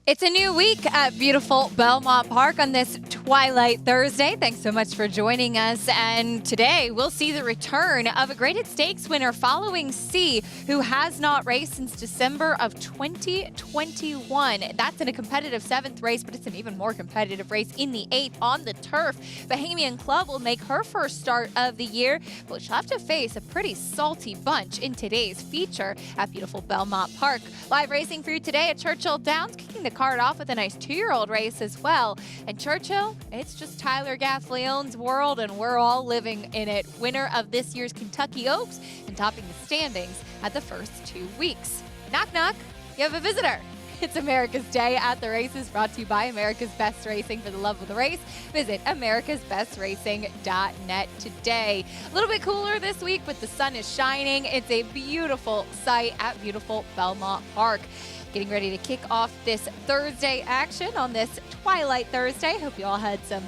It's a new week at beautiful Belmont Park on this Twilight Thursday. Thanks so much for joining us. And today we'll see the return of a graded stakes winner following C, who has not raced since December of 2021. That's in a competitive 7th race, but it's an even more competitive race in the 8th on the turf. Bohemian Club will make her first start of the year, but she'll have to face a pretty salty bunch in today's feature at beautiful Belmont Park. Live racing for you today at Churchill Downs, kicking the card off with a nice 2-year-old race as well. And Churchill, it's just Tyler Gaffleone's world, and we're all living in it. Winner of this year's Kentucky Oaks and topping the standings at the first 2 weeks. Knock, knock, you have a visitor. It's America's Day at the Races, brought to you by America's Best Racing. For the love of the race, visit americasbestracing.net today. A little bit cooler this week, but the sun is shining. It's a beautiful sight at beautiful Belmont Park. Getting ready to kick off this Thursday action on this Twilight Thursday. Hope you all had some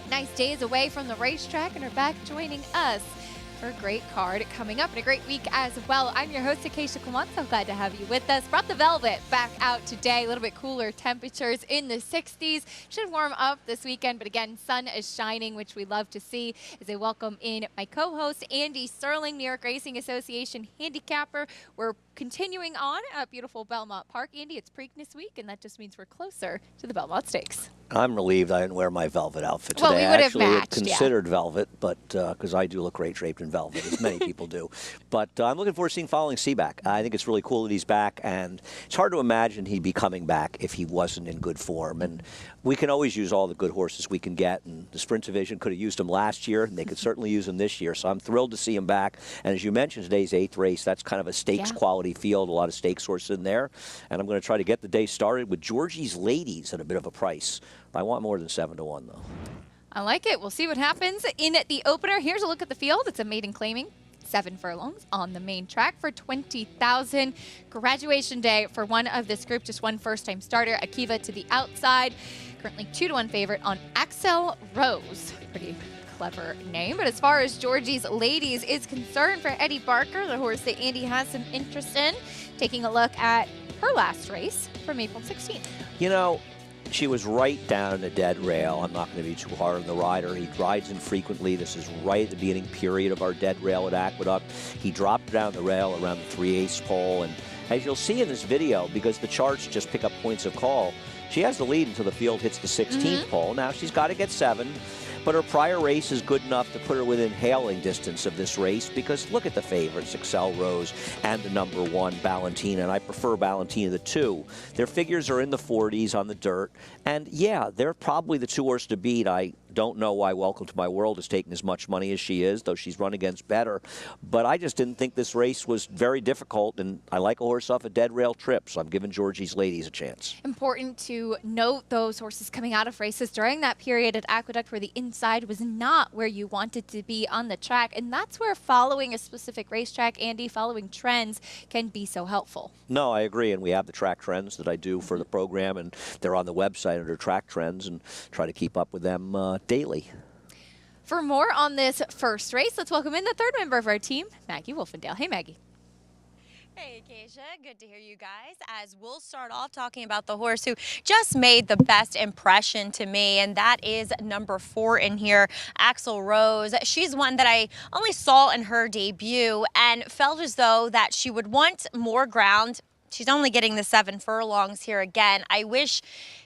nice days away from the racetrack and are back joining us for a great card coming up and a great week as well. I'm your host, Acacia Clement. So glad to have you with us. Brought the Velvet back out today. A little bit cooler temperatures in the 60s. Should warm up this weekend, but again, sun is shining, which we love to see. As I welcome in my co-host, Andy Sterling, New York Racing Association handicapper. We're continuing on at beautiful Belmont Park. Andy, it's Preakness week, and that just means we're closer to the Belmont Stakes. I'm relieved I didn't wear my velvet outfit today. Well, we would have Actually, matched, considered velvet, but because I do look great draped in velvet, as many people do. But I'm looking forward to seeing following C back. I think it's really cool that he's back, and it's hard to imagine he'd be coming back if he wasn't in good form. And we can always use all the good horses we can get, and the Sprint Division could have used him last year, and they could certainly use him this year. So I'm thrilled to see him back. And as you mentioned, today's 8th race, that's kind of a stakes quality field, a lot of stakes horses in there. And I'm going to try to get the day started with Georgie's Ladies at a bit of a price. I want more than 7-1, though. I like it. We'll see what happens in the opener. Here's a look at the field. It's a maiden claiming 7 furlongs on the main track for $20,000. Graduation day for one of this group, just one first-time starter. Akiva to the outside. Currently 2-1 favorite on Axel Rose. Pretty clever name. But as far as Georgie's Ladies is concerned, for Eddie Barker, the horse that Andy has some interest in, taking a look at her last race from April 16th. You know, she was right down in the dead rail. I'm not going to be too hard on the rider. He rides infrequently. This is right at the beginning period of our dead rail at Aqueduct. He dropped down the rail around the 3/8 pole. And as you'll see in this video, because the charts just pick up points of call, she has the lead until the field hits the 16th pole. Now, she's got to get 7. But her prior race is good enough to put her within hailing distance of this race, because look at the favorites, Excel Rose and the number 1, Valentina, and I prefer Valentina the 2. Their figures are in the 40s on the dirt, and yeah, they're probably the 2 horses to beat. I don't know why Welcome to My World is taking as much money as she is, though she's run against better. But I just didn't think this race was very difficult, and I like a horse off a dead rail trip, so I'm giving Georgie's Ladies a chance. Important to note those horses coming out of races during that period at Aqueduct where the inside was not where you wanted to be on the track, and that's where following a specific racetrack, Andy, following trends can be so helpful. No, I agree, and we have the track trends that I do for the program, and they're on the website under track trends, and try to keep up with them daily. For more on this first race, let's welcome in the third member of our team, Maggie Wolfendale. Hey, Maggie. Hey, Acacia. Good to hear you guys. As we'll start off talking about the horse who just made the best impression to me, and that is number 4 in here, Axel Rose. She's one that I only saw in her debut and felt as though that she would want more ground. She's only getting the 7 furlongs here again. I wish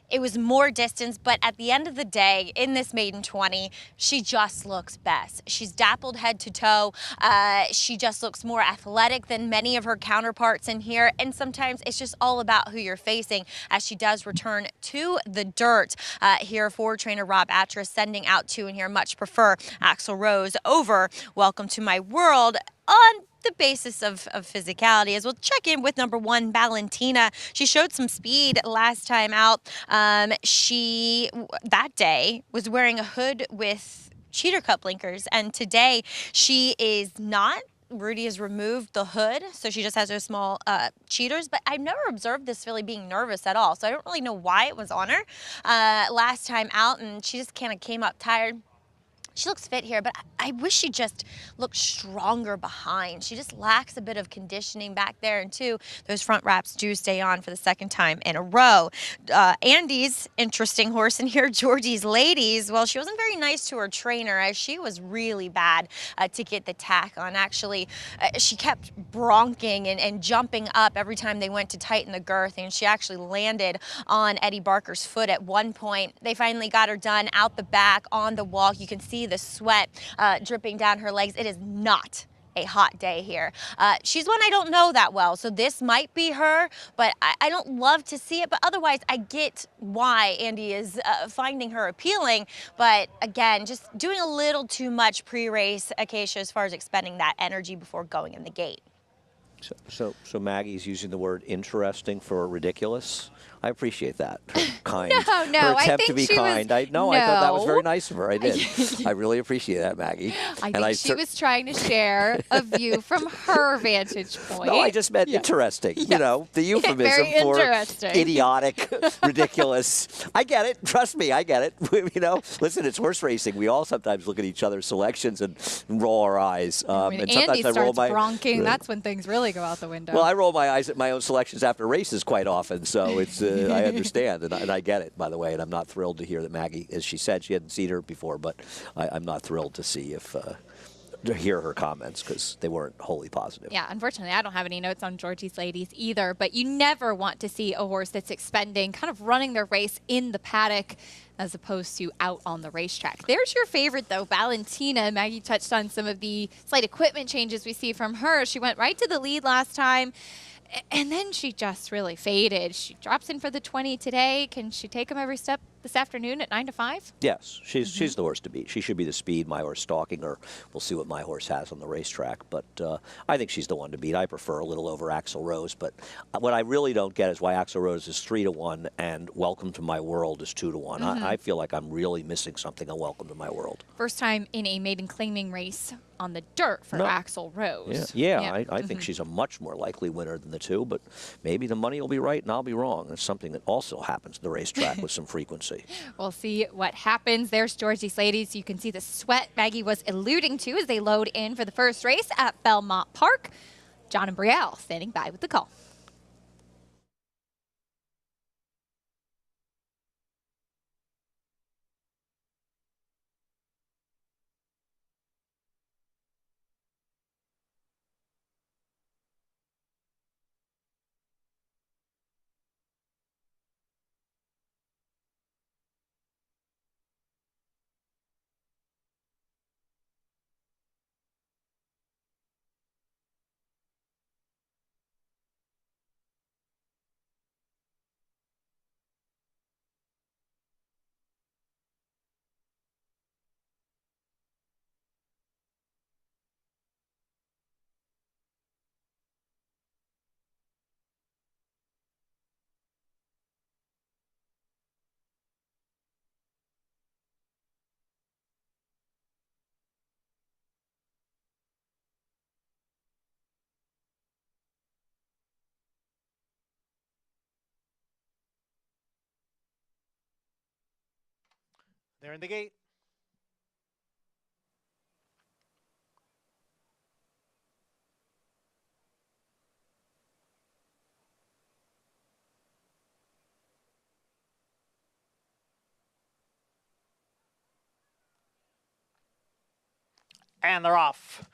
it was more distance, but at the end of the day, in this maiden 20, she just looks best. She's dappled head to toe. She just looks more athletic than many of her counterparts in here, and sometimes it's just all about who you're facing, as she does return to the dirt here for trainer Rob Atras, sending out 2 in here. Much prefer Axel Rose over Welcome to My World on the basis of physicality, as we'll check in with number 1, Valentina. She showed some speed last time out. She, that day, was wearing a hood with cheater cup blinkers, and today she is not. Rudy has removed the hood, so she just has her small cheaters, but I've never observed this filly being nervous at all, so I don't really know why it was on her last time out, and she just kind of came up tired. She looks fit here, but I wish she just looked stronger behind. She just lacks a bit of conditioning back there. And two, those front wraps do stay on for the second time in a row. Andy's interesting horse in here, Georgie's Ladies. Well, she wasn't very nice to her trainer as she was really bad to get the tack on. Actually, she kept bronking and jumping up every time they went to tighten the girth, and she actually landed on Eddie Barker's foot at one point. They finally got her done out the back on the walk. You can see the sweat dripping down her legs. It is not a hot day here. She's one I don't know that well, so this might be her, but I don't love to see it. But otherwise, I get why Andy is finding her appealing. But again, just doing a little too much pre-race, Acacia, as far as expending that energy before going in the gate. So Maggie's using the word interesting for ridiculous. I appreciate that. Her kind. No, her I attempt think to be she kind. was, I thought that was very nice of her. I did. I really appreciate that, Maggie. I think she was trying to share a view from her vantage point. No, I just meant interesting. Yes. You know, the euphemism for idiotic, ridiculous. I get it. Trust me, I get it. You know, listen, it's horse racing. We all sometimes look at each other's selections and roll our eyes. When and Andy sometimes I roll starts my bronking, that's when things really go out the window. Well, I roll my eyes at my own selections after races quite often, so it's I understand and I get it, by the way. And I'm not thrilled to hear that Maggie, as she said, she hadn't seen her before, but I'm not thrilled to see to hear her comments because they weren't wholly positive. Yeah, unfortunately, I don't have any notes on Georgie's Ladies either, but you never want to see a horse that's expending, kind of running their race in the paddock as opposed to out on the racetrack. There's your favorite, though, Valentina. Maggie touched on some of the slight equipment changes we see from her. She went right to the lead last time, and then she just really faded. She drops in for the 20 today. Can she take him every step this afternoon at 9 to 5? Yes, she's the horse to beat. She should be the speed. My horse stalking her. We'll see what my horse has on the racetrack. But I think she's the one to beat. I prefer a little over Axl Rose. But what I really don't get is why Axl Rose is 3-1 and Welcome to My World is 2-1. I feel like I'm really missing something on Welcome to My World. First time in a maiden claiming race on the dirt for Axl Rose. Yeah. I think she's a much more likely winner than the two, but maybe the money will be right and I'll be wrong. It's something that also happens to the racetrack with some frequency. We'll see what happens. There's Georgie's Ladies. You can see the sweat Maggie was alluding to as they load in for the first race at Belmont Park. John and Brielle standing by with the call. They're in the gate. And they're off.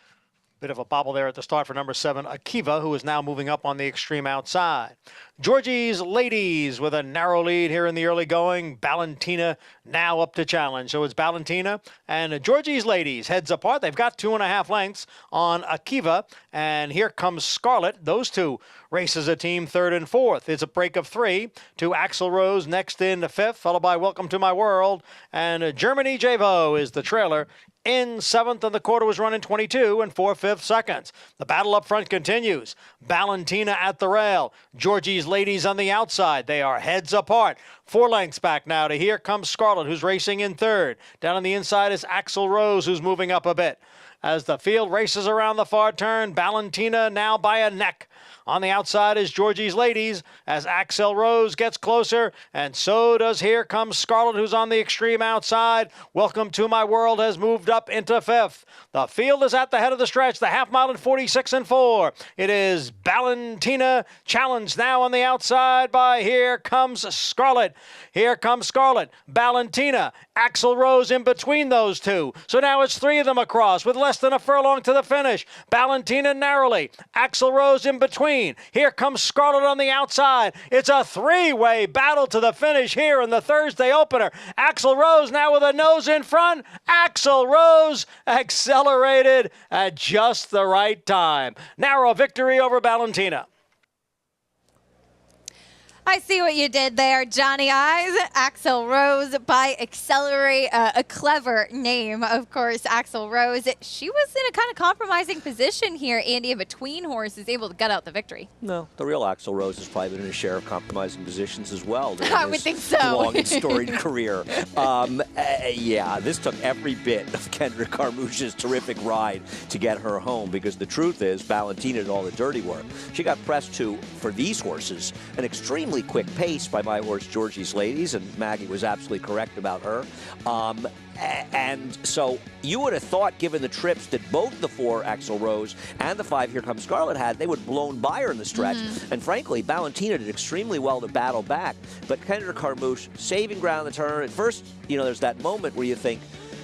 Bit of a bobble there at the start for number 7, Akiva, who is now moving up on the extreme outside. Georgie's Ladies with a narrow lead here in the early going. Valentina now up to challenge. So it's Valentina and Georgie's Ladies heads apart. They've got 2.5 lengths on Akiva. And here comes Scarlet. Those two race as a team, 3rd and 4th. It's a break of 3 to Axl Rose next in 5th, followed by Welcome to My World. And Germany Javo is the trailer in 7th, and the quarter was running 22 and 4/5 seconds. The battle up front continues. Valentina at the rail. Georgie's Ladies on the outside. They are heads apart. 4 lengths back now to here comes Scarlet, who's racing in 3rd. Down on the inside is Axl Rose, who's moving up a bit. as the field races around the far turn. Valentina now by a neck. On the outside is Georgie's Ladies as Axel Rose gets closer, and so does Here Comes Scarlet, who's on the extreme outside. Welcome to My World has moved up into 5th. The field is at the head of the stretch, the half mile in 46 and 4. It is Valentina challenged now on the outside by Here Comes Scarlet. Here Comes Scarlet, Valentina, Axel Rose in between those two. So now it's 3 of them across with less than a furlong to the finish. Valentina narrowly, Axel Rose in between. Here comes Scarlet on the outside. It's a 3-way battle to the finish here in the Thursday opener. Axel Rose now with a nose in front. Axel Rose accelerated at just the right time. Narrow victory over Valentina. I see what you did there, Johnny Eyes. Axel Rose by Accelerate, a clever name, of course, Axel Rose. She was in a kind of compromising position here, Andy, in between horses, able to gut out the victory. No, the real Axel Rose has probably been in a share of compromising positions as well. I would think so. Long and storied career. Yeah, this took every bit of Kendrick Carmouche's terrific ride to get her home, because the truth is Valentina did all the dirty work. She got pressed to, for these horses, an extremely quick pace by my horse Georgie's Ladies, and Maggie was absolutely correct about her. And so you would have thought, given the trips that both the 4 Axel Rose and the 5 Here Comes Scarlet had, they would have blown by her in the stretch. And frankly, Valentina did extremely well to battle back. But Kendrick Carmouche saving ground the turn. At first, you know, there's that moment where you think,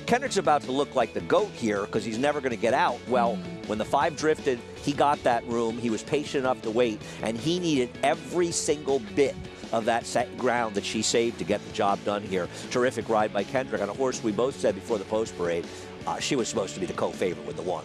Kendrick's about to look like the GOAT here because he's never going to get out. Well, when the 5 drifted, he got that room. He was patient enough to wait, and he needed every single bit of that ground that she saved to get the job done here. Terrific ride by Kendrick on a horse we both said before the post parade. She was supposed to be the co-favorite with the 1.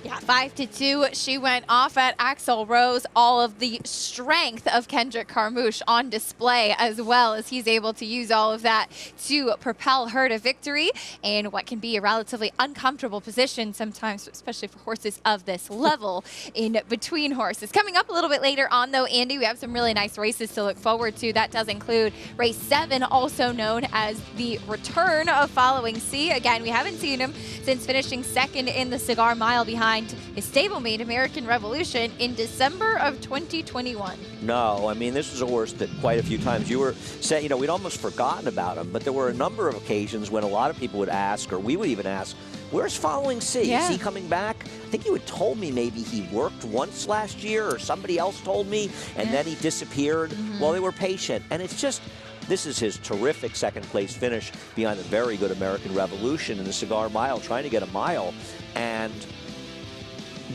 Yeah, 5-2. She went off at Axel Rose. All of the strength of Kendrick Carmouche on display, as well as he's able to use all of that to propel her to victory in what can be a relatively uncomfortable position sometimes, especially for horses of this level in between horses. Coming up a little bit later on, though, Andy, we have some really nice races to look forward to. That does include race 7, also known as the return of Following C. Again, we haven't seen him since finishing 2nd in the Cigar Mile behind his stablemate American Revolution in December of 2021. No, I mean, this was a horse that quite a few times you were saying, you know, we'd almost forgotten about him, but there were a number of occasions when a lot of people would ask, or we would even ask, where's Following C? Yeah. Is he coming back? I think you had told me maybe he worked once last year, or somebody else told me, and then he disappeared. Well, they were patient, and it's just, this is his terrific 2nd place finish behind a very good American Revolution in the Cigar Mile, trying to get a mile, and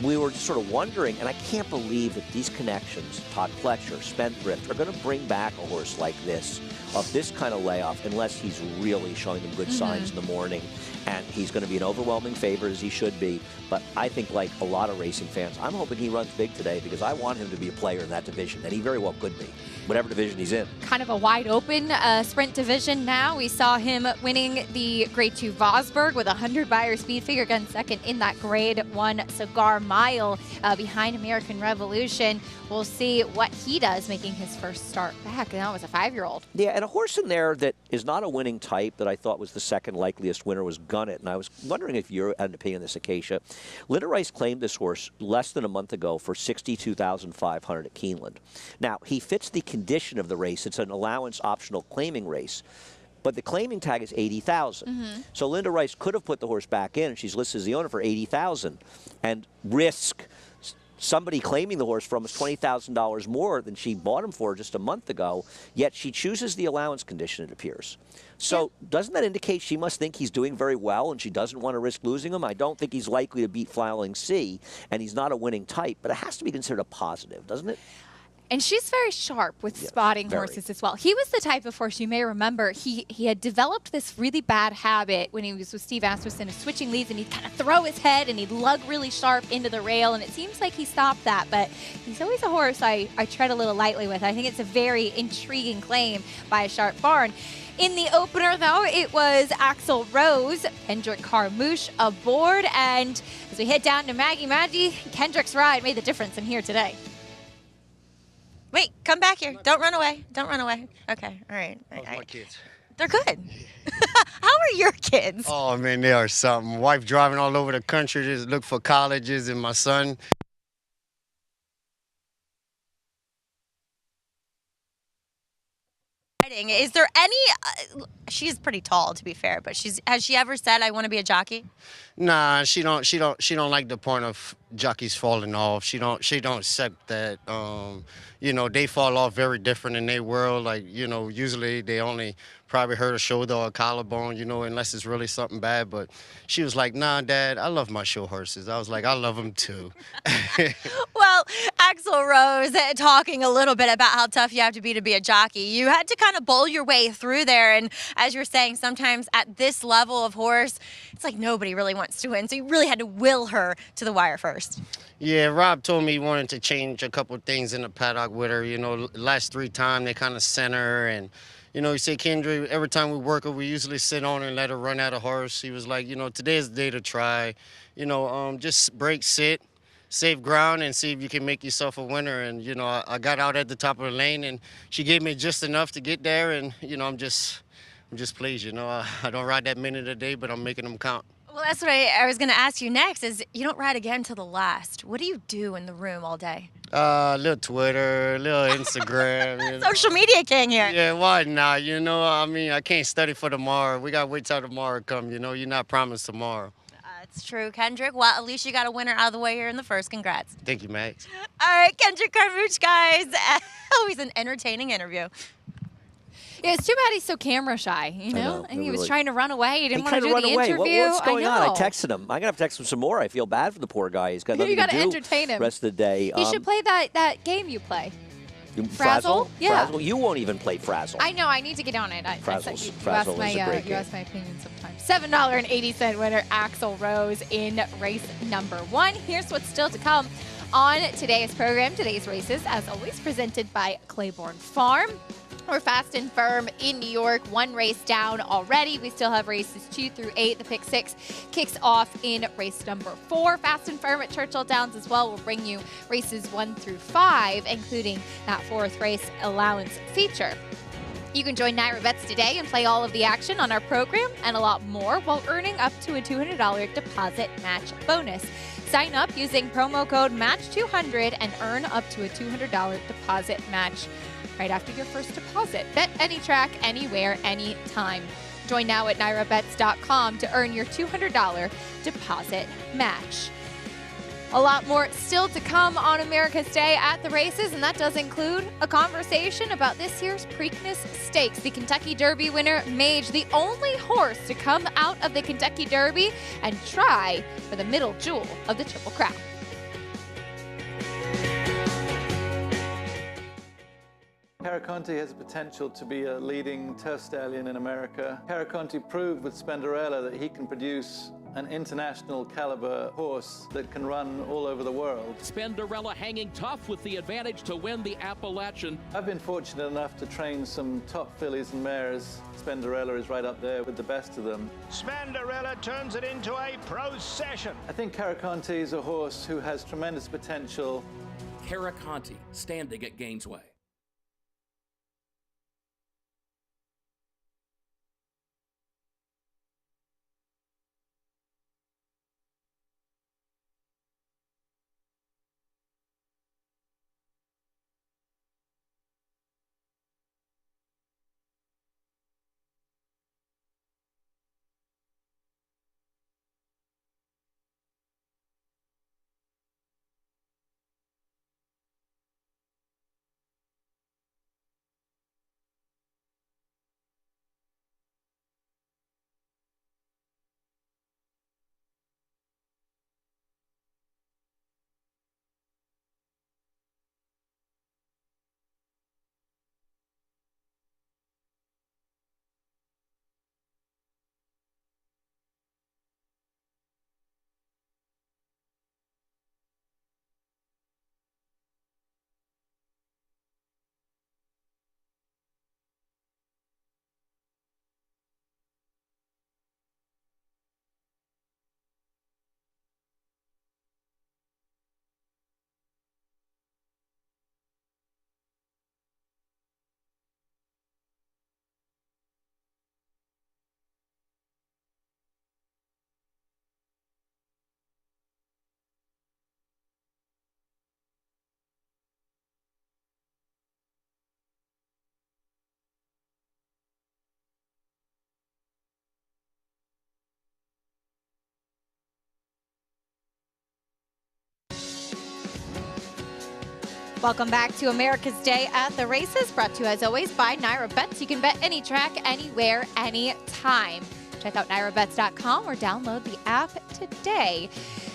we were sort of wondering, and I can't believe that these connections, Todd Fletcher, Spendthrift, are going to bring back a horse like this, of this kind of layoff, unless he's really showing them good signs in the morning. And he's going to be an overwhelming favorite, as he should be. But I think, like a lot of racing fans, I'm hoping he runs big today, because I want him to be a player in that division, and he very well could be, whatever division he's in. Kind of a wide open sprint division now. We saw him winning the Grade 2 Vosburg with a 100 Beyer speed figure, again 2nd in that Grade 1 Cigar Mile behind American Revolution. We'll see what he does making his first start back, and that was a 5-year-old. Yeah, and a horse in there that is not a winning type that I thought was the 2nd likeliest winner was Gunnet, and I was wondering if you had an opinion on this, Acacia. Linda Rice claimed this horse less than a month ago for $62,500 at Keeneland. Now, he fits the condition of the race. It's an allowance optional claiming race. But the claiming tag is $80,000. So Linda Rice could have put the horse back in, and she's listed as the owner for $80,000, and risk somebody claiming the horse from us $20,000 more than she bought him for just a month ago, yet she chooses the allowance condition, it appears. So doesn't that indicate she must think he's doing very well and she doesn't want to risk losing him? I don't think he's likely to beat Following C, and he's not a winning type, but it has to be considered a positive, doesn't it? And she's very sharp with spotting horses as well. He was the type of horse, you may remember, he had developed this really bad habit when he was with Steve Asmussen of switching leads, and he'd kind of throw his head and he'd lug really sharp into the rail, and it seems like he stopped that, but he's always a horse I tread a little lightly with. I think it's a very intriguing claim by a sharp barn. In the opener, though, it was Axel Rose, Kendrick Carmouche aboard, and as we head down to Maggie, Kendrick's ride made the difference in here today. Wait, come back here. Don't run away. Don't run away. Okay, all right. Those are my kids. They're good. How are your kids? Oh man, they are something. Wife driving all over the country to look for colleges, and my son. Is there any? She's pretty tall, to be fair, but has she ever said, "I want to be a jockey"? Nah, she don't like the point of jockeys falling off. She don't accept that. They fall off very different in their world. Like, usually they only probably hurt a shoulder or a collarbone, unless it's really something bad. But she was like, nah, Dad, I love my show horses. I was like, I love them too. Well, Axl Rose talking a little bit about how tough you have to be a jockey. You had to kind of bowl your way through there, and as you're saying, sometimes at this level of horse, it's like nobody really wants to win. So you really had to will her to the wire first. Yeah, Rob told me he wanted to change a couple of things in the paddock with her. Last 3 times they kind of sent her, and he said, Kendra, every time we work her, we usually sit on her and let her run out of horse. He was like, today's the day to try. Just break, sit, save ground, and see if you can make yourself a winner. And I got out at the top of the lane, and she gave me just enough to get there. And I'm just pleased. I don't ride that many a day, but I'm making them count. Well, that's what I was going to ask you next is you don't ride again till the last. What do you do in the room all day? Little Twitter, little Instagram. Social media king here. Yeah, why not? I can't study for tomorrow. We got to wait till tomorrow come. You're not promised tomorrow. It's true, Kendrick. Well, at least you got a winner out of the way here in the first. Congrats. Thank you, Max. All right, Kendrick Carmouche, guys. Always an entertaining interview. Yeah, it's too bad he's so camera shy, And he was trying to run away. He didn't want to do the interview. What's going on? I texted him. I'm going to have to text him some more. I feel bad for the poor guy. He's got nothing You got to to do entertain him. the rest of the day. He should play that game you play. Frazzle? Yeah. Frazzle? You won't even play Frazzle. I know. I need to get on it. Frazzle you is asked a great game. You asked my opinion sometimes. $7.80 winner Axl Rose in race number 1. Here's what's still to come on today's program. Today's races, as always, presented by Claiborne Farm. We're fast and firm in New York. 1 race down already. We still have races 2 through 8. The pick 6 kicks off in race number 4. Fast and firm at Churchill Downs as well. We'll bring you races 1 through 5, including that 4th race allowance feature. You can join Naira Bets today and play all of the action on our program and a lot more while earning up to a $200 deposit match bonus. Sign up using promo code MATCH200 and earn up to a $200 deposit match right after your first deposit. Bet any track, anywhere, anytime. Join now at nairabets.com to earn your $200 deposit match. A lot more still to come on America's Day at the races, and that does include a conversation about this year's Preakness Stakes. The Kentucky Derby winner, Mage, the only horse to come out of the Kentucky Derby and try for the middle jewel of the Triple Crown. Caraconte has the potential to be a leading turf stallion in America. Caraconte proved with Spenderella that he can produce an international caliber horse that can run all over the world. Spenderella hanging tough with the advantage to win the Appalachian. I've been fortunate enough to train some top fillies and mares. Spenderella is right up there with the best of them. Spenderella turns it into a procession. I think Caraconte is a horse who has tremendous potential. Caraconte standing at Gainesway. Welcome back to America's Day at the Races, brought to you as always by Naira Bets. You can bet any track, anywhere, anytime. Check out nairabets.com or download the app today.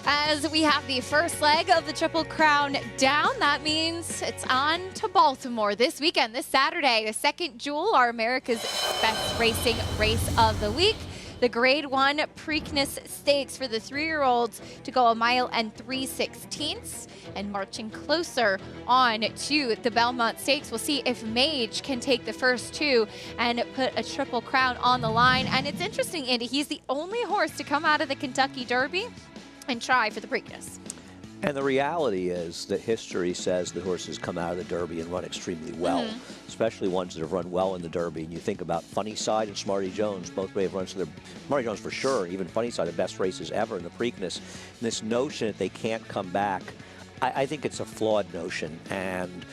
As we have the first leg of the Triple Crown down, that means it's on to Baltimore this weekend, this Saturday. The second jewel, our America's Best Racing Race of the Week. The Grade 1 Preakness Stakes for the 3-year-olds to go 1 mile and 3/16. And marching closer on to the Belmont Stakes, we'll see if Mage can take the first 2 and put a Triple Crown on the line. And it's interesting, Andy, he's the only horse to come out of the Kentucky Derby and try for the Preakness. And the reality is that history says that horses come out of the Derby and run extremely well, especially ones that have run well in the Derby. And you think about Funny Side and Smarty Jones, both way have run, so Smarty Jones for sure, even Funny Side, the best races ever in the Preakness. And this notion that they can't come back, I think it's a flawed notion. And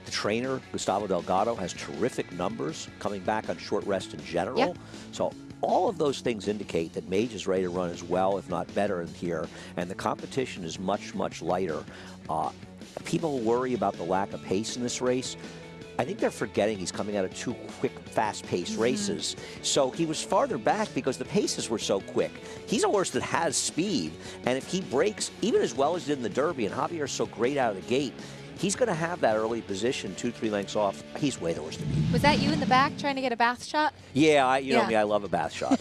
the trainer, Gustavo Delgado, has terrific numbers coming back on short rest in general. Yep. So all of those things indicate that Mage is ready to run as well, if not better, in here. And the competition is much, much lighter. People worry about the lack of pace in this race. I think they're forgetting he's coming out of 2 quick, fast-paced races. So he was farther back because the paces were so quick. He's a horse that has speed, and if he breaks, even as well as he did in the Derby, and Javier's so great out of the gate, he's going to have that early position, 2-3 lengths off. He's way the horse to beat. Was that you in the back trying to get a bath shot? Yeah, you know me, I love a bath shot.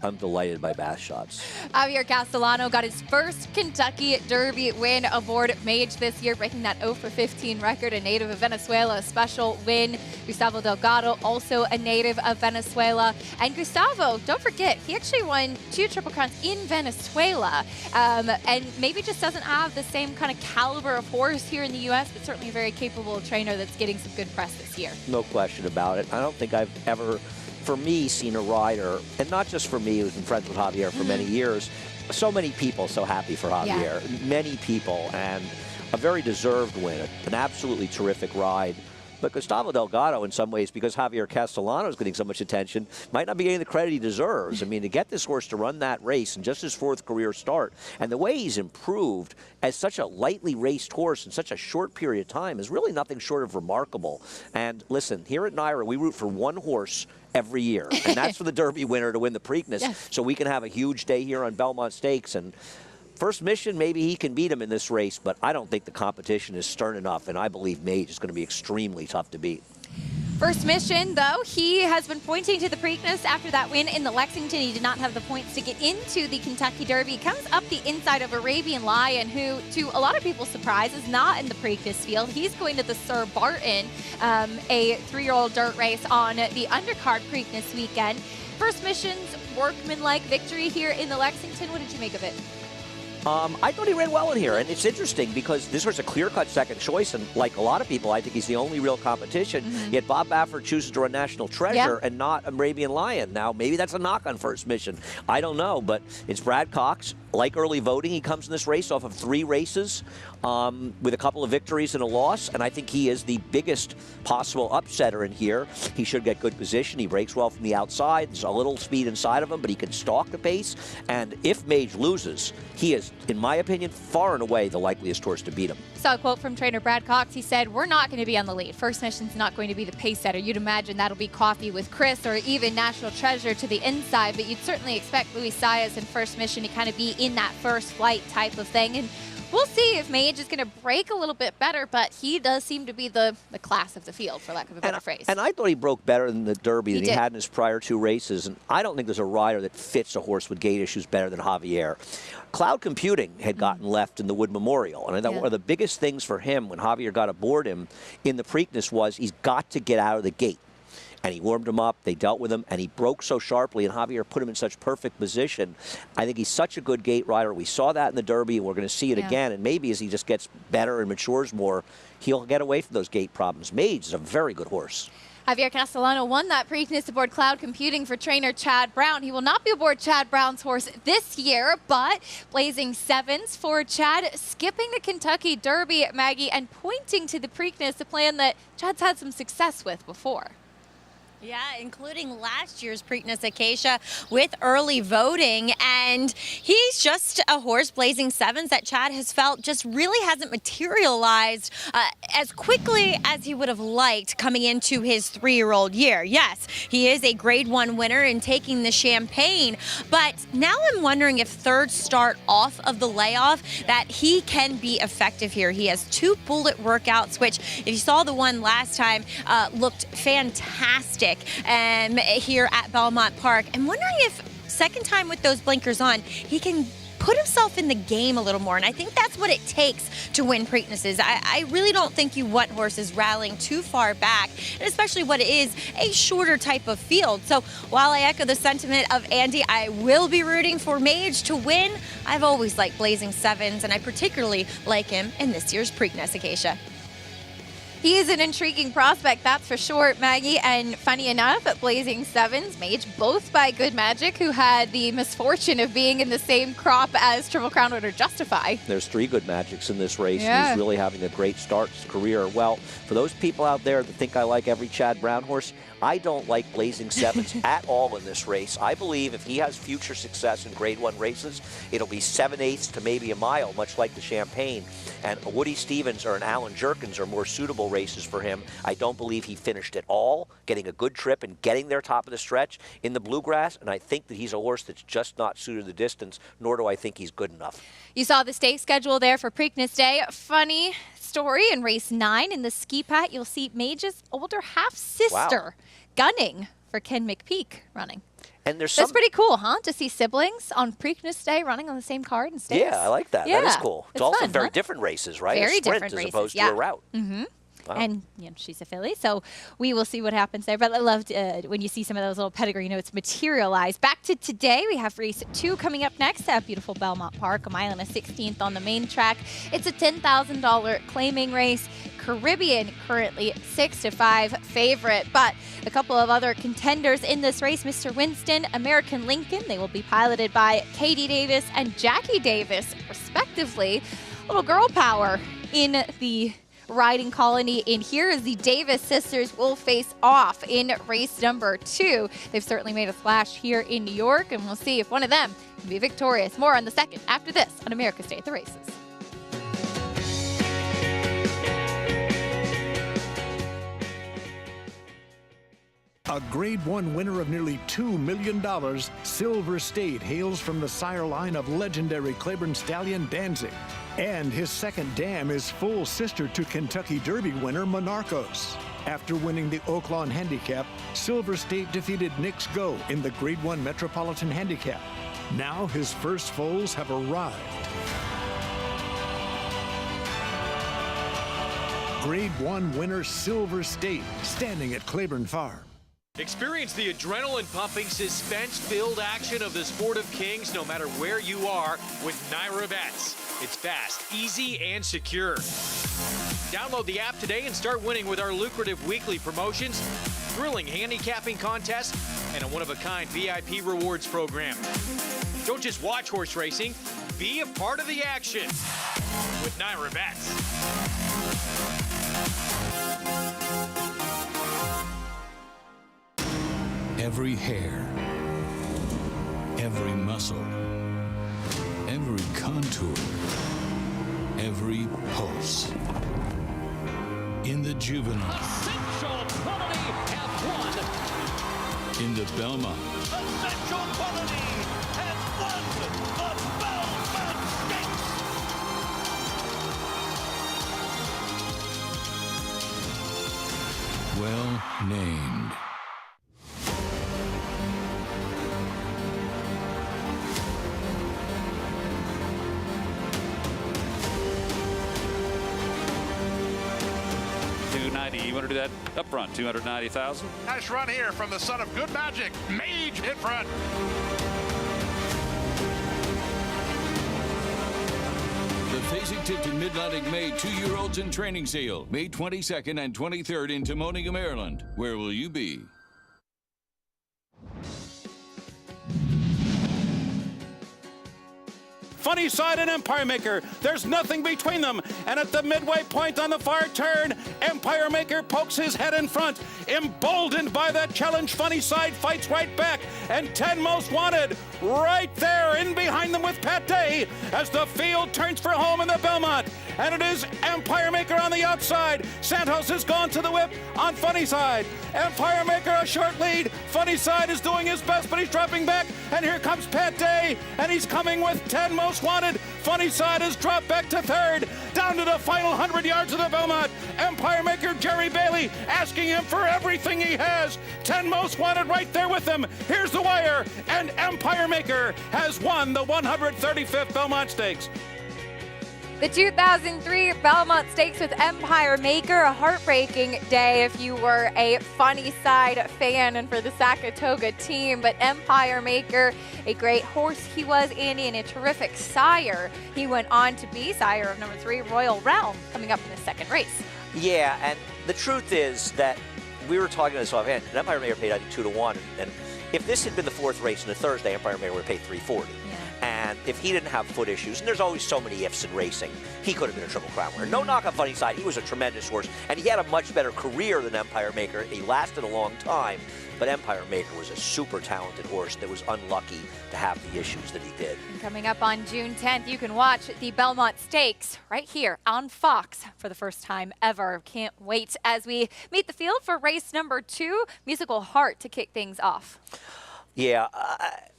I'm delighted by bath shots. Javier Castellano got his first Kentucky Derby win aboard Mage this year, breaking that 0 for 15 record, a native of Venezuela, a special win. Gustavo Delgado, also a native of Venezuela. And Gustavo, don't forget, he actually won 2 Triple Crowns in Venezuela, and maybe just doesn't have the same kind of caliber of horse here in the U.S., but certainly a very capable trainer that's getting some good press this year. No question about it. I don't think I've ever, for me, seen a rider, and not just for me, who's been friends with Javier for many years, so many people so happy for Javier. Yeah. Many people, and a very deserved win, an absolutely terrific ride. But Gustavo Delgado, in some ways, because Javier Castellano is getting so much attention, might not be getting the credit he deserves. I mean, to get this horse to run that race in just his 4th career start, and the way he's improved as such a lightly raced horse in such a short period of time is really nothing short of remarkable. And listen, here at Naira, we root for one horse every year, and that's for the Derby winner to win the Preakness, yes, so we can have a huge day here on Belmont Stakes. And First Mission, maybe he can beat him in this race, but I don't think the competition is stern enough, and I believe Mage is going to be extremely tough to beat. First Mission, though, he has been pointing to the Preakness after that win in the Lexington. He did not have the points to get into the Kentucky Derby. He comes up the inside of Arabian Lion, who, to a lot of people's surprise, is not in the Preakness field. He's going to the Sir Barton, a 3-year-old dirt race on the undercard Preakness weekend. First Mission's workmanlike victory here in the Lexington. What did you make of it? I thought he ran well in here, and it's interesting because this was a clear-cut second choice, and like a lot of people, I think he's the only real competition. Yet Bob Baffert chooses to run National Treasure and not Arabian Lion. Now, maybe that's a knock on First Mission. I don't know, but it's Brad Cox. Like early voting, he comes in this race off of 3 races with a couple of victories and a loss, and I think he is the biggest possible upsetter in here. He should get good position. He breaks well from the outside. There's a little speed inside of him, but he can stalk the pace. And if Mage loses, he is, in my opinion, far and away the likeliest horse to beat him. Saw a quote from trainer Brad Cox. He said, "We're not going to be on the lead. First Mission's not going to be the pace setter. You'd imagine that'll be Coffee with Chris or even National Treasure to the inside, but you'd certainly expect Luis Saez and First Mission to kind of be in that first flight type of thing." And we'll see if Mage is going to break a little bit better, but he does seem to be the class of the field, for lack of a better phrase. And I thought he broke better than the Derby than he had in his prior 2 races. And I don't think there's a rider that fits a horse with gait issues better than Javier. Cloud Computing had gotten left in the Wood Memorial. And I thought one of the biggest things for him when Javier got aboard him in the Preakness was he's got to get out of the gate. And he warmed him up, they dealt with him, and he broke so sharply, and Javier put him in such perfect position. I think he's such a good gate rider. We saw that in the Derby, and we're going to see it again. And maybe as he just gets better and matures more, he'll get away from those gate problems. Mage is a very good horse. Javier Castellano won that Preakness aboard Cloud Computing for trainer Chad Brown. He will not be aboard Chad Brown's horse this year, but blazing 7s for Chad, skipping the Kentucky Derby, Maggie, and pointing to the Preakness, a plan that Chad's had some success with before. Yeah, including last year's Preakness Acacia with early voting. And he's just a horse, Blazing Sevens, that Chad has felt just really hasn't materialized as quickly as he would have liked coming into his 3-year-old year. Yes, he is a Grade 1 winner in taking the Champagne, but now I'm wondering if third start off of the layoff that he can be effective here. He has 2 bullet workouts, which if you saw the one last time, looked fantastic here at Belmont Park. I'm wondering if second time with those blinkers on, he can put himself in the game a little more, and I think that's what it takes to win Preaknesses. I really don't think you want horses rallying too far back, and especially what is a shorter type of field. So while I echo the sentiment of Andy, I will be rooting for Mage to win. I've always liked Blazing Sevens, and I particularly like him in this year's Preakness Acacia. He is an intriguing prospect, that's for sure, Maggie. And funny enough, at Blazing Sevens, Mage, both by Good Magic, who had the misfortune of being in the same crop as Triple Crown winner Justify. There's 3 Good Magics in this race. Yeah. He's really having a great start to his career. Well, for those people out there that think I like every Chad Brown horse, I don't like Blazing Sevens at all in this race. I believe if he has future success in Grade 1 races, it'll be 7/8 to maybe a mile, much like the Champagne. And a Woody Stevens or an Alan Jerkins are more suitable races for him. I don't believe he finished at all, getting a good trip and getting there top of the stretch in the Bluegrass. And I think that he's a horse that's just not suited the distance, nor do I think he's good enough. You saw the stake schedule there for Preakness Day. Funny story, in race 9 in the ski pat, you'll see Mage's older half-sister gunning for Ken McPeak running. And there's That's pretty cool, huh? To see siblings on Preakness Day running on the same card and stakes. Yeah, I like that. Yeah, That is cool. It's also fun, very huh? different races, right? Very a sprint different as races, opposed yeah. to a route. Mm-hmm. Wow. And she's a filly, so we will see what happens there. But I loved when you see some of those little pedigree notes materialize. Back to today, we have race 2 coming up next at beautiful Belmont Park, a mile and a 16th on the main track. It's a $10,000 claiming race. Caribbean currently 6-5 favorite, but a couple of other contenders in this race, Mr. Winston, American Lincoln. They will be piloted by Katie Davis and Jackie Davis, respectively. Little girl power in the riding colony in here as the Davis sisters will face off in race number 2. They've certainly made a splash here in New York, and we'll see if one of them can be victorious. More on the second after this on America's Day at the Races. A Grade 1 winner of nearly $2 million, Silver State hails from the sire line of legendary Claiborne stallion Danzig. And his second dam is full sister to Kentucky Derby winner Monarchos. After winning the Oaklawn Handicap, Silver State defeated Knicks Go in the Grade 1 Metropolitan Handicap. Now his first foals have arrived. Grade 1 winner Silver State, standing at Claiborne Farm. Experience the adrenaline-pumping, suspense-filled action of the Sport of Kings no matter where you are with Naira Bets. It's fast, easy, and secure. Download the app today and start winning with our lucrative weekly promotions, thrilling handicapping contests, and a one-of-a-kind VIP rewards program. Don't just watch horse racing, be a part of the action with Naira Bets. Every hair, every muscle, every contour, every pulse. In the juvenile. Essential Quality have won. In the Belmont. Essential Quality has won the Belmont Stakes. Well named. $290. You want to do that up front? $290,000. Nice run here from the son of Good Magic, Mage in front. The Fasig-Tipton Mid-Atlantic May 2-year-olds in training sale, May 22nd and 23rd in Timoniga, Maryland. Where will you be? Funny Side and Empire Maker. There's nothing between them. And at the midway point on the far turn, Empire Maker pokes his head in front. Emboldened by that challenge, Funny Side fights right back. And 10 Most Wanted right there in behind them with Pat Day as the field turns for home in the Belmont. And it is Empire Maker on the outside. Santos has gone to the whip on Funny Side. Empire Maker a short lead. Funny Side is doing his best, but he's dropping back. And here comes Pat Day, and he's coming with 10 Most Wanted. Funny Side has dropped back to third. Down to the final 100 yards of the Belmont. Empire Maker Jerry Bailey asking him for everything he has. 10 Most Wanted right there with him. Here's the wire, and Empire Maker has won the 135th Belmont Stakes. The 2003 Belmont Stakes with Empire Maker, a heartbreaking day if you were a Funny Side fan and for the Saratoga team, but Empire Maker, a great horse he was, Andy, and a terrific sire. He went on to be sire of number 3, Royal Realm, coming up in the second race. Yeah, and the truth is that we were talking this offhand, and Empire Maker paid, I think, 2-1, and if this had been the 4th race in the Thursday, Empire Maker would have paid 340. And if he didn't have foot issues, and there's always so many ifs in racing, he could have been a Triple Crown winner. No knock on Funny Side. He was a tremendous horse, and he had a much better career than Empire Maker. He lasted a long time, but Empire Maker was a super talented horse that was unlucky to have the issues that he did. And coming up on June 10th, you can watch the Belmont Stakes right here on Fox for the first time ever. Can't wait as we meet the field for race number 2, Musical Heart, to kick things off. Yeah,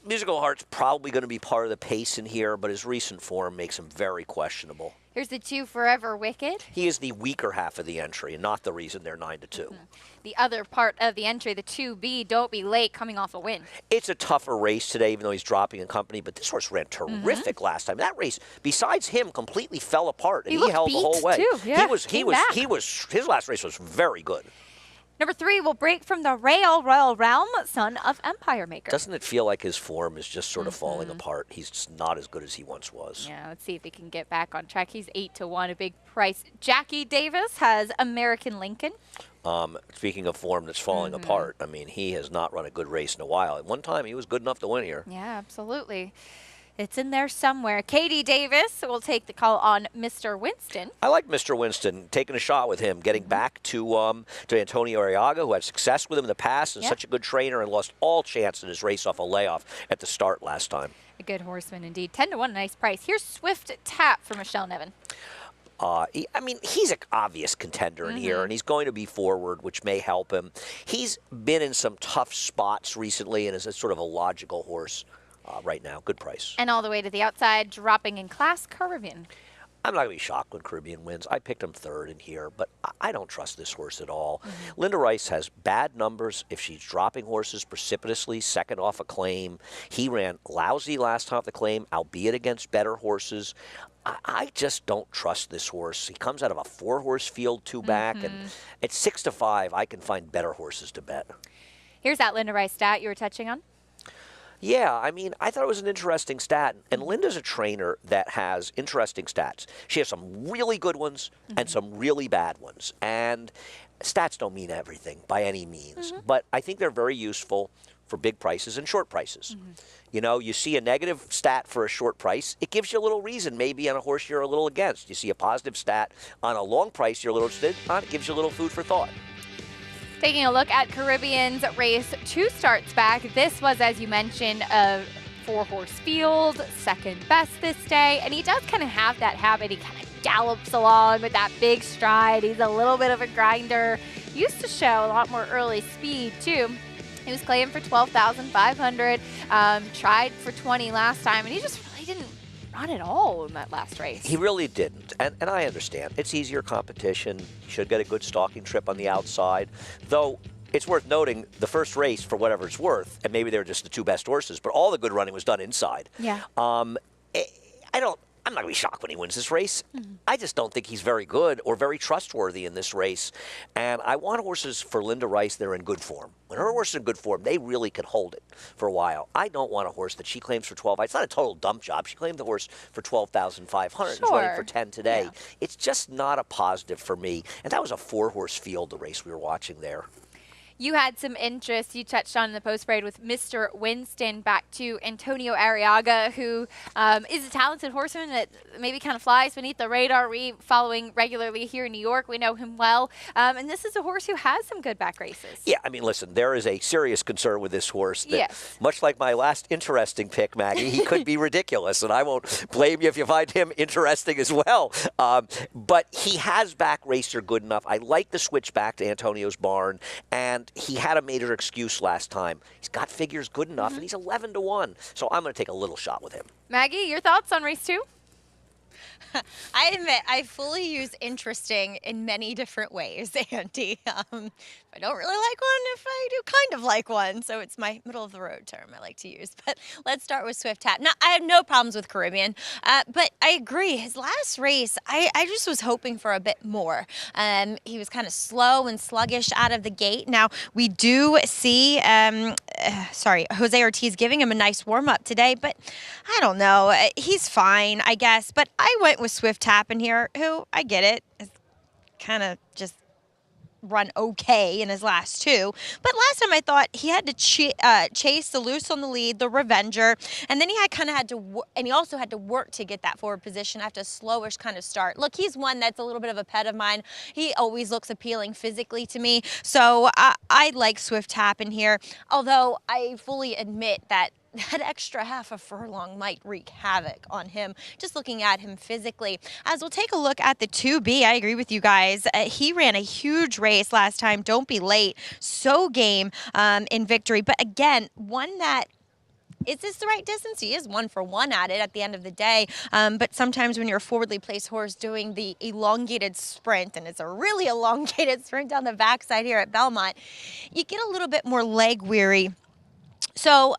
Musical Heart's probably going to be part of the pace in here, but his recent form makes him very questionable. Here's the 2 Forever Wicked. He is the weaker half of the entry, and not the reason they're 9-2. The other part of the entry, the 2B, Don't Be Late, coming off a win. It's a tougher race today, even though he's dropping in company, but this horse ran terrific last time. That race, besides him, completely fell apart, and he held the whole way. Too. Yeah, his last race was very good. Number 3 will break from the rail, Royal Realm, son of Empire Maker. Doesn't it feel like his form is just sort of falling apart? He's just not as good as he once was. Yeah, let's see if he can get back on track. He's 8-1, a big price. Jackie Davis has American Lincoln. Speaking of form that's falling apart, I mean, he has not run a good race in a while. At one time, he was good enough to win here. Yeah, absolutely. It's in there somewhere. Katie Davis will take the call on Mr. Winston. I like Mr. Winston, taking a shot with him, getting back to Antonio Arriaga, who had success with him in the past and such a good trainer and lost all chance in his race off a layoff at the start last time. A good horseman indeed. 10-1, a nice price. Here's Swift Tap for Michelle Nevin. I mean, he's an obvious contender in here, and he's going to be forward, which may help him. He's been in some tough spots recently and is a sort of a logical horse. Right now, good price. And all the way to the outside, dropping in class, Caribbean. I'm not going to be shocked when Caribbean wins. I picked him 3rd in here, but I don't trust this horse at all. Linda Rice has bad numbers if she's dropping horses precipitously, 2nd off a claim. He ran lousy last time off the claim, albeit against better horses. I just don't trust this horse. He comes out of a 4-horse field, 2 back, and at 6-5, I can find better horses to bet. Here's that Linda Rice stat you were touching on. Yeah, I mean, I thought it was an interesting stat. And Linda's a trainer that has interesting stats. She has some really good ones and some really bad ones. And stats don't mean everything by any means. But I think they're very useful for big prices and short prices. You know, you see a negative stat for a short price, it gives you a little reason maybe on a horse you're a little against. You see a positive stat on a long price you're a little interested on, it gives you a little food for thought. Taking a look at Caribbean's race 2 starts back. This was, as you mentioned, a 4-horse field, 2nd best this day. And he does kind of have that habit. He kind of gallops along with that big stride. He's a little bit of a grinder. Used to show a lot more early speed, too. He was claimed for $12,500, tried for 20 last time, and he just really didn't run at all in that last race. He really didn't, and I understand. It's easier competition. You should get a good stalking trip on the outside, though it's worth noting the first race, for whatever it's worth, and maybe they were just the 2 best horses, but all the good running was done inside. Yeah. I'm not going to be shocked when he wins this race. I just don't think he's very good or very trustworthy in this race. And I want horses for Linda Rice that are in good form. When her horse is in good form, they really could hold it for a while. I don't want a horse that she claims for 12. It's not a total dump job. She claimed the horse for $12,500 and is running for 10 today. Yeah. It's just not a positive for me. And that was a 4-horse field, the race we were watching there. You had some interest, you touched on in the post parade with Mr. Winston, back to Antonio Arriaga, who is a talented horseman that maybe kind of flies beneath the radar. We following regularly here in New York. We know him well. And this is a horse who has some good back races. Yeah, I mean, listen, there is a serious concern with this horse that, yes, much like my last interesting pick, Maggie, he could be ridiculous, and I won't blame you if you find him interesting as well. But he has back racer good enough. I like the switch back to Antonio's barn, and he had a major excuse last time. He's got figures good enough, and he's 11-1. So I'm going to take a little shot with him. Maggie, your thoughts on race 2? I admit I fully use interesting in many different ways, Andy. I don't really like one if I do kind of like one, so it's my middle of the road term I like to use. But let's start with Swift Tap. Now, I have no problems with Caribbean, but I agree. His last race, I just was hoping for a bit more. He was kind of slow and sluggish out of the gate. Now, we do see, Jose Ortiz giving him a nice warm-up today, but I don't know. He's fine, I guess, but I went with Swift Tap in here, who, I get it, is kind of just run okay in his last 2. But last time I thought he had to chase the Loose on the Lead, the Revenger, and then he he also had to work to get that forward position after a slowish kind of start. Look, he's one that's a little bit of a pet of mine. He always looks appealing physically to me, so I like Swift Tap in here, although I fully admit that extra half a furlong might wreak havoc on him, just looking at him physically. As we'll take a look at the 2B, I agree with you guys. He ran a huge race last time. Don't be late. So game in victory. But again, one that, is this the right distance? He is 1 for 1 at it at the end of the day. But sometimes when you're a forwardly placed horse doing the elongated sprint, and it's a really elongated sprint down the backside here at Belmont, you get a little bit more leg weary. So,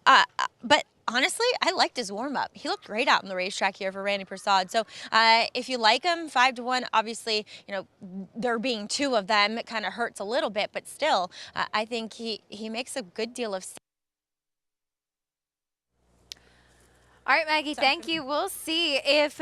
but honestly, I liked his warm-up. He looked great out on the racetrack here for Randy Prasad. So if you like him, 5-1, obviously, you know, there being 2 of them, it kind of hurts a little bit, but still, I think he makes a good deal of sense. All right, Maggie, thank you. We'll see if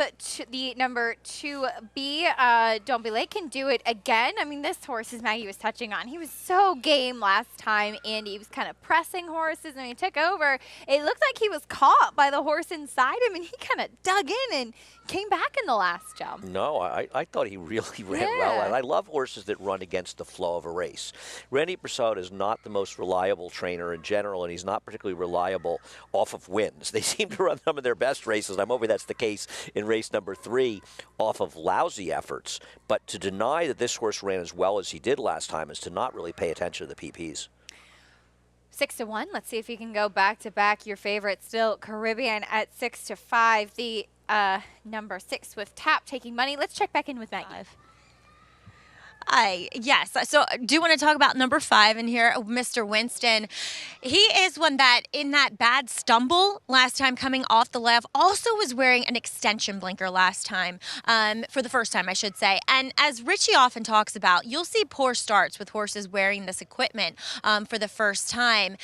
the number 2B, Don't Be Late, can do it again. I mean, this horse, as Maggie was touching on, he was so game last time, and he was kind of pressing horses, and when he took over, it looked like he was caught by the horse inside him, and he kind of dug in and came back in the last jump. No, I thought he really ran well, and I love horses that run against the flow of a race. Randy Prasad is not the most reliable trainer in general, and he's not particularly reliable off of wins. They seem to run some of their best races, and I'm hoping that's the case in race number 3, off of lousy efforts. But to deny that this horse ran as well as he did last time is to not really pay attention to the PPs. 6-1. Let's see if you can go back-to-back. Your favorite still, Caribbean at 6-5. The number 6 with Tap taking money. Let's check back in with Maggie. Yes, so do want to talk about number 5 in here, Mr. Winston. He is one that, in that bad stumble last time coming off the left, also was wearing an extension blinker last time, for the first time, I should say. And as Richie often talks about, you'll see poor starts with horses wearing this equipment for the first time.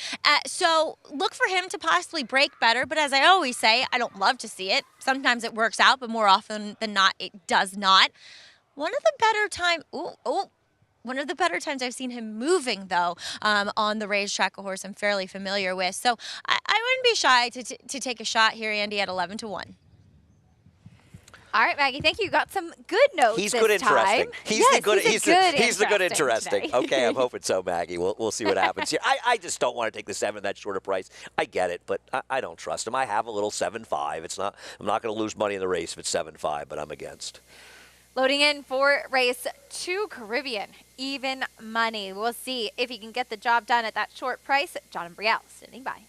So look for him to possibly break better, but as I always say, I don't love to see it. Sometimes it works out, but more often than not, it does not. One of the better times I've seen him moving, though, on the racetrack, a horse I'm fairly familiar with. So I wouldn't be shy to take a shot here, Andy, at 11-1. All right, Maggie, thank you. Got some good notes. He's good interesting. He's the good interesting. Today. Okay, I'm hoping so, Maggie. We'll see what happens here. I just don't want to take the 7 that short a price. I get it, but I don't trust him. I have a little 7-5. I'm not going to lose money in the race if it's 7-5, but I'm against. Loading in for race 2, Caribbean, even money. We'll see if he can get the job done at that short price. John and Brielle standing by.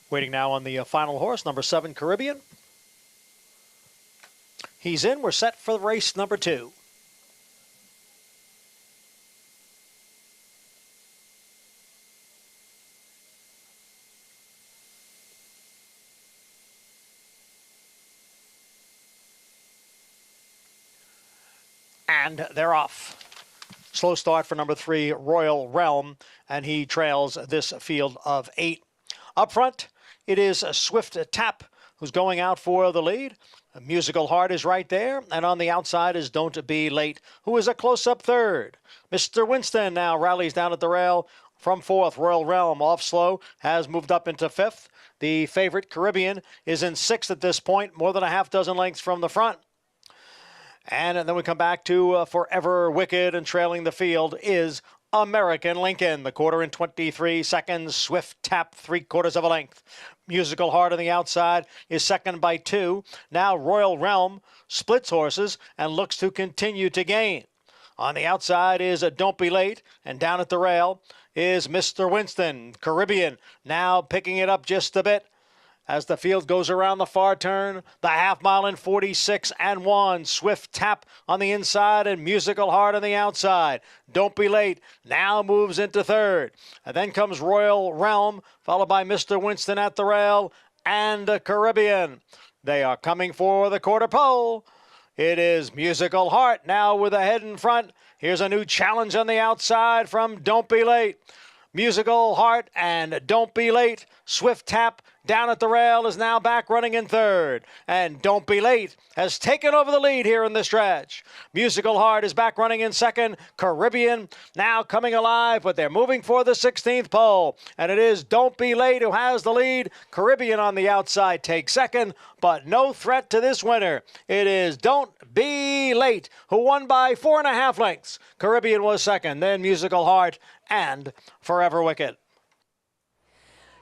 Waiting now on the final horse, number 7, Caribbean. He's in. We're set for race number 2. And they're off. Slow start for number 3, Royal Realm, and he trails this field of 8. Up front, it is Swift Tap, who's going out for the lead. A Musical Heart is right there, and on the outside is Don't Be Late, who is a close-up third. Mr. Winston now rallies down at the rail from fourth. Royal Realm off slow has moved up into fifth. The favorite Caribbean is in sixth at this point, more than a half dozen lengths from the front. And then we come back to Forever Wicked, and trailing the field is American Lincoln. The quarter in 23 seconds. Swift Tap, 3/4 of a length. Musical Heart on the outside is second by 2. Now Royal Realm splits horses and looks to continue to gain. On the outside is Don't Be Late, and down at the rail is Mr. Winston. Caribbean now picking it up just a bit as the field goes around the far turn. The half mile in 46 and 1. Swift Tap on the inside and Musical Heart on the outside. Don't Be Late now moves into third. And then comes Royal Realm, followed by Mr. Winston at the rail and Caribbean. They are coming for the quarter pole. It is Musical Heart now with a head in front. Here's a new challenge on the outside from Don't Be Late. Musical Heart and Don't Be Late. Swift Tap down at the rail is now back running in third. And Don't Be Late has taken over the lead here in the stretch. Musical Heart is back running in second. Caribbean now coming alive, but they're moving for the 16th pole. And it is Don't Be Late who has the lead. Caribbean on the outside takes second, but no threat to this winner. It is Don't Be Late who won by 4.5 lengths. Caribbean was second, then Musical Heart and Forever Wicked.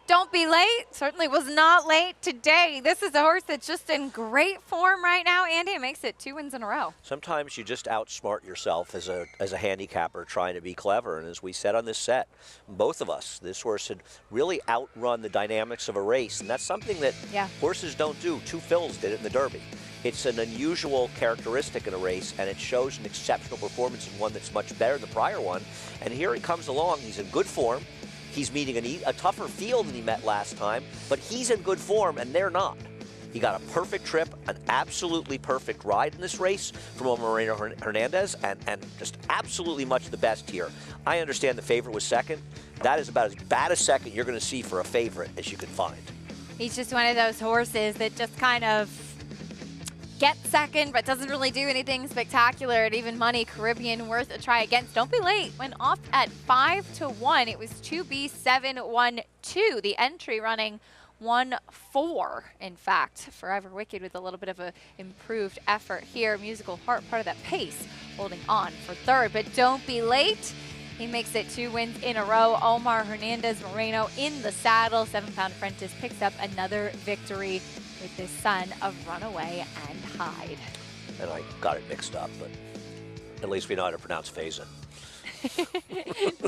Don't Be Late certainly was not late today. This is a horse that's just in great form right now. Andy, it makes it 2 wins in a row. Sometimes you just outsmart yourself as a handicapper trying to be clever. And as we said on this set, both of us, this horse had really outrun the dynamics of a race. And that's something that horses don't do. Two Phils did it in the Derby. It's an unusual characteristic in a race, and it shows an exceptional performance in one that's much better than the prior one. And here he comes along. He's in good form. He's meeting a tougher field than he met last time, but he's in good form, and they're not. He got a perfect trip, an absolutely perfect ride in this race from Moreno Hernandez, and just absolutely much the best here. I understand the favorite was second. That is about as bad a second you're going to see for a favorite as you can find. He's just one of those horses that just kind of gets second, but doesn't really do anything spectacular. At even money, Caribbean worth a try against. Don't Be Late went off at 5-1. It was 2B712. The entry running 1-4. In fact, Forever Wicked with a little bit of a improved effort here. Musical Heart, part of that pace, holding on for third. But Don't Be Late, he makes it 2 wins in a row. Omar Hernandez Moreno in the saddle. 7-pound apprentice picks up another victory with this son of Runaway and Hyde. And I got it mixed up, but at least we know how to pronounce Faison.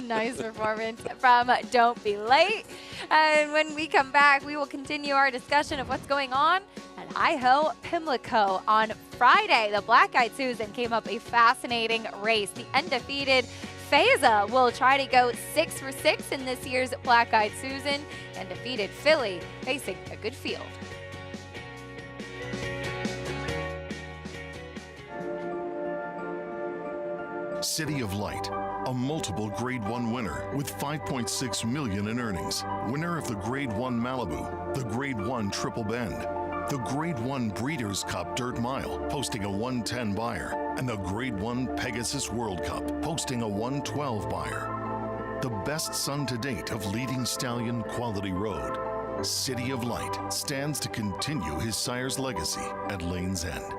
Nice performance from Don't Be Late. And when we come back, we will continue our discussion of what's going on at Hi-Ho Pimlico. On Friday, the Black-Eyed Susan came up a fascinating race. The undefeated Faiza will try to go 6 for 6 in this year's Black-Eyed Susan, and defeated Philly facing a good field. City of Light, a multiple Grade 1 winner with $5.6 million in earnings. Winner of the Grade 1 Malibu, the Grade 1 Triple Bend, the Grade 1 Breeders' Cup Dirt Mile, posting a 110 buyer, and the Grade 1 Pegasus World Cup, posting a 112 buyer. The best son to date of leading stallion Quality Road. City of Light stands to continue his sire's legacy at Lane's End.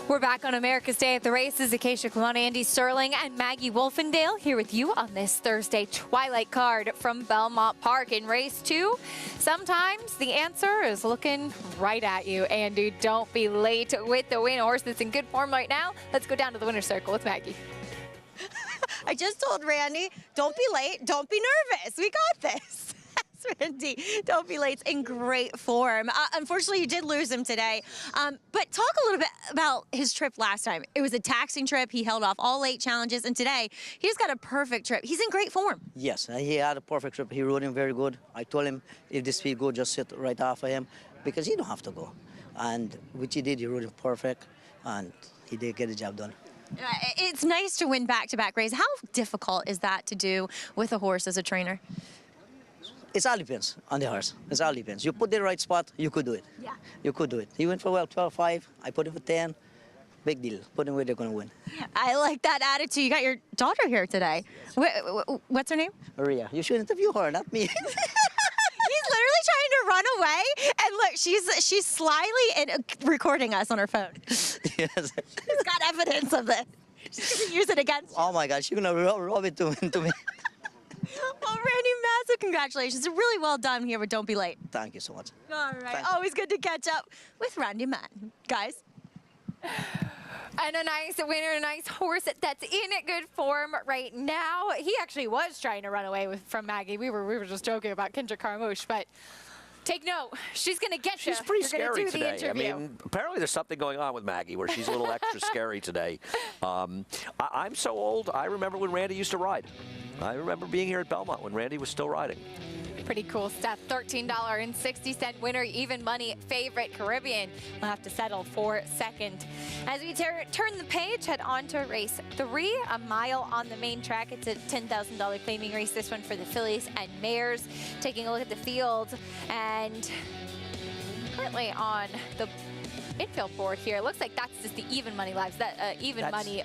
We're back on America's Day at the Races. Acacia Clemani, Andy Sterling, and Maggie Wolfendale here with you on this Thursday twilight card from Belmont Park. In race 2, sometimes the answer is looking right at you. Andy, don't be late with the win. A horse that's in good form right now. Let's go down to the winner's circle with Maggie. I just told Randy, don't be late, don't be nervous. We got this. Randy, don't be late's in great form. Unfortunately, you did lose him today. But talk a little bit about his trip last time. It was a taxing trip. He held off all late challenges, and today he's got a perfect trip. He's in great form. Yes, he had a perfect trip. He rode him very good. I told him if the speed go, just sit right after him because he don't have to go. And which he did. He rode him perfect, and he did get the job done. It's nice to win back-to-back races. How difficult is that to do with a horse as a trainer? It all depends on the horse. It all depends. You put the right spot, you could do it. Yeah. You could do it. He went for 12-5. I put him for 10. Big deal. Put him where they're going to win. I like that attitude. You got your daughter here today. What's her name? Maria. You should interview her, not me. He's literally trying to run away, and look, she's slyly recording us on her phone. Yes. She's got evidence of this. She's going to use it against you. Oh my God, she's going to rub it to me. Well, Randy, massive congratulations. Really well done here with Don't Be Late. Thank you so much. All right. Always good to catch up with Randy Mann. Guys. And a nice winner, a nice horse that's in good form right now. He actually was trying to run away from Maggie. We were just joking about Kendra Carmouche, but take note, she's going to get you. She's pretty You're scary do today. The I mean, apparently there's something going on with Maggie where she's a little extra scary today. I'm so old, I remember when Randy used to ride. I remember being here at Belmont when Randy was still riding. Pretty cool stuff. $13.60 winner, even money favorite Caribbean. We'll have to settle for second. As we turn the page, head on to race 3, a mile on the main track. It's a $10,000 claiming race, this one for the fillies and mares. Taking a look at the field, and currently on the infield board here, it looks like that's just the even money lives. That money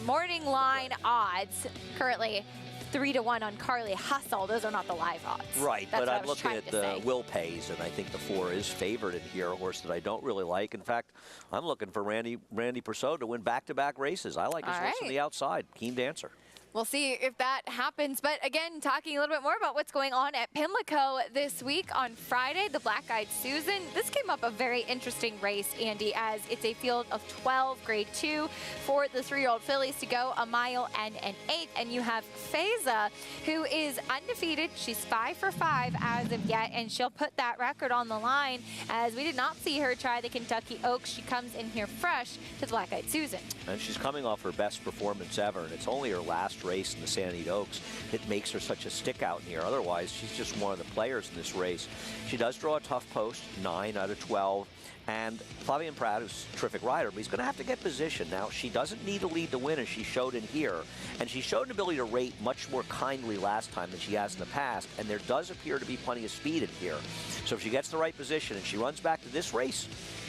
morning line odds currently 3-1 on Carly Hustle. Those are not the live odds. Right, That's but what I'm looking at the Will Pays, and I think the 4 is favored in here, a horse that I don't really like. In fact, I'm looking for Randy Persaud to win back-to-back races. I like his horse from the outside. Keen Dancer. We'll see if that happens. But again, talking a little bit more about what's going on at Pimlico this week on Friday, the Black Eyed Susan. This came up a very interesting race, Andy, as it's a field of 12, grade 2, for the 3-year-old fillies to go a mile and an 8th. And you have Faiza, who is undefeated. She's 5 for 5 as of yet, and she'll put that record on the line, as we did not see her try the Kentucky Oaks. She comes in here fresh to the Black Eyed Susan. And she's coming off her best performance ever, and it's only her last race in the Sandmead Oaks that makes her such a stick out in here. Otherwise, she's just one of the players in this race. She does draw a tough post, 9 out of 12. And Flavien Prat, who's a terrific rider, but he's going to have to get position. Now, she doesn't need to lead the win, as she showed in here. And she showed an ability to rate much more kindly last time than she has in the past. And there does appear to be plenty of speed in here. So if she gets the right position and she runs back to this race,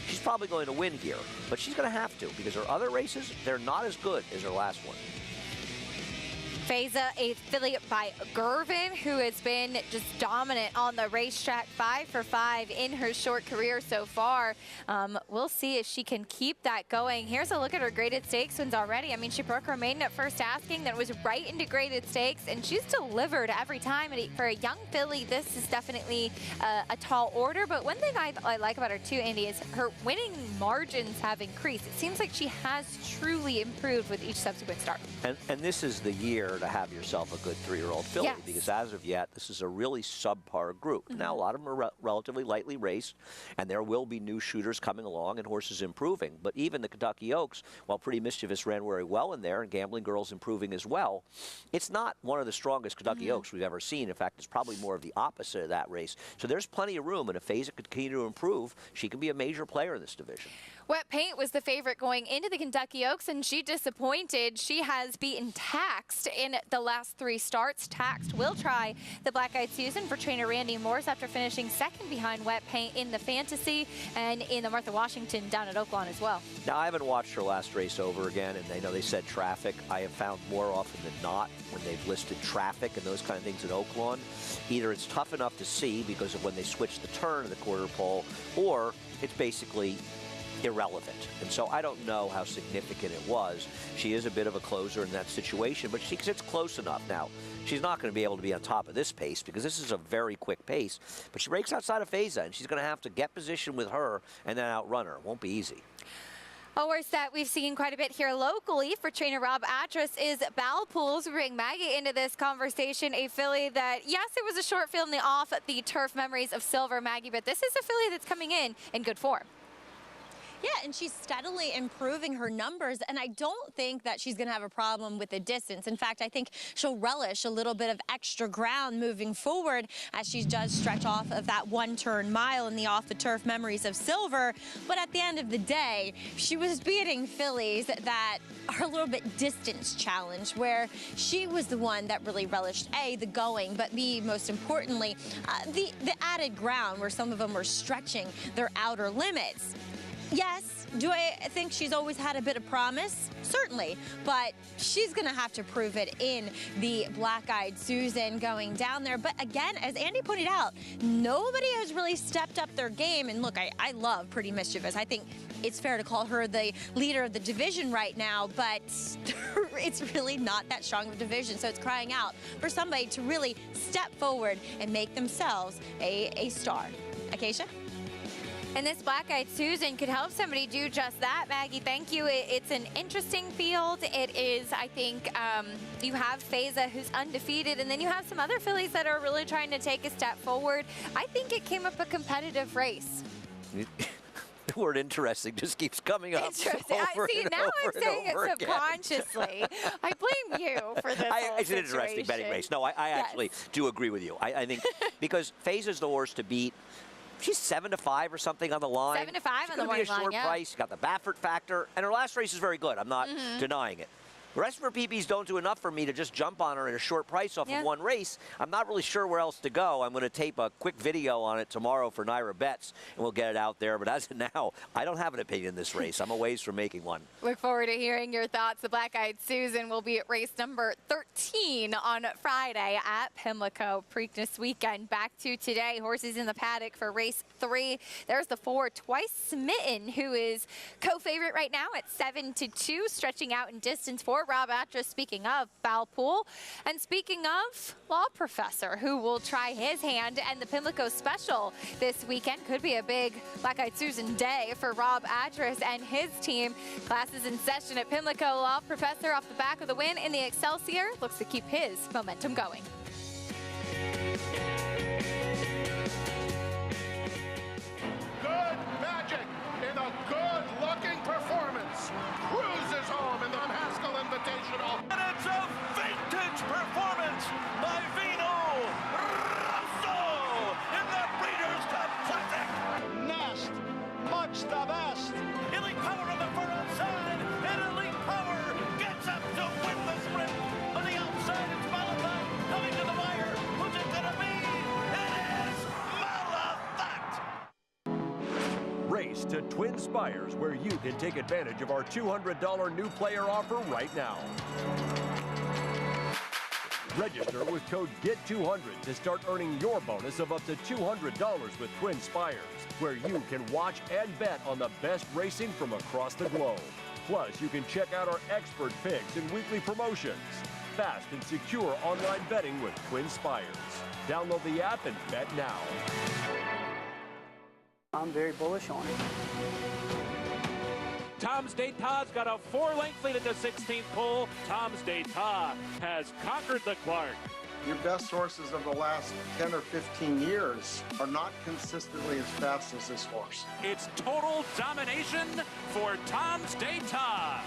she's probably going to win here. But she's going to have to, because her other races, they're not as good as her last one. Faiza, a filly by Gervin, who has been just dominant on the racetrack, 5 for 5 in her short career so far. We'll see if she can keep that going. Here's a look at her graded stakes wins already. I mean, she broke her maiden at first asking, then was right into graded stakes, and she's delivered every time. And for a young filly, this is definitely a tall order. But one thing I like about her too, Andy, is her winning margins have increased. It seems like she has truly improved with each subsequent start. And this is the year to have yourself a good 3-year-old filly, yes, because as of yet, this is a really subpar group. Now, a lot of them are relatively lightly raced, and there will be new shooters coming along and horses improving. But even the Kentucky Oaks, while Pretty Mischievous ran very well in there, and Gambling Girl's improving as well, it's not one of the strongest Kentucky Oaks we've ever seen. In fact, it's probably more of the opposite of that race. So there's plenty of room, and if Faiza could continue to improve, she can be a major player in this division. Wet Paint was the favorite going into the Kentucky Oaks, and she disappointed. She has beaten Taxed in the last 3 starts. Taxed will try the Black Eyed Susan for trainer Randy Morse after finishing second behind Wet Paint in the Fantasy and in the Martha Washington down at Oaklawn as well. Now, I haven't watched her last race over again, and I know they said traffic. I have found more often than not when they've listed traffic and those kind of things at Oaklawn, either it's tough enough to see because of when they switch the turn of the quarter pole, or it's basically irrelevant. And so I don't know how significant it was. She is a bit of a closer in that situation, but she sits close enough. Now, she's not going to be able to be on top of this pace because this is a very quick pace, but she breaks outside of Feza, and she's going to have to get position with her and then outrun her. It won't be easy. A horse that we've seen quite a bit here locally for trainer Rob Atras is Balpools. We bring Maggie into this conversation, a filly that, yes, it was a short field in the off the turf memories of Silver, Maggie, but this is a filly that's coming in good form. Yeah, and she's steadily improving her numbers, and I don't think that she's going to have a problem with the distance. In fact, I think she'll relish a little bit of extra ground moving forward as she does stretch off of that one-turn mile in the off-the-turf memories of Silver. But at the end of the day, she was beating fillies that are a little bit distance challenged, where she was the one that really relished, A, the going, but B, most importantly, the added ground where some of them were stretching their outer limits. Yes, do I think she's always had a bit of promise? Certainly, but she's going to have to prove it in the Black-Eyed Susan going down there. But again, as Andy pointed out, nobody has really stepped up their game. And look, I love Pretty Mischievous. I think it's fair to call her the leader of the division right now, but it's really not that strong of a division. So it's crying out for somebody to really step forward and make themselves a star. Acacia? And this Black-Eyed Susan could help somebody do just that. Maggie, thank you. It's an interesting field. It is, I think, you have Feza, who's undefeated, and then you have some other fillies that are really trying to take a step forward. I think it came up a competitive race. The word interesting just keeps coming up. Interesting. See, now I'm saying it subconsciously. I blame you for this whole It's an interesting betting race. No, I actually do agree with you. I think because Feza's the horse to beat. She's 7-5 or something on the line. 7-5 on the morning line, She's going to be a short price. You got the Baffert factor, and her last race is very good. I'm not denying it. The rest of her PPs don't do enough for me to just jump on her in a short price off of one race. I'm not really sure where else to go. I'm going to tape a quick video on it tomorrow for Naira Betts, and we'll get it out there. But as of now, I don't have an opinion in this race. I'm a ways from making one. Look forward to hearing your thoughts. The Black-Eyed Susan will be at race number 13 on Friday at Pimlico Preakness weekend. Back to today, horses in the paddock for race 3. There's the 4, Twice Smitten, who is co-favorite right now at 7-2, stretching out in distance for Rob Atras. Speaking of Balpool, and speaking of Law Professor, who will try his hand, and the Pimlico Special this weekend could be a big Black-Eyed Susan day for Rob Atras and his team. Classes in session at Pimlico. Law Professor off the back of the win in the Excelsior looks to keep his momentum going. Good magic in a good-looking performance. Cruises home in the Haskell Invitational. And it's a vintage performance by Vino Rosso in the Breeders' Cup Classic. Nest, much the best. Elite Power on the far outside, and Elite Power gets up to win the sprint. On the outside, it's Malafat coming to the wire. Who's it gonna be? It is Malafat. Race to Twin Spires, where you can take advantage of our $200 new player offer right now. Register with code GET200 to start earning your bonus of up to $200 with Twin Spires, where you can watch and bet on the best racing from across the globe. Plus, you can check out our expert picks and weekly promotions. Fast and secure online betting with Twin Spires. Download the app and bet now. I'm very bullish on it. Tom's D'Etat's got a 4-length lead at the 16th pole. Tom's D'Etat has conquered the Clark. Your best horses of the last 10 or 15 years are not consistently as fast as this horse. It's total domination for Tom's D'Etat.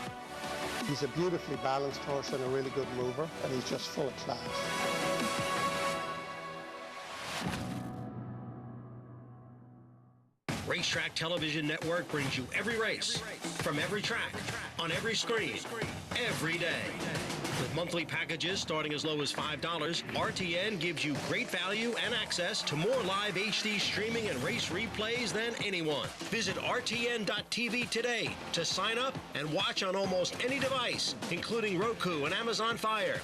He's a beautifully balanced horse and a really good mover, and he's just full of class. Racetrack Television Network brings you every race, from every track, on every screen, every day. With monthly packages starting as low as $5, RTN gives you great value and access to more live HD streaming and race replays than anyone. Visit RTN.tv today to sign up and watch on almost any device, including Roku and Amazon Fire.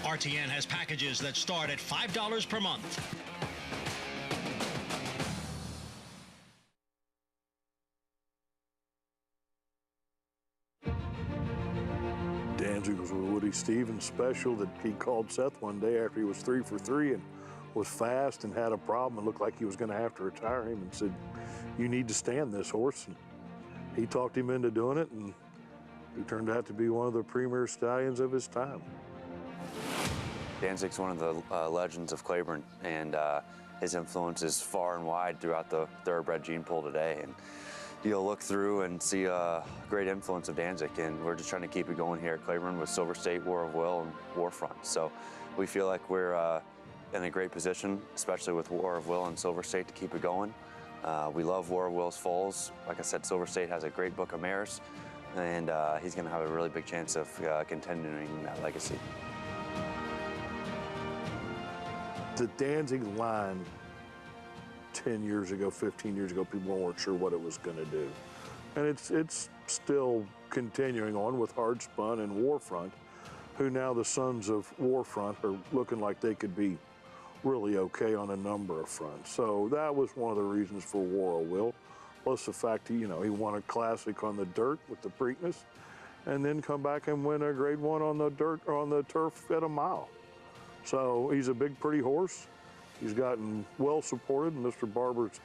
RTN has packages that start at $5 per month. He goes, well, Woody Stevens special that he called Seth one day after he was 3 for 3 and was fast and had a problem and looked like he was going to have to retire him, and said, you need to stand this horse. And he talked him into doing it, and he turned out to be one of the premier stallions of his time. Danzig's one of the legends of Claiborne, and his influence is far and wide throughout the thoroughbred gene pool today. And you'll look through and see a great influence of Danzig, and we're just trying to keep it going here at Claiborne with Silver State, War of Will, and Warfront. So we feel like we're in a great position, especially with War of Will and Silver State, to keep it going. We love War of Will's foals. Like I said, Silver State has a great book of mares, and he's going to have a really big chance of continuing that legacy. The Danzig line 10 years ago, 15 years ago, people weren't sure what it was going to do. And it's still continuing on with Hard Spun and Warfront, who now the sons of Warfront are looking like they could be really okay on a number of fronts. So that was one of the reasons for War of Will, plus the fact he won a classic on the dirt with the Preakness, and then come back and win a Grade 1 on the dirt or on the turf at a mile. So he's a big, pretty horse. He's gotten well supported, and Mr. Barber's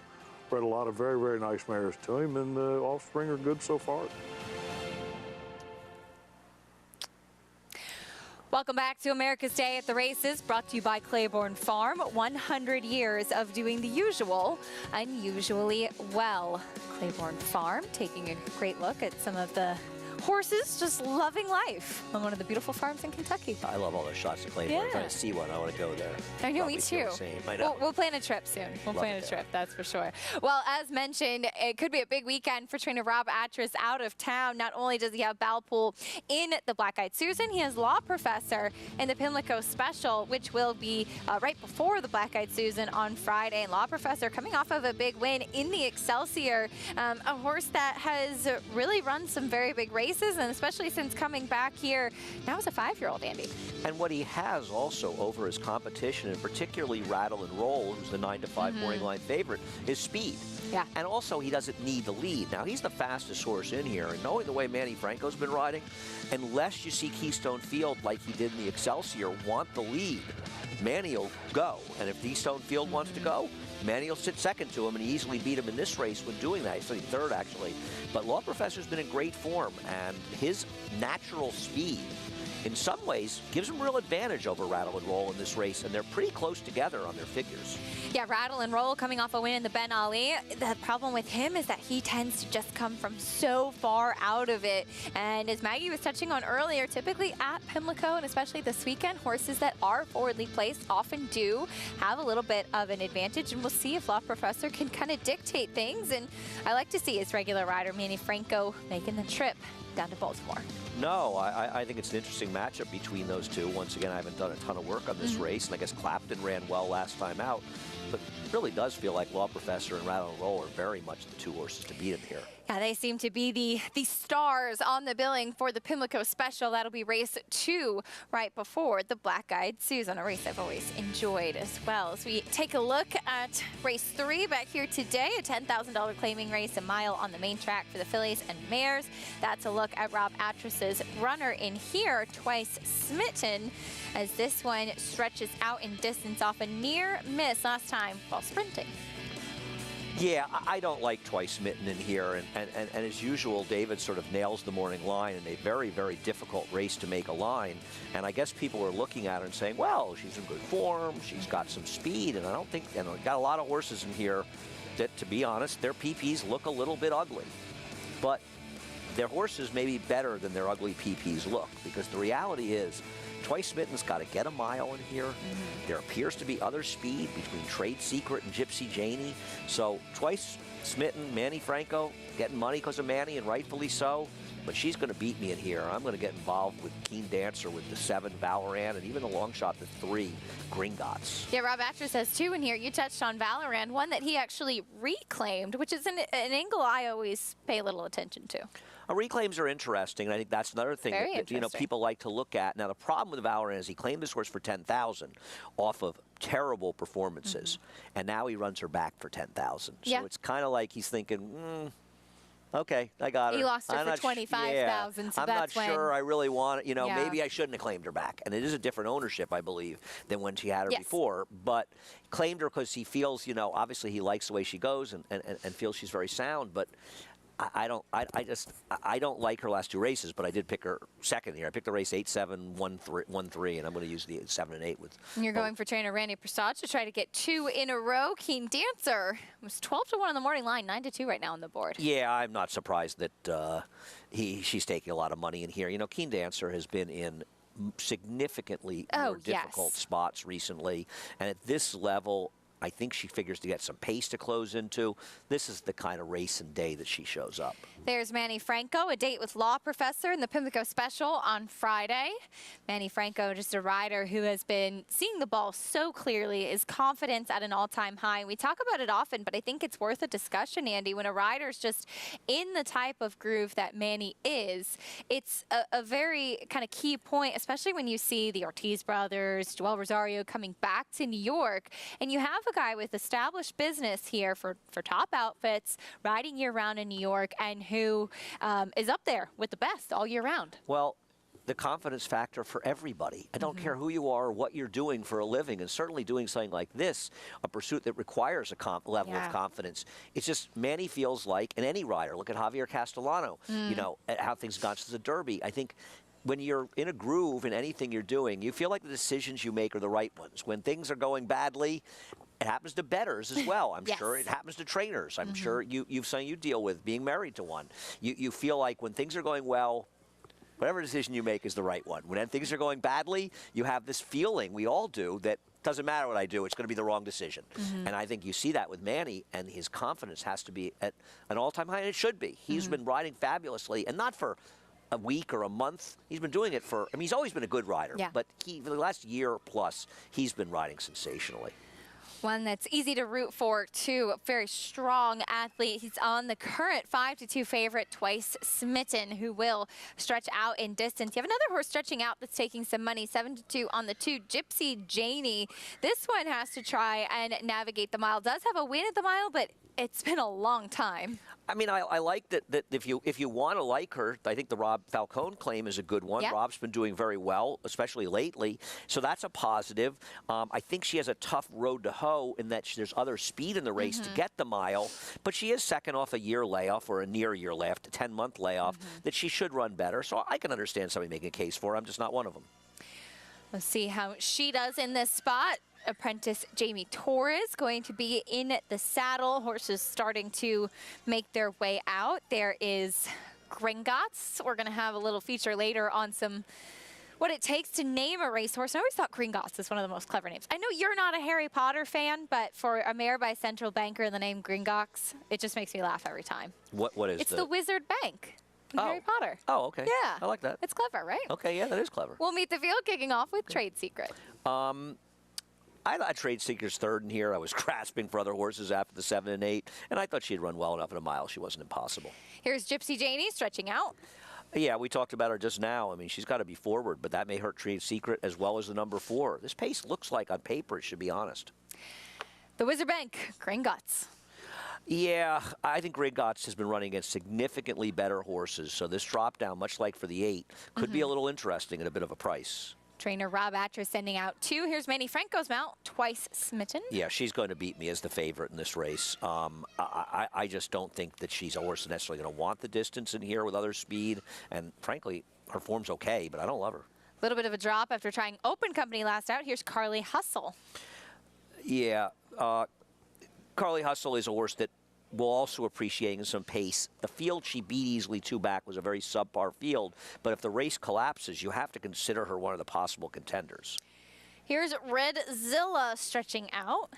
bred a lot of very, very nice mares to him, and the offspring are good so far. Welcome back to America's Day at the Races, brought to you by Claiborne Farm. 100 years of doing the usual unusually well. Claiborne Farm taking a great look at some of the horses just loving life on one of the beautiful farms in Kentucky. I love all those shots of Claiborne. I'm trying to see one. I want to go there. I know, me too. I know. We'll plan a trip soon. We'll plan a trip, that's for sure. Well, as mentioned, it could be a big weekend for trainer Rob Atras out of town. Not only does he have Balpool in the Black-Eyed Susan, he has Law Professor in the Pimlico Special, which will be right before the Black-Eyed Susan on Friday. And Law Professor coming off of a big win in the Excelsior, a horse that has really run some very big races, and especially since coming back here now as a 5-year-old, Andy. And what he has also over his competition, and particularly Rattle and Roll, who's the 9-5 morning line favorite, is speed. Yeah. And also he doesn't need the lead. Now he's the fastest horse in here, and knowing the way Manny Franco's been riding, unless you see Keystone Field like he did in the Excelsior want the lead, Manny will go. And if Keystone Field wants to go, Manny will sit second to him, and he easily beat him in this race when doing that. He's sitting third, actually. But Law Professor's been in great form, and his natural speed, in some ways, gives him real advantage over Rattle and Roll in this race, and they're pretty close together on their figures. Yeah, Rattle and Roll coming off a win in the Ben Ali. The problem with him is that he tends to just come from so far out of it. And as Maggie was touching on earlier, typically at Pimlico, and especially this weekend, horses that are forwardly placed often do have a little bit of an advantage. And we'll see if Law Professor can kind of dictate things. And I like to see his regular rider, Manny Franco, making the trip down to Baltimore. No, I think it's an interesting matchup between those two. Once again, I haven't done a ton of work on this race, and I guess Clapton ran well last time out. But it really does feel like Law Professor and Rattle and Roll are very much the two horses to beat him here. Yeah, they seem to be the stars on the billing for the Pimlico Special. That'll be race 2 right before the Black-Eyed Susan, a race I've always enjoyed as well. As we take a look at race 3 back here today, a $10,000 claiming race, a mile on the main track for the fillies and mares. That's a look at Rob Atras's runner in here, Twice Smitten, as this one stretches out in distance off a near miss last time while sprinting. Yeah, I don't like Twice Smitten in here, and as usual, David sort of nails the morning line in a very, very difficult race to make a line. And I guess people are looking at her and saying, well, she's in good form, she's got some speed, and I don't think, and we've got a lot of horses in here that, to be honest, their PPs look a little bit ugly. But their horses may be better than their ugly PPs look, because the reality is, Twice Smitten's got to get a mile in here. There appears to be other speed between Trade Secret and Gypsy Janie. So Twice Smitten, Manny Franco, getting money because of Manny, and rightfully so. But she's going to beat me in here. I'm going to get involved with Keen Dancer, with the 7 Valoran, and even the long shot, the 3 Gringotts. Yeah, Rob Atras has 2 in here. You touched on Valoran, one that he actually reclaimed, which is an angle I always pay a little attention to. Reclaims are interesting, and I think that's another thing that people like to look at. Now, the problem with Valoran is he claimed this horse for $10,000 off of terrible performances, and now he runs her back for $10,000. So it's kind of like he's thinking, Okay, I got her. You lost her I'm for not 25,000, so I'm that's not sure I really want it. You know, Yeah. maybe I shouldn't have claimed her back. And it is a different ownership, I believe, than when she had her Yes. before. But claimed her because he feels, you know, obviously he likes the way she goes and feels she's very sound. But I don't like her last two races, but I did pick her second here. I picked the race 8-7, 1-3, and I'm going to use the 7 and 8 with. And you're going for trainer Randy Prasad to try to get 2 in a row. Keen Dancer was 12-1 on the morning line, 9-2 right now on the board. Yeah, I'm not surprised that she's taking a lot of money in here. You know, Keen Dancer has been in significantly more difficult spots recently, and at this level, I think she figures to get some pace to close into. This is the kind of race and day that she shows up. There's Manny Franco, a date with Law Professor in the Pimlico Special on Friday. Manny Franco, just a rider who has been seeing the ball so clearly, is confidence at an all-time high. We talk about it often, but I think it's worth a discussion, Andy. When a rider's just in the type of groove that Manny is, it's a very kind of key point, especially when you see the Ortiz brothers, Joel Rosario coming back to New York, and you have a guy with established business here for top outfits, riding year-round in New York, and who is up there with the best all year round. Well, the confidence factor for everybody. I don't care who you are or what you're doing for a living, and certainly doing something like this, a pursuit that requires a level of confidence. It's just Manny feels like, and any rider, look at Javier Castellano, you know, at how things got to the Derby. I think when you're in a groove in anything you're doing, you feel like the decisions you make are the right ones. When things are going badly, it happens to bettors as well. I'm sure it happens to trainers. I'm sure you've something you deal with, being married to one. You feel like when things are going well, whatever decision you make is the right one. When things are going badly, you have this feeling, we all do, that doesn't matter what I do, it's going to be the wrong decision. And I think you see that with Manny, and his confidence has to be at an all-time high, and it should be. He's been riding fabulously, and not for a week or a month. He's been doing it for, I mean, he's always been a good rider, but for the last year plus, he's been riding sensationally. One that's easy to root for, too. A very strong athlete. He's on the current 5-2 favorite, Twice Smitten, who will stretch out in distance. You have another horse stretching out that's taking some money, 7-2 on the 2, Gypsy Janie. This one has to try and navigate the mile. Does have a win at the mile, but it's been a long time. I mean, I like that if you want to like her, I think the Rob Falcone claim is a good one. Yep. Rob's been doing very well, especially lately. So that's a positive. I think she has a tough road to hoe in that there's other speed in the race to get the mile. But she is second off a year layoff or a near year layoff, a 10-month layoff, that she should run better. So I can understand somebody making a case for her. I'm just not one of them. Let's see how she does in this spot. Apprentice Jamie Torres going to be in the saddle. Horses starting to make their way out. There is Gringotts. We're going to have a little feature later on what it takes to name a racehorse. I always thought Gringotts is one of the most clever names. I know you're not a Harry Potter fan, but for a mare by Central Banker and the name Gringotts, it just makes me laugh every time. What is It's the Wizard Bank in Harry Potter. Oh, okay. Yeah. I like that. It's clever, right? Okay, yeah, that is clever. We'll meet the field kicking off with Trade Secret. I thought Trade Secret's third in here. I was grasping for other horses after the 7 and 8, and I thought she'd run well enough in a mile. She wasn't impossible. Here's Gypsy Janie stretching out. Yeah, we talked about her just now. I mean, she's got to be forward, but that may hurt Trade Secret as well as the number 4. This pace looks like, on paper, it should be honest. The Wizard Bank, Gringotts. Yeah, I think Gringotts has been running against significantly better horses, so this drop down, much like for the 8, could be a little interesting at a bit of a price. Trainer Rob Atras sending out 2. Here's Manny Franco's mount, Twice Smitten. Yeah, she's going to beat me as the favorite in this race. I just don't think that she's a horse that's necessarily going to want the distance in here with other speed. And frankly, her form's okay, but I don't love her. A little bit of a drop after trying Open Company last out. Here's Carly Hustle. Yeah, Carly Hustle is a horse that will also appreciate some pace. The field she beat easily 2 back was a very subpar field, but if the race collapses, you have to consider her one of the possible contenders. Here's Red Zilla stretching out.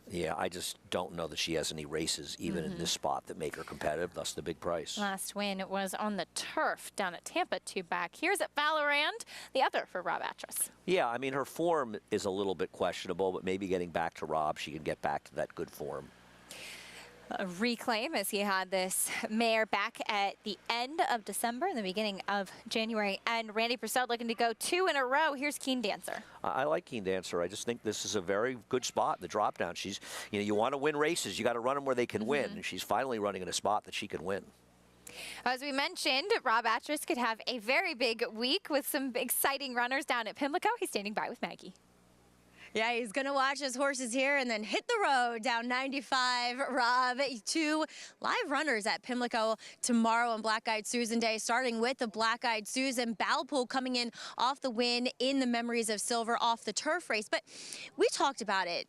Yeah, I just don't know that she has any races, even in this spot, that make her competitive, thus the big price. Last win was on the turf down at Tampa, 2 back. Here's at Valorand, the other for Rob Atras. Yeah, I mean, her form is a little bit questionable, but maybe getting back to Rob, she can get back to that good form. A reclaim as he had this mare back at the end of December and the beginning of January. And Randy Prasad looking to go 2 in a row. Here's Keen Dancer. I like Keen Dancer. I just think this is a very good spot, the drop down. She's, you know, you want to win races, you got to run them where they can win. And she's finally running in a spot that she can win. As we mentioned, Rob Atras could have a very big week with some exciting runners down at Pimlico. He's standing by with Maggie. Yeah, he's going to watch his horses here and then hit the road down 95. Rob, 2 live runners at Pimlico tomorrow on Black Eyed Susan Day, starting with the Black Eyed Susan. Balpool coming in off the win in the Memories of Silver off the turf race. But we talked about it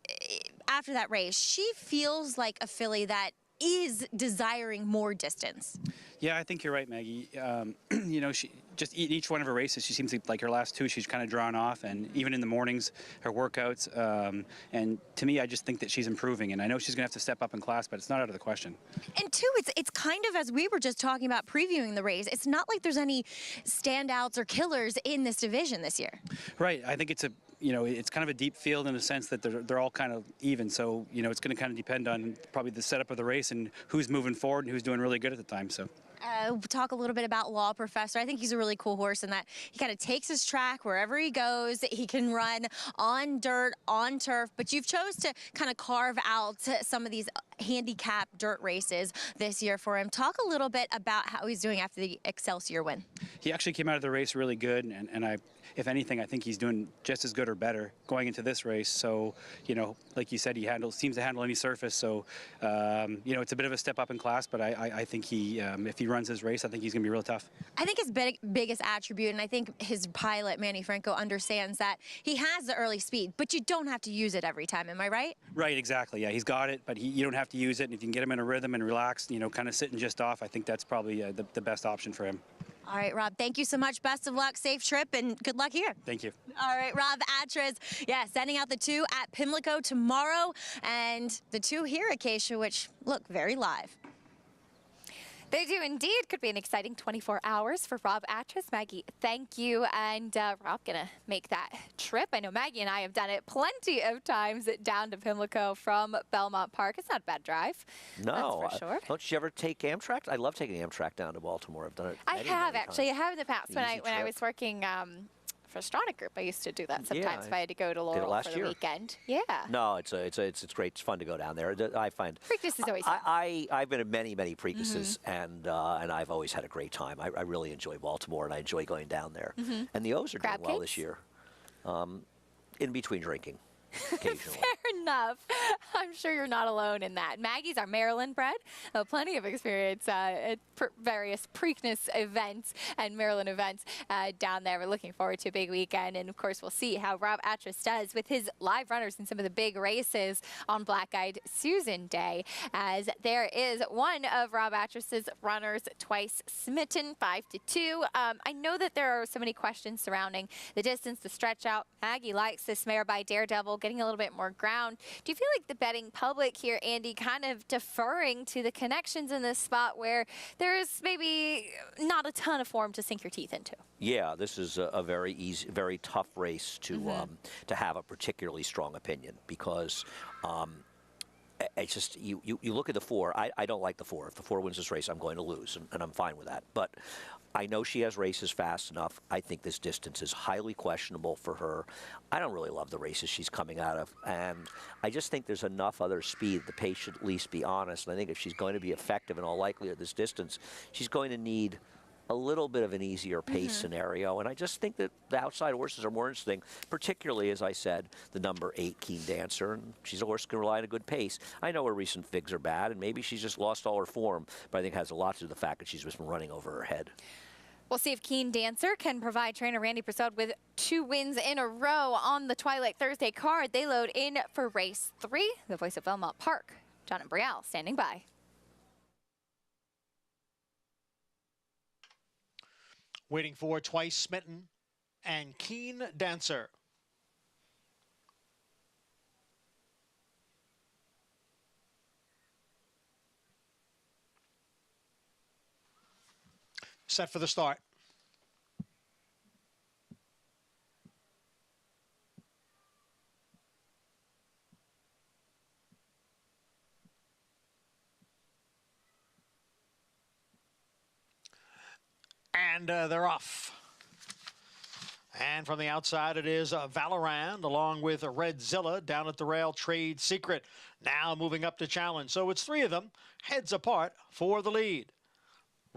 after that race. She feels like a filly that is desiring more distance. Yeah, I think you're right, Maggie. You know, she just each one of her races, she seems like her last 2, she's kind of drawn off, and even in the mornings, her workouts. And to me, I just think that she's improving, and I know she's going to have to step up in class, but it's not out of the question. And 2, it's kind of, as we were just talking about previewing the race, it's not like there's any standouts or killers in this division this year. Right. I think it's a it's kind of a deep field in the sense that they're all kind of even. So, it's going to kind of depend on probably the setup of the race and who's moving forward and who's doing really good at the time. So. Talk a little bit about Law Professor. I think he's a really cool horse in that he kind of takes his track wherever he goes. He can run on dirt, on turf, but you've chose to kind of carve out some of these handicap dirt races this year for him. Talk a little bit about how he's doing after the Excelsior win. He actually came out of the race really good, and if anything, I think he's doing just as good or better going into this race. So, like you said, he seems to handle any surface. So, it's a bit of a step up in class, but I think if he runs his race, I think he's going to be real tough. I think his biggest attribute, and I think his pilot, Manny Franco, understands that he has the early speed, but you don't have to use it every time. Am I right? Right, exactly. Yeah, he's got it, but you don't have to use it. And if you can get him in a rhythm and relax, kind of sitting just off, I think that's probably the best option for him. All right, Rob, thank you so much. Best of luck, safe trip, and good luck here. Thank you. All right, Rob Atras, sending out the 2 at Pimlico tomorrow, and the 2 here at Acacia, which look very live. They do indeed. Could be an exciting 24 hours for Rob Atras. Maggie, thank you. And Rob gonna make that trip. I know Maggie and I have done it plenty of times down to Pimlico from Belmont Park. It's not a bad drive. No, that's for sure. Don't you ever take Amtrak? I love taking Amtrak down to Baltimore. I've done it. I have actually. Times. I have in the past when I was working. For Astronaut Group, I used to do that sometimes if I had to go to Laurel for the weekend. Yeah. No, it's great. It's fun to go down there. I find Preakness is always fun. I've been at many Preaknesses, and I've always had a great time. I really enjoy Baltimore, and I enjoy going down there. And the O's are doing well this year. In between drinking. Occasionally. Fair enough. I'm sure you're not alone in that. Maggie's our Maryland bred. Plenty of experience at various Preakness events and Maryland events down there. We're looking forward to a big weekend. And, of course, we'll see how Rob Atras does with his live runners in some of the big races on Black Eyed Susan Day, as there is one of Rob Atras's runners twice smitten, 5-2. I know that there are so many questions surrounding the distance, the stretch out. Maggie likes this mare by Daredevil, getting a little bit more ground. Do you feel like the betting public here, Andy, kind of deferring to the connections in this spot where there is maybe not a ton of form to sink your teeth into? Yeah, this is a very easy, very tough race to have a particularly strong opinion, because it's just you look at the 4. I don't like the 4. If the 4 wins this race, I'm going to lose, and I'm fine with that. But I know she has races fast enough. I think this distance is highly questionable for her. I don't really love the races she's coming out of, and I just think there's enough other speed. The pace should at least be honest, and I think if she's going to be effective in all likelihood at this distance, she's going to need a little bit of an easier pace scenario. And I just think that the outside horses are more interesting, particularly, as I said, the number 8 Keen Dancer. And she's a horse who can rely on a good pace. I know her recent figs are bad, and maybe she's just lost all her form, but I think it has a lot to do with the fact that she's just been running over her head. We'll see if Keen Dancer can provide trainer Randy Prasad with 2 wins in a row on the Twilight Thursday card. They load in for race 3. The voice of Belmont Park, John and Brielle, standing by. Waiting for Twice Smitten and Keen Dancer. Set for the start. And they're off. And from the outside, it is Valorand along with Red Zilla down at the rail. Trade Secret now moving up to challenge. So it's 3 of them heads apart for the lead.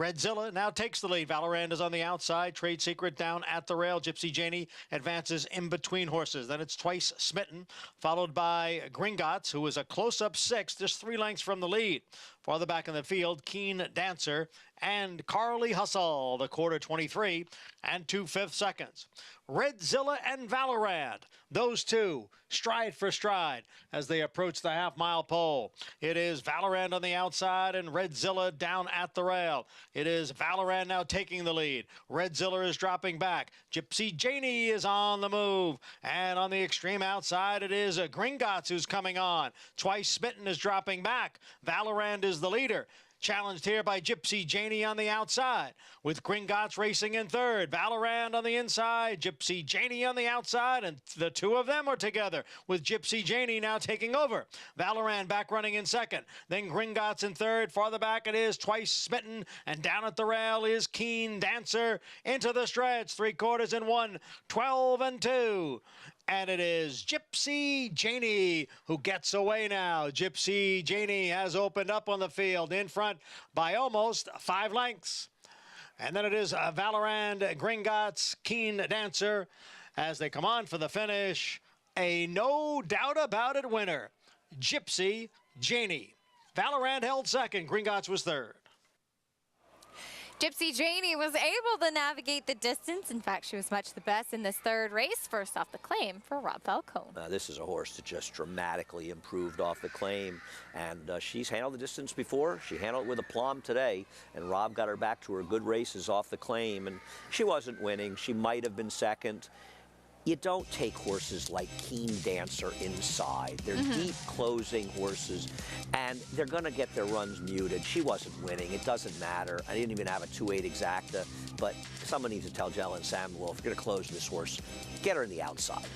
Redzilla now takes the lead. Valorand is on the outside. Trade Secret down at the rail. Gypsy Janie advances in between horses. Then it's Twice Smitten, followed by Gringotts, who is a close-up sixth, just 3 lengths from the lead. Farther back in the field, Keen Dancer and Carly Hustle, the quarter 23 and 2/5 seconds. Redzilla and Valorand, those two stride for stride as they approach the half-mile pole. It is Valorand on the outside and Redzilla down at the rail. It is Valorand now taking the lead. Redzilla is dropping back. Gypsy Janie is on the move. And on the extreme outside, it is Gringotts who's coming on. Twice Smitten is dropping back. Valorand is the leader. Challenged here by Gypsy Janie on the outside, with Gringotts racing in third. Valorand on the inside, Gypsy Janie on the outside, and the two of them are together, with Gypsy Janie now taking over. Valorand back running in second. Then Gringotts in third. Farther back it is Twice Smitten, and down at the rail is Keen Dancer into the stretch. 3/4 in 1, 12 and 2. And it is Gypsy Janie who gets away now. Gypsy Janie has opened up on the field in front by almost 5 lengths. And then it is Valorand, Gringotts, Keen Dancer as they come on for the finish. A no doubt about it winner, Gypsy Janie. Valorand held second, Gringotts was third. Gypsy Janie was able to navigate the distance. In fact, she was much the best in this third race. First off the claim for Rob Falcone. This is a horse that just dramatically improved off the claim, and she's handled the distance before. She handled it with aplomb today, and Rob got her back to her good races off the claim, and she wasn't winning. She might have been second. You don't take horses like Keen Dancer inside. They're deep closing horses, and they're going to get their runs muted. She wasn't winning. It doesn't matter. I didn't even have a 2/8 exacta, but someone needs to tell Jalen Samuel, if you're going to close this horse, get her in the outside.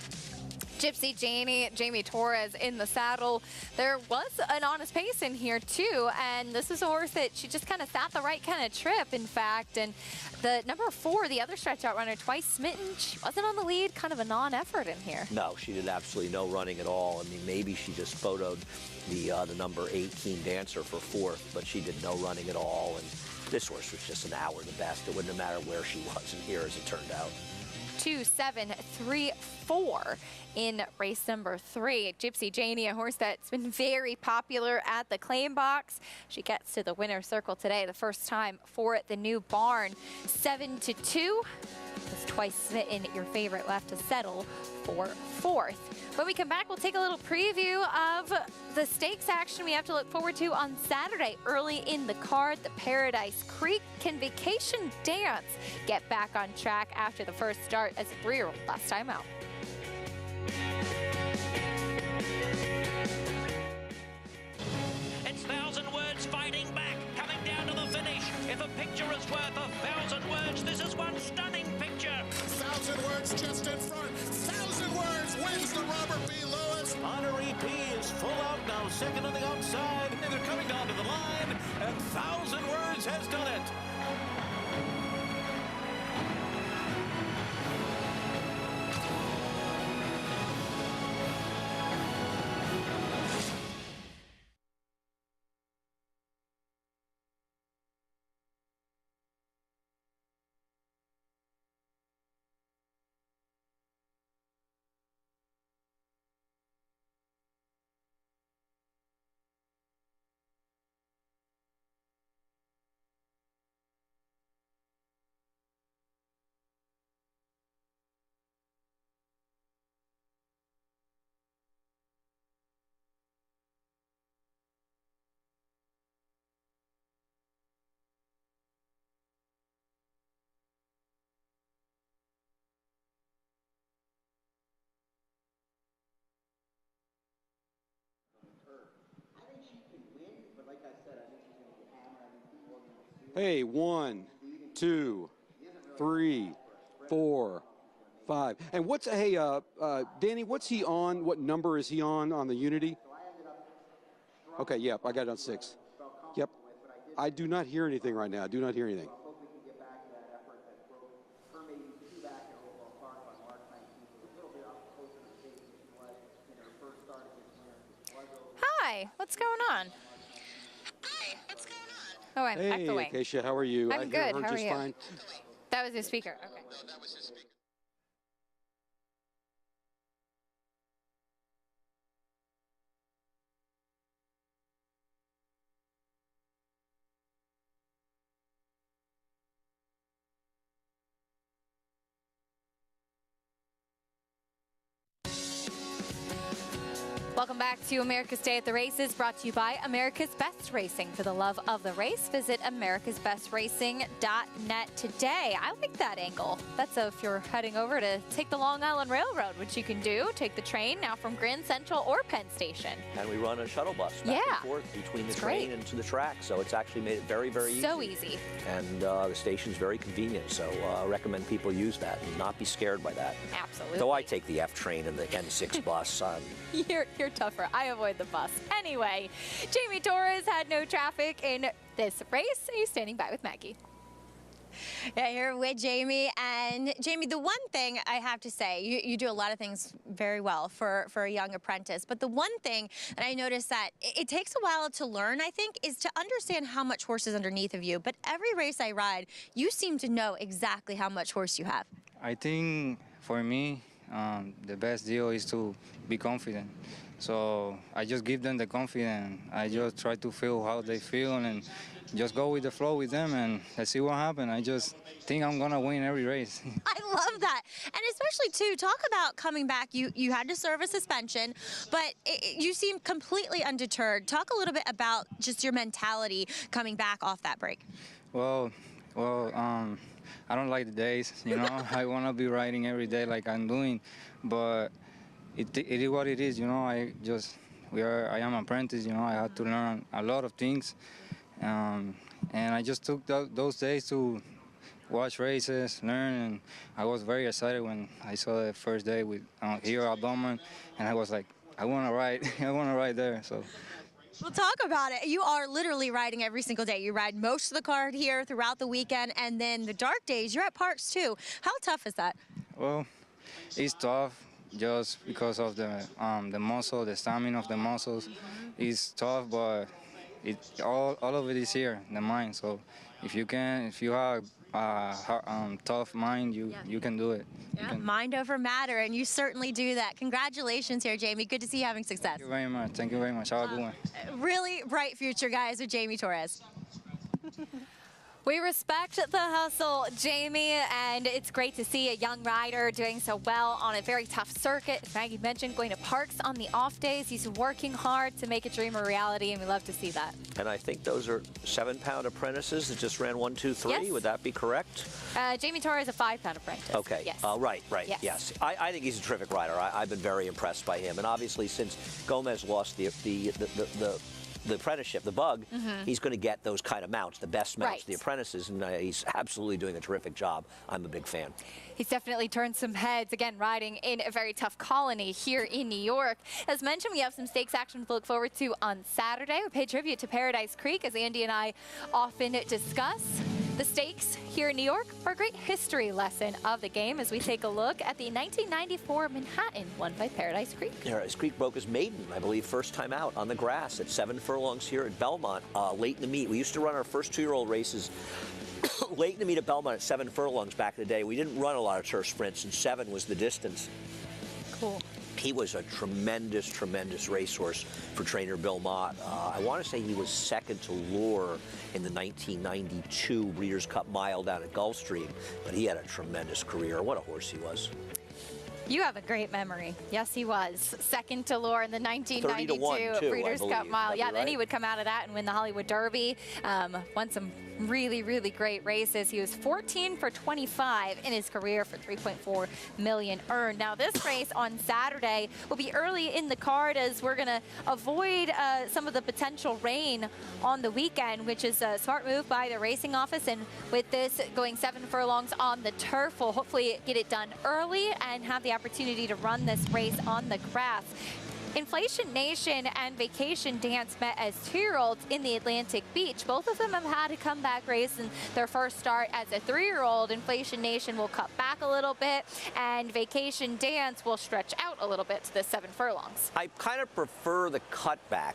Gypsy Janie, Jamie Torres in the saddle. There was an honest pace in here too, and this is a horse that she just kind of sat the right kind of trip, in fact. And the number 4, the other stretch out runner, Twice Smitten, she wasn't on the lead, kind of a non-effort in here. No, she did absolutely no running at all. I mean, maybe she just photoed the number 8 Keen Dancer for 4th, but she did no running at all. And this horse was just an hour the best. It wouldn't have mattered where she was in here, as it turned out. 2-7-3-4 in race number 3. Gypsy Janie, a horse that's been very popular at the claim box. She gets to the winner's circle today, the first time for the new barn. 7-2. This Twice Smitten, your favorite, left to settle for 4th. When we come back, we'll take a little preview of the stakes action we have to look forward to on Saturday. Early in the card, the Paradise Creek Can Vacation Dance get back on track after the first start as a 3-year-old last time out. It's 1,000 words fighting back, coming down to the finish. If a picture is worth 1,000 words, this is one stunning picture. 1,000 words just in front. 1,000 words wins the Robert B. Lewis. Honorary P is full out now, second on the outside, and they're coming down to the line, and 1,000 words has done it. Hey, 1, 2, 3, 4, 5. And what's, hey, Danny, what's he on? What number is he on the Unity? Okay, yep, I got it on 6. Yep. I do not hear anything right now. I do not hear anything. Hi, what's going on? Hi, what's going on? Oh, I'm Hey, echoing. Acacia, how are you? I'm I good. heard How are just you? fine. That was his speaker. Okay. Welcome back to America's Day at the Races, brought to you by America's Best Racing. For the love of the race, visit americasbestracing.net today. I like that angle. That's if you're heading over to take the Long Island Railroad, which you can do. Take the train now from Grand Central or Penn Station. And we run a shuttle bus back and forth between the train and to the track. So it's actually made it very, very easy. So easy. And the station's very convenient. So I recommend people use that and not be scared by that. Absolutely. Though I take the F train and the N6 bus. You're tougher. I avoid the bus. Anyway, Jamie Torres had no traffic in this race. He's standing by with Maggie. Yeah, here with Jamie. And Jamie, the one thing I have to say, you do a lot of things very well for a young apprentice, but the one thing that I noticed that it takes a while to learn, I think, is to understand how much horse is underneath of you. But every race I ride, you seem to know exactly how much horse you have. I think for me, the best deal is to be confident. So I just give them the confidence. I just try to feel how they feel and just go with the flow with them, and let's see what happens. I just think I'm gonna win every race. I love that. And especially too, talk about coming back. You had to serve a suspension, but you seem completely undeterred. Talk a little bit about just your mentality coming back off that break. Well, I don't like the days, you know. I want to be riding every day like I'm doing, but it is what it is, you know. I am an apprentice, you know. I had to learn a lot of things, and I just took those days to watch races, learn, and I was very excited when I saw the first day with here at Belmont, and I was like, I want to ride, I want to ride there. So. Well, talk about it. You are literally riding every single day. You ride most of the card here throughout the weekend, and then the dark days, you're at parks too. How tough is that? Well, it's tough just because of the muscle, the stamina of the muscles. It's tough, but all of it is here, in the mind. So if you have a tough mind, you can do it. Yeah, mind over matter, and you certainly do that. Congratulations here, Jamie. Good to see you having success. Thank you very much. Thank you very much. Have a good one. Really bright future, guys, with Jamie Torres. We respect the hustle, Jamie, and it's great to see a young rider doing so well on a very tough circuit. As Maggie mentioned, going to parks on the off days. He's working hard to make a dream a reality, and we love to see that. And I think those are 7-pound apprentices that just ran 1, 2, 3. Yes. Would that be correct? Jamie Torres is a 5-pound apprentice. Okay. Yes. Right. Yes. I think he's a terrific rider. I've been very impressed by him. And obviously, since Gomez lost the apprenticeship, the bug, he's going to get those kind of mounts, the best mounts, the apprentices, and he's absolutely doing a terrific job. I'm a big fan. He's definitely turned some heads, again, riding in a very tough colony here in New York. As mentioned, we have some stakes action to look forward to on Saturday. We pay tribute to Paradise Creek, as Andy and I often discuss. The stakes here in New York are a great history lesson of the game as we take a look at the 1994 Manhattan won by Paradise Creek. Paradise Creek broke his maiden, I believe, first time out on the grass at 7 furlongs here at Belmont, late in the meet. We used to run our first 2-year-old races late in the meet at Belmont at 7 furlongs back in the day. We didn't run a lot of turf sprints, and 7 was the distance. Cool. He was a tremendous, tremendous racehorse for trainer Bill Mott. I want to say he was second to Lure in the 1992 Breeders' Cup Mile down at Gulfstream, but he had a tremendous career. What a horse he was. You have a great memory. Yes, he was. Second to Lure in the 1992 Breeders' Cup Mile. Yeah, then he would come out of that and win the Hollywood Derby. Won some really, really great races. He was 14 for 25 in his career for $3.4 million earned. Now, this race on Saturday will be early in the card as we're going to avoid some of the potential rain on the weekend, which is a smart move by the racing office. And with this going 7 furlongs on the turf, we'll hopefully get it done early and have the opportunity to run this race on the grass. Inflation Nation and Vacation Dance met as 2-year-olds in the Atlantic Beach. Both of them have had a comeback race in their first start as a 3-year-old. Inflation Nation will cut back a little bit, and Vacation Dance will stretch out a little bit to the 7 furlongs. I kind of prefer the cutback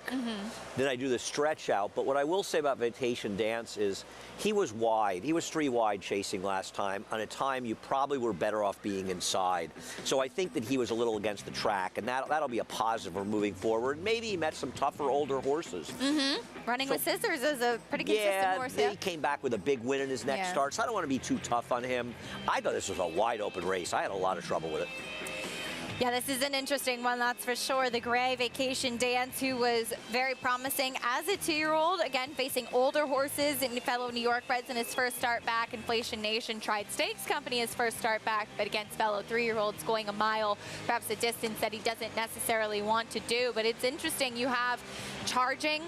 than I do the stretch out, but what I will say about Vacation Dance is he was wide. He was 3 wide chasing last time on a time you probably were better off being inside. So I think that he was a little against the track, and that'll be a positive for moving forward. Maybe he met some tougher older horses. Running with Scissors is a pretty consistent horse. Yeah, he came back with a big win in his next start, so I don't want to be too tough on him. I thought this was a wide open race. I had a lot of trouble with it. Yeah, this is an interesting one, that's for sure. The gray Vacation Dance, who was very promising as a 2-year-old, again, facing older horses and fellow New York breds in his first start back. Inflation Nation tried Stakes Company his first start back, but against fellow 3-year-olds going a mile, perhaps a distance that he doesn't necessarily want to do. But it's interesting, you have Charging,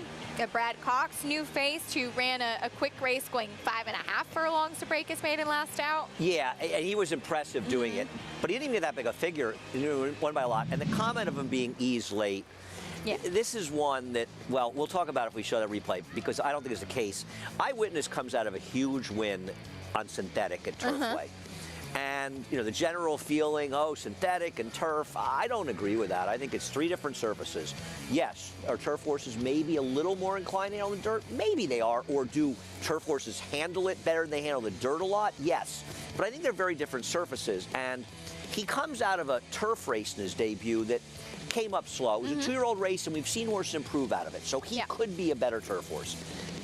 Brad Cox, new face, who ran a quick race going 5.5 furlongs to break his maiden last out. Yeah, and he was impressive doing it, but he didn't even get that big a figure. Won by a lot. And the comment of him being eased late, this is one that, well, we'll talk about if we show that replay, because I don't think it's the case. Eyewitness comes out of a huge win on synthetic at Turfway. And, you know, the general feeling, oh, synthetic and turf, I don't agree with that. I think it's 3 different surfaces. Yes, are turf horses maybe a little more inclined to handle the dirt? Maybe they are. Or do turf horses handle it better than they handle the dirt a lot? Yes. But I think they're very different surfaces. And he comes out of a turf race in his debut that came up slow. It was a 2-year-old race, and we've seen horses improve out of it. So he could be a better turf horse.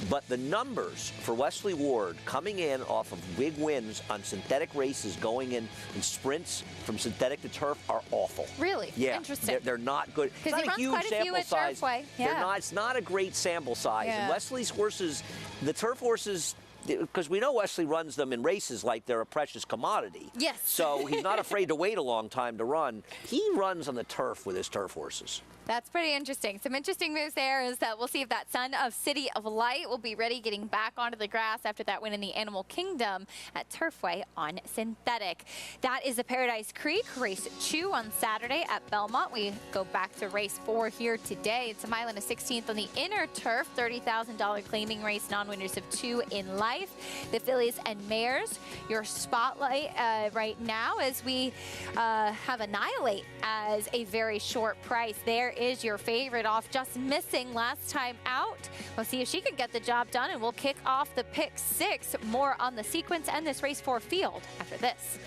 But the numbers for Wesley Ward coming in off of big wins on synthetic races, going in sprints from synthetic to turf, are awful. Really? Yeah. Interesting. They're not good. It's not he a runs huge quite a few sample at size. Turfway. It's not a great sample size. Yeah. And Wesley's horses, the turf horses, because we know Wesley runs them in races like they're a precious commodity. Yes. So he's not afraid to wait a long time to run. He runs on the turf with his turf horses. That's pretty interesting. Some interesting moves there is that we'll see if that son of City of Light will be ready getting back onto the grass after that win in the Animal Kingdom at Turfway on synthetic. That is the Paradise Creek race 2 on Saturday at Belmont. We go back to race 4 here today. It's a 1 1/16 on the inner turf, $30,000 claiming race, non-winners of 2 in life. The fillies and mares, your spotlight right now as we have Annihilate as a very short price. There is your favorite off, just missing last time out. We'll see if she can get the job done, and we'll kick off the pick 6. More on the sequence and this race 4 field after this.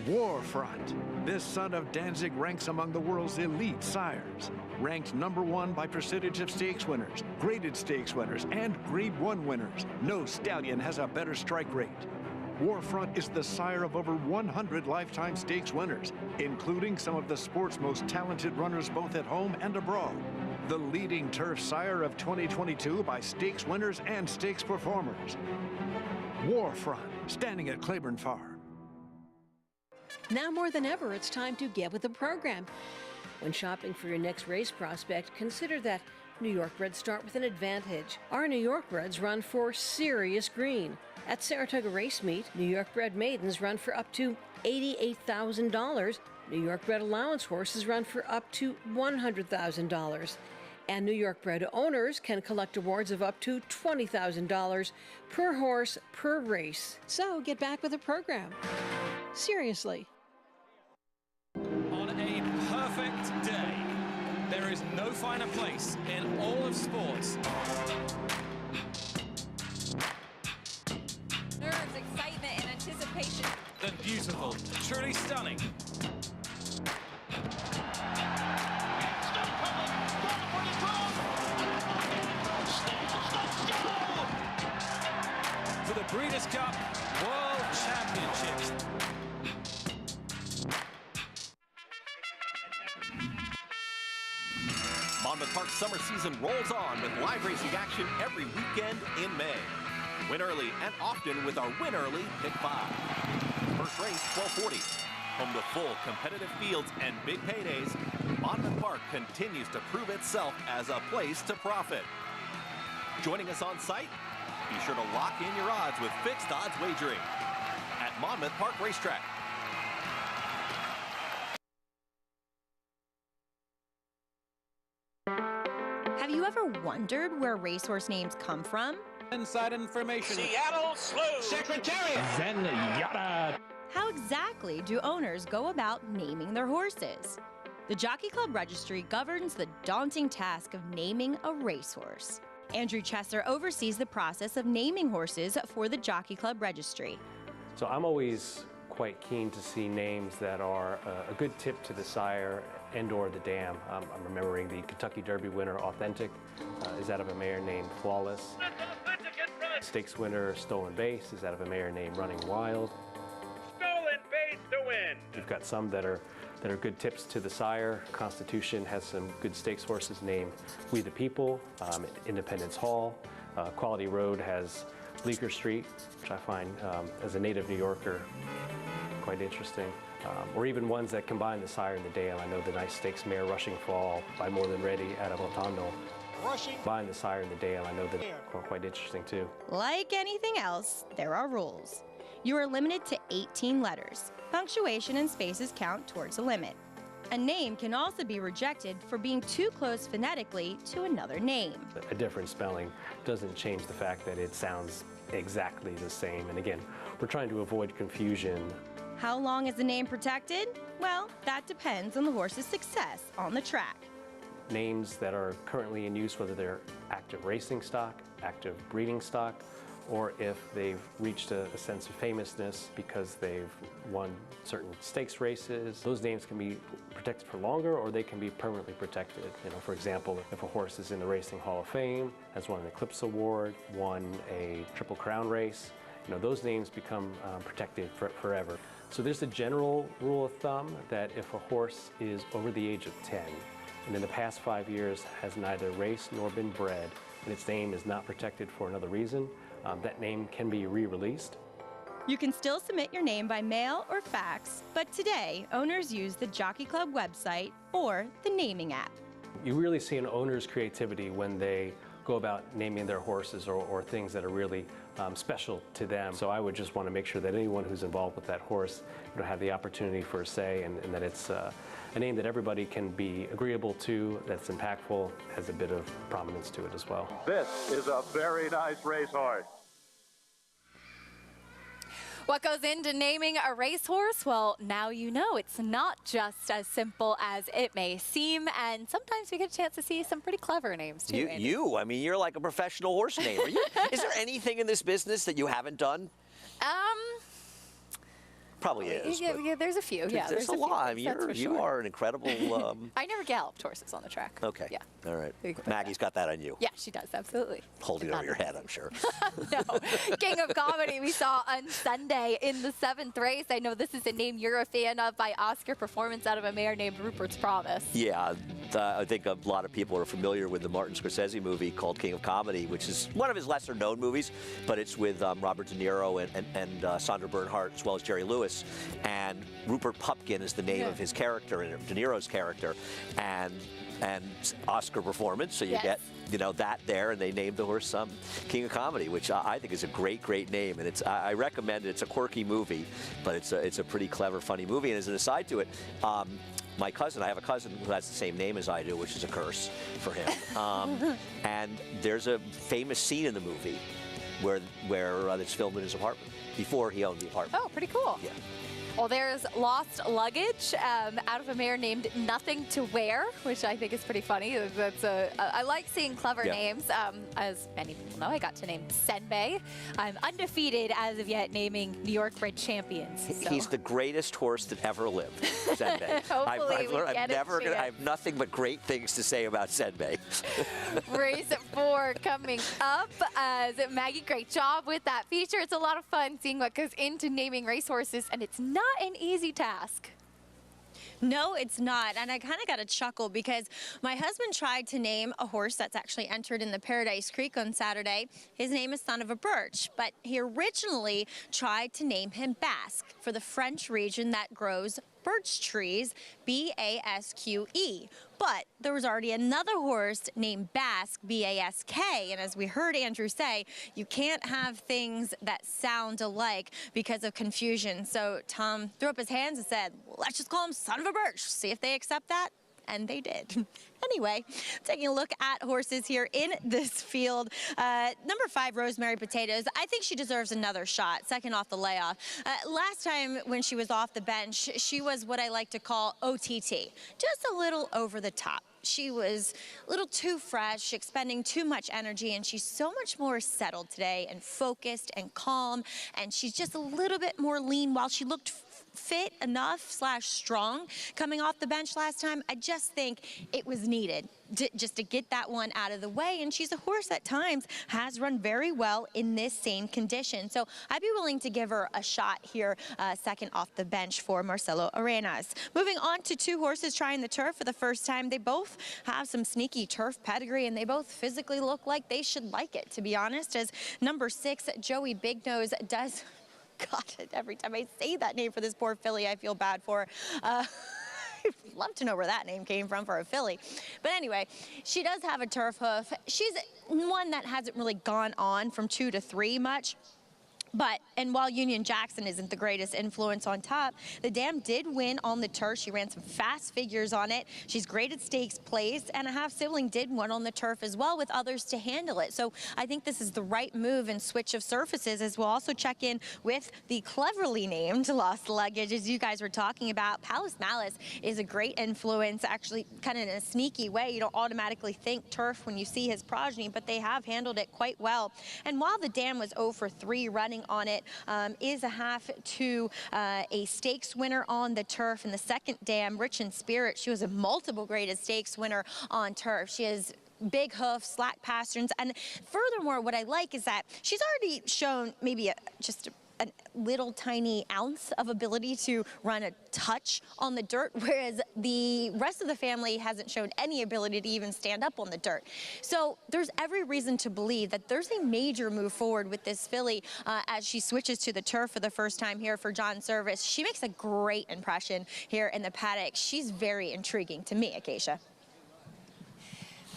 Warfront. This son of Danzig ranks among the world's elite sires. Ranked #1 by percentage of stakes winners, graded stakes winners, and Grade 1 winners. No stallion has a better strike rate. Warfront is the sire of over 100 lifetime stakes winners, including some of the sport's most talented runners both at home and abroad. The leading turf sire of 2022 by stakes winners and stakes performers. Warfront, standing at Claiborne Farm. Now more than ever, it's time to get with the program. When shopping for your next race prospect, consider that New York breds start with an advantage. Our New York breds run for serious green. At Saratoga Race Meet, New York bred maidens run for up to $88,000. New York bred allowance horses run for up to $100,000. And New York bred owners can collect awards of up to $20,000 per horse per race. So get back with the program. Seriously. On a perfect day, there is no finer place in all of sports. Nerves, excitement, and anticipation. Than beautiful, truly stunning. For the Breeders' Cup World Championships. Monmouth Park's summer season rolls on with live racing action every weekend in May. Win early and often with our Win Early Pick 5. First race, 12:40. Home to full competitive fields and big paydays, Monmouth Park continues to prove itself as a place to profit. Joining us on site? Be sure to lock in your odds with fixed odds wagering at Monmouth Park Racetrack. you ever wondered where racehorse names come from? Inside information. Seattle Slew. Secretariat. Zenyatta. How exactly do owners go about naming their horses? The Jockey Club Registry governs the daunting task of naming a racehorse. Andrew Chesser oversees the process of naming horses for the Jockey Club Registry. So I'm always quite keen to see names that are a good tip to the sire and or the dam. I'm remembering the Kentucky Derby winner, Authentic, is out of a mare named Flawless. Stakes winner, Stolen Base, is out of a mare named Running Wild. Stolen Base to win. We've got some that are good tips to the sire. Constitution has some good stakes horses named We the People, Independence Hall. Quality Road has Bleecker Street, which I find, as a native New Yorker, quite interesting. Or even ones that combine the sire and the dam. I know the nice stakes mare Rushing Fall by More Than Ready out of Otondo. Combine the sire and the dam. I know that quite interesting too. Like anything else, there are rules. You are limited to 18 letters. Punctuation and spaces count towards a limit. A name can also be rejected for being too close phonetically to another name. A different spelling doesn't change the fact that it sounds exactly the same. And again, we're trying to avoid confusion. How long is the name protected? Well, that depends on the horse's success on the track. Names that are currently in use, whether they're active racing stock, active breeding stock, or if they've reached a sense of famousness because they've won certain stakes races. Those names can be protected for longer, or they can be permanently protected. You know, for example, if a horse is in the Racing Hall of Fame, has won an Eclipse Award, won a Triple Crown race, you know, those names become protected forever. So there's a general rule of thumb that if a horse is over the age of 10, and in the past 5 years has neither raced nor been bred, and its name is not protected for another reason, that name can be re-released. You can still submit your name by mail or fax, but today, owners use the Jockey Club website or the naming app. You really see an owner's creativity when they go about naming their horses or things that are really special to them. So I would just want to make sure that anyone who's involved with that horse have the opportunity for a say, and that it's a name that everybody can be agreeable to, that's impactful, has a bit of prominence to it as well. This is a very nice racehorse. What goes into naming a racehorse? Well, now you know it's not just as simple as it may seem, and sometimes we get a chance to see some pretty clever names too. I mean, you're like a professional horse namer. Is there anything in this business that you haven't done? Probably is. Yeah, there's a few. Yeah, there's a lot. I mean, you are an incredible. I never galloped horses on the track. Okay. Yeah. All right. Maggie's got that on you. Yeah, she does, absolutely. Holding it over your head, I'm sure. No. King of Comedy we saw on Sunday in the 7th race. I know this is a name you're a fan of by Oscar Performance out of a mare named Rupert's Promise. Yeah, I think a lot of people are familiar with the Martin Scorsese movie called King of Comedy, which is one of his lesser-known movies, but it's with Robert De Niro and Sandra Bernhardt, as well as Jerry Lewis. And Rupert Pupkin is the name of his character, and De Niro's character, and Oscar Performance. So you get that there, and they named the horse King of Comedy, which I think is a great name, and I recommend it. It's a quirky movie, but it's a pretty clever, funny movie. And as an aside to it, my cousin, I have a cousin who has the same name as I do, which is a curse for him. And there's a famous scene in the movie where it's filmed in his apartment before he owned the apartment. Oh, pretty cool. Yeah. Well, there's Lost Luggage out of a mare named Nothing to Wear, which I think is pretty funny. I like seeing clever names. As many people know, I got to name Senbei. I'm undefeated as of yet naming New York bred champions. So. He's the greatest horse that ever lived, Senbei. I have nothing but great things to say about Senbei. Race 4 coming up. Maggie, great job with that feature. It's a lot of fun seeing what goes into naming racehorses, and it's not an easy task. No, it's not. And I kind of got a chuckle because my husband tried to name a horse that's actually entered in the Paradise Creek on Saturday. His name is Son of a Birch, but he originally tried to name him Basque for the French region that grows birch trees, B-A-S-Q-E. But there was already another horse named Basque, B-A-S-K, and as we heard Andrew say, you can't have things that sound alike because of confusion. So Tom threw up his hands and said, well, let's just call him Son of a Birch, see if they accept that. And they did. Anyway, taking a look at horses here in this field. Number 5, Rosemary Potatoes. I think she deserves another shot, second off the layoff. Last time when she was off the bench, she was what I like to call OTT, just a little over the top. She was a little too fresh, expending too much energy, and she's so much more settled today and focused and calm, and she's just a little bit more lean. While she looked fit enough / strong coming off the bench last time, I just think it was needed just to get that one out of the way. And she's a horse at times has run very well in this same condition. So I'd be willing to give her a shot here, second off the bench for Marcelo Arenas. Moving on to 2 horses trying the turf for the first time. They both have some sneaky turf pedigree, and they both physically look like they should like it, to be honest, as number 6, Joey Big Nose, does... God, every time I say that name for this poor filly, I feel bad for her. I'd love to know where that name came from for a filly. But anyway, she does have a turf hoof. She's one that hasn't really gone on from 2 to 3 much. But, and while Union Jackson isn't the greatest influence on top, the dam did win on the turf. She ran some fast figures on it. She's great at stakes plays, and a half sibling did win on the turf as well with others to handle it. So I think this is the right move and switch of surfaces, as we'll also check in with the cleverly named Lost Luggage, as you guys were talking about. Palace Malice is a great influence, actually kind of in a sneaky way. You don't automatically think turf when you see his progeny, but they have handled it quite well. And while the dam was 0 for 3 running on it, is a half to a stakes winner on the turf. In the second dam, Rich in Spirit, she was a multiple graded stakes winner on turf. She has big hoofs, slack pasterns, and furthermore, what I like is that she's already shown maybe just a little tiny ounce of ability to run a touch on the dirt, whereas the rest of the family hasn't shown any ability to even stand up on the dirt. So there's every reason to believe that there's a major move forward with this filly as she switches to the turf for the first time here for John Service. She makes a great impression here in the paddock. She's very intriguing to me, Acacia.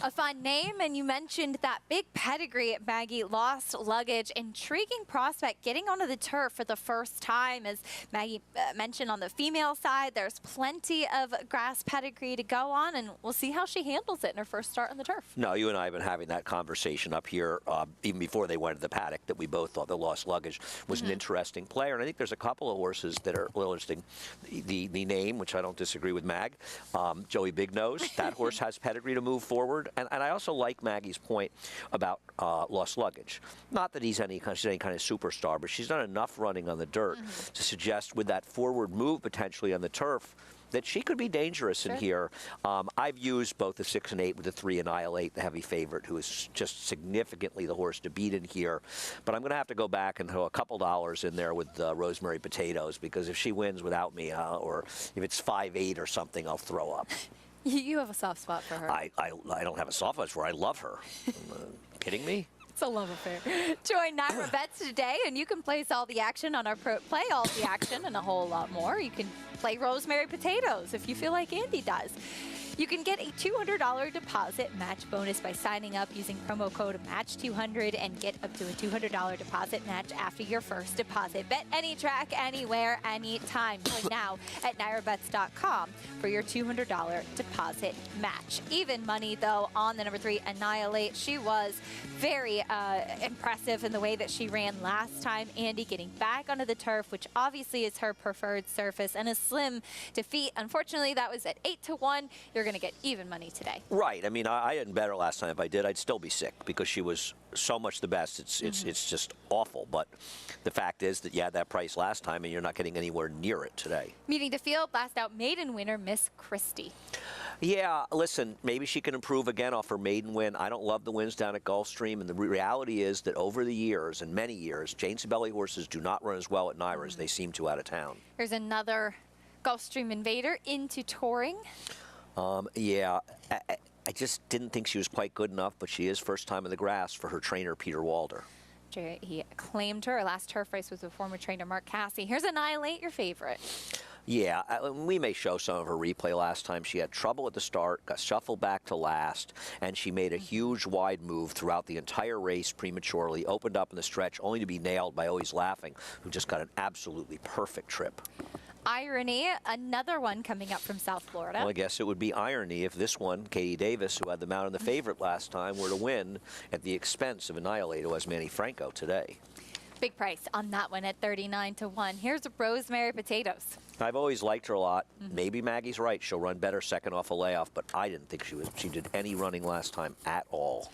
A fun name, and you mentioned that big pedigree at Maggie, Lost Luggage. Intriguing prospect getting onto the turf for the first time. As Maggie mentioned, on the female side, there's plenty of grass pedigree to go on, and we'll see how she handles it in her first start on the turf. No, you and I have been having that conversation up here even before they went to the paddock, that we both thought the Lost Luggage was an interesting player. And I think there's a couple of horses that are a little interesting. The name, which I don't disagree with Mag, Joey Big Nose, that horse has pedigree to move forward. And I also like Maggie's point about Lost Luggage. Not that he's any kind of superstar, but she's done enough running on the dirt to suggest with that forward move potentially on the turf that she could be dangerous in here. I've used both the 6 and 8 with the 3 Annihilate, the heavy favorite, who is just significantly the horse to beat in here. But I'm going to have to go back and throw a couple dollars in there with Rosemary Potatoes, because if she wins without me, or if it's 5-8 or something, I'll throw up. You have a soft spot for her. I don't have a soft spot for her. I love her. Kidding me? It's a love affair. Join Naira Bets today, and you can place all the action on our play all the action and a whole lot more. You can play Rosemary Potatoes if you feel like Andy does. You can get a $200 deposit match bonus by signing up using promo code MATCH200 and get up to a $200 deposit match after your first deposit. Bet any track, anywhere, anytime. Join now at NairaBets.com for your $200 deposit match. Even money, though, on the number 3 Annihilate. She was very impressive in the way that she ran last time. Andy getting back onto the turf, which obviously is her preferred surface, and a slim defeat. Unfortunately, that was at 8-1. You're going to get even money today. Right. I mean, I didn't bet her last time. If I did, I'd still be sick because she was so much the best. It's just awful. But the fact is that you had that price last time, and you're not getting anywhere near it today. Meeting the field, blast out maiden winner, Miss Christie. Yeah, listen, maybe she can improve again off her maiden win. I don't love the wins down at Gulfstream, and the reality is that over the years, and many years, Jane Sibeli horses do not run as well at Naira as they seem to out of town. Here's another Gulfstream invader into touring. Yeah, I just didn't think she was quite good enough, but she is first time in the grass for her trainer, Peter Walder. He claimed her. Her last turf race was with former trainer Mark Cassey. Here's Annihilate, your favorite. Yeah, we may show some of her replay last time. She had trouble at the start, got shuffled back to last, and she made a huge wide move throughout the entire race prematurely, opened up in the stretch, only to be nailed by Always Laughing, who just got an absolutely perfect trip. Irony, another one coming up from South Florida. Well, I guess it would be irony if this one, Katie Davis, who had the mount in the favorite last time, were to win at the expense of Annihilate, who has Manny Franco today. Big price on that one at 39-1. Here's Rosemary Potatoes. I've always liked her a lot. Maybe Maggie's right. She'll run better second off a layoff, but I didn't think she did any running last time at all.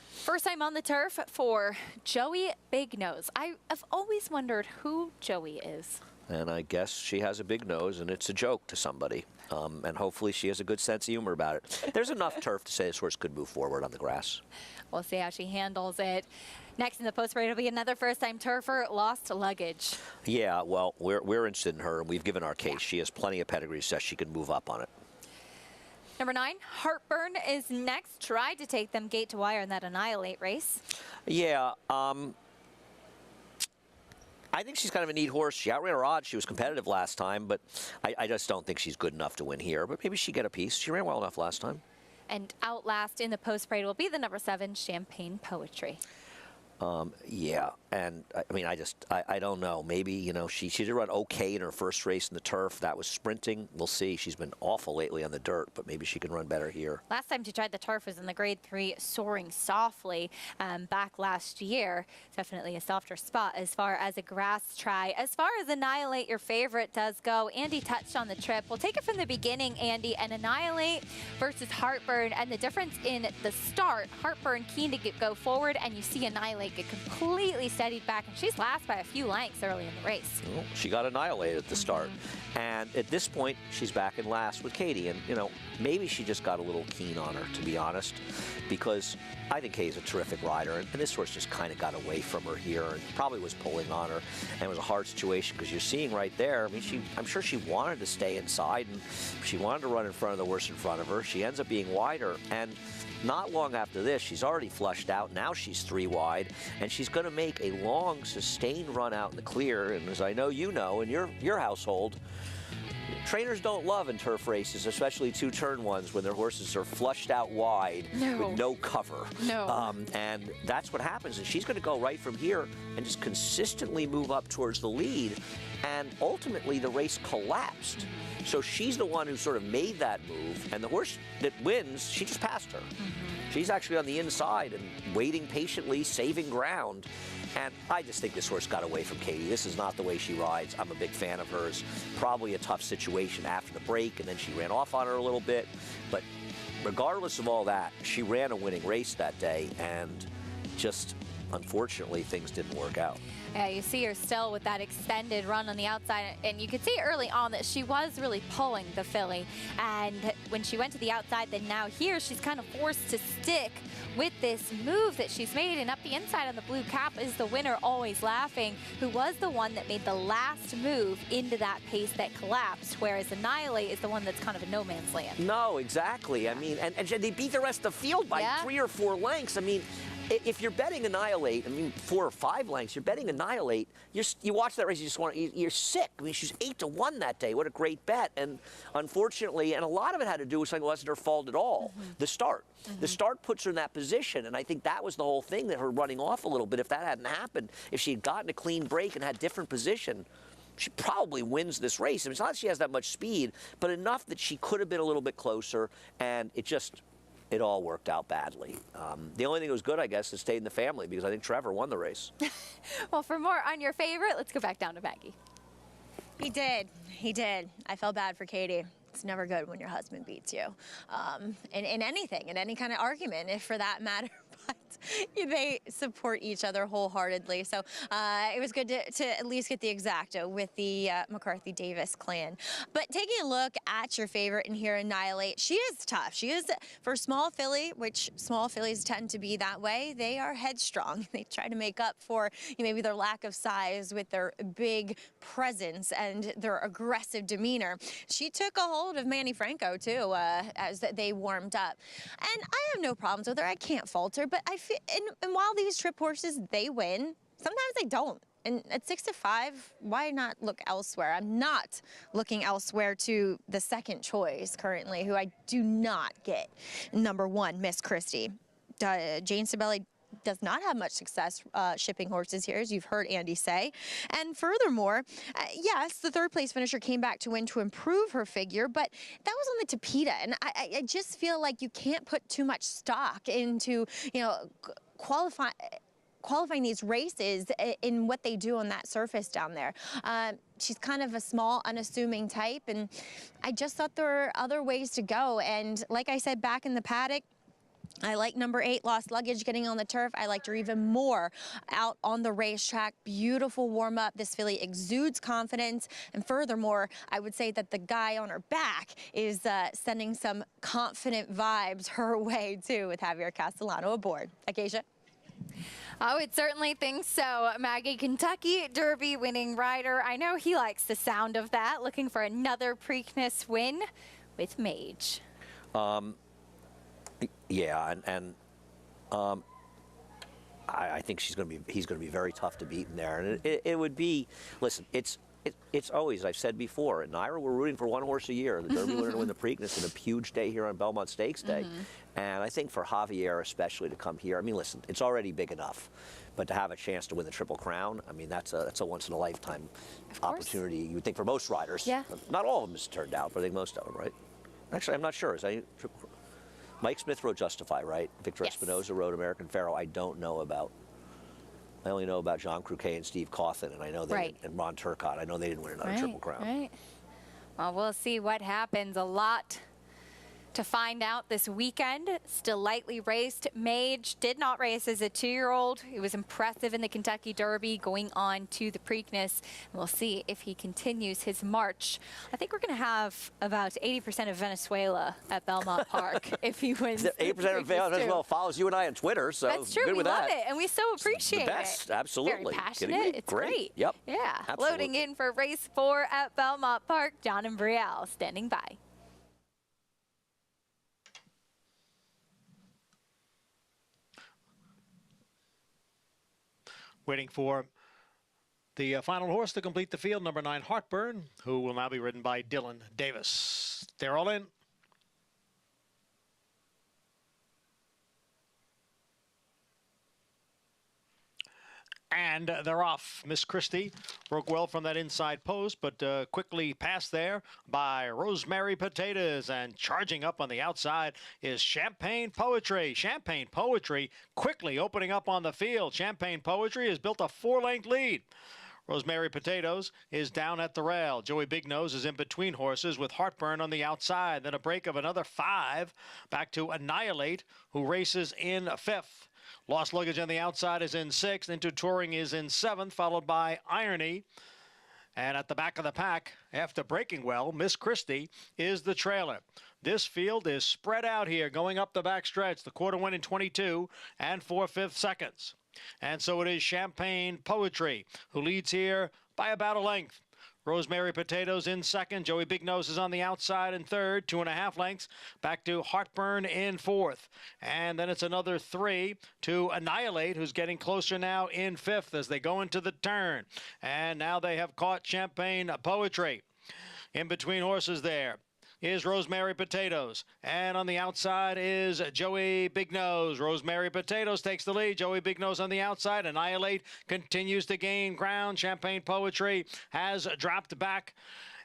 First time on the turf for Joey Big Nose. I have always wondered who Joey is. And I guess she has a big nose, and it's a joke to somebody. And hopefully she has a good sense of humor about it. There's enough turf to say this horse could move forward on the grass. We'll see how she handles it. Next in the post parade will be another first-time turfer, Lost Luggage. Yeah, well, we're interested in her, and we've given our case. She has plenty of pedigree, so she can move up on it. Number 9, Heartburn is next. Tried to take them gate to wire in that Annihilate race. Yeah, I think she's kind of a neat horse. She outran her odds. She was competitive last time, but I just don't think she's good enough to win here. But maybe she get a piece. She ran well enough last time. And outlast in the post parade will be the number 7, Champagne Poetry. Yeah, and I mean, I don't know. Maybe, you know, she did run okay in her first race in the turf. That was sprinting. We'll see. She's been awful lately on the dirt, but maybe she can run better here. Last time she tried the turf was in the Grade 3 Soaring Softly back last year. Definitely a softer spot as far as a grass try. As far as Annihilate, your favorite, does go, Andy touched on the trip. We'll take it from the beginning, Andy, and Annihilate versus Heartburn. And the difference in the start, Heartburn keen to go forward, and you see Annihilate get completely steadied back, and she's last by a few lengths early in the race. Well, she got annihilated at the start. And at this point, she's back in last with Katie. And, you know, maybe she just got a little keen on her, to be honest, because I think Katie's a terrific rider. And this horse just kind of got away from her here and probably was pulling on her. And it was a hard situation because you're seeing right there, I mean, I'm sure she wanted to stay inside and she wanted to run in front of the horse in front of her. She ends up being wider. And not long after this, she's already flushed out. Now she's 3 wide, and she's going to make a long, sustained run out in the clear. And as I know you know, in your household, trainers don't love in turf races, especially 2-turn ones, when their horses are flushed out wide with no cover. And that's what happens. And she's going to go right from here and just consistently move up towards the lead. And ultimately, the race collapsed. So she's the one who sort of made that move, and the horse that wins, she just passed her. She's actually on the inside and waiting patiently, saving ground. And I just think this horse got away from Katie. This is not the way she rides. I'm a big fan of hers. Probably a tough situation after the break, and then she ran off on her a little bit. But regardless of all that, she ran a winning race that day, and just unfortunately, things didn't work out. Yeah, you see her still with that extended run on the outside, and you could see early on that she was really pulling the filly. And when she went to the outside, then now here she's kind of forced to stick with this move that she's made. And up the inside on the blue cap is the winner, Always Laughing, who was the one that made the last move into that pace that collapsed, whereas Annihilate is the one that's kind of a no man's land. No, exactly. I mean, and they beat the rest of the field by 3 or 4 lengths. I mean, if you're betting Annihilate, I mean, 4 or 5 lengths, you're betting Annihilate, you watch that race, you're sick. I mean, she was 8-1 that day. What a great bet. And unfortunately, and a lot of it had to do with something that wasn't her fault at all, the start. The start puts her in that position, and I think that was the whole thing, that her running off a little bit. If that hadn't happened, if she had gotten a clean break and had different position, she probably wins this race. I mean, it's not that she has that much speed, but enough that she could have been a little bit closer, and it all worked out badly. The only thing that was good, I guess, is stayed in the family, because I think Trevor won the race. Well, for more on your favorite, let's go back down to Maggie. He did. He did. I felt bad for Katie. It's never good when your husband beats you. In anything, in any kind of argument, if for that matter. But they support each other wholeheartedly. So it was good to at least get the exacta with the McCarthy-Davis clan. But taking a look at your favorite in here, Annihilate, she is tough. She is, for small filly, which small fillies tend to be that way, they are headstrong. They try to make up for maybe their lack of size with their big presence and their aggressive demeanor. She took a hold of Manny Franco, too, as they warmed up. And I have no problems with her. I can't fault her. But I feel, and while these trip horses, they win, sometimes they don't. And at 6-5, why not look elsewhere? I'm not looking elsewhere to the second choice currently, who I do not get. Number 1, Miss Christie. Jane Sabelli does not have much success shipping horses here, as you've heard Andy say. And furthermore, yes, the third place finisher came back to win to improve her figure, but that was on the Tapeta. And I just feel like you can't put too much stock into, qualifying these races in what they do on that surface down there. She's kind of a small, unassuming type, and I just thought there were other ways to go. And like I said back in the paddock, I like number 8, Lost Luggage, getting on the turf. I liked her even more out on the racetrack. Beautiful warm-up. This filly exudes confidence. And furthermore, I would say that the guy on her back is sending some confident vibes her way, too, with Javier Castellano aboard. Acacia? I would certainly think so. Maggie, Kentucky Derby winning rider. I know he likes the sound of that. Looking for another Preakness win with Mage. Yeah, and I think he's going to be very tough to beat in there. And it would be, listen, it's always, I've said before, at Naira, we're rooting for one horse a year. The Derby winner to win the Preakness, and a huge day here on Belmont Stakes Day. And I think for Javier especially to come here, I mean, listen, it's already big enough. But to have a chance to win the Triple Crown, I mean, that's a once-in-a-lifetime opportunity, you would think, for most riders. Yeah. Not all of them has turned out, but I think most of them, right? Actually, I'm not sure. Is that Triple Crown? Mike Smith rode Justify, right? Victor Espinoza rode American Pharoah. I don't know about. I only know about John Croquet and Steve Cawthon, and I know they and Ron Turcotte. I know they didn't win another Triple Crown. Right. Well, we'll see what happens. A lot to find out this weekend. Still lightly raced. Mage did not race as a 2-year-old. He was impressive in the Kentucky Derby, going on to the Preakness. We'll see if he continues his march. I think we're going to have about 80% of Venezuela at Belmont Park if he wins. 80% of Venezuela follows you and I on Twitter, so that's true. Good with we love that. it, and we so appreciate the best. it. Absolutely. Very passionate. It's great. Yep. Yeah. Absolutely. Loading in for race 4 at Belmont Park. John and Brielle standing by. Waiting for the final horse to complete the field, number 9, Heartburn, who will now be ridden by Dylan Davis. They're all in. And they're off. Miss Christie broke well from that inside post, but quickly passed there by Rosemary Potatoes. And charging up on the outside is Champagne Poetry. Champagne Poetry quickly opening up on the field. Champagne Poetry has built a 4-length lead. Rosemary Potatoes is down at the rail. Joey Big Nose is in between horses with Heartburn on the outside. Then a break of another 5 back to Annihilate, who races in 5th. Lost Luggage on the outside is in 6th. Into Touring is in 7th, followed by Irony. And at the back of the pack, after breaking well, Miss Christie is the trailer. This field is spread out here going up the back stretch. The quarter went in 22 and 4/5 seconds. And so it is Champagne Poetry who leads here by about a length. Rosemary Potatoes in 2nd. Joey Big Nose is on the outside in 3rd, 2.5 lengths. Back to Heartburn in 4th. And then it's another 3 to Annihilate, who's getting closer now in 5th as they go into the turn. And now they have caught Champagne Poetry. In between horses there is Rosemary Potatoes. And on the outside is Joey Big Nose. Rosemary Potatoes takes the lead. Joey Big Nose on the outside. Annihilate continues to gain ground. Champagne Poetry has dropped back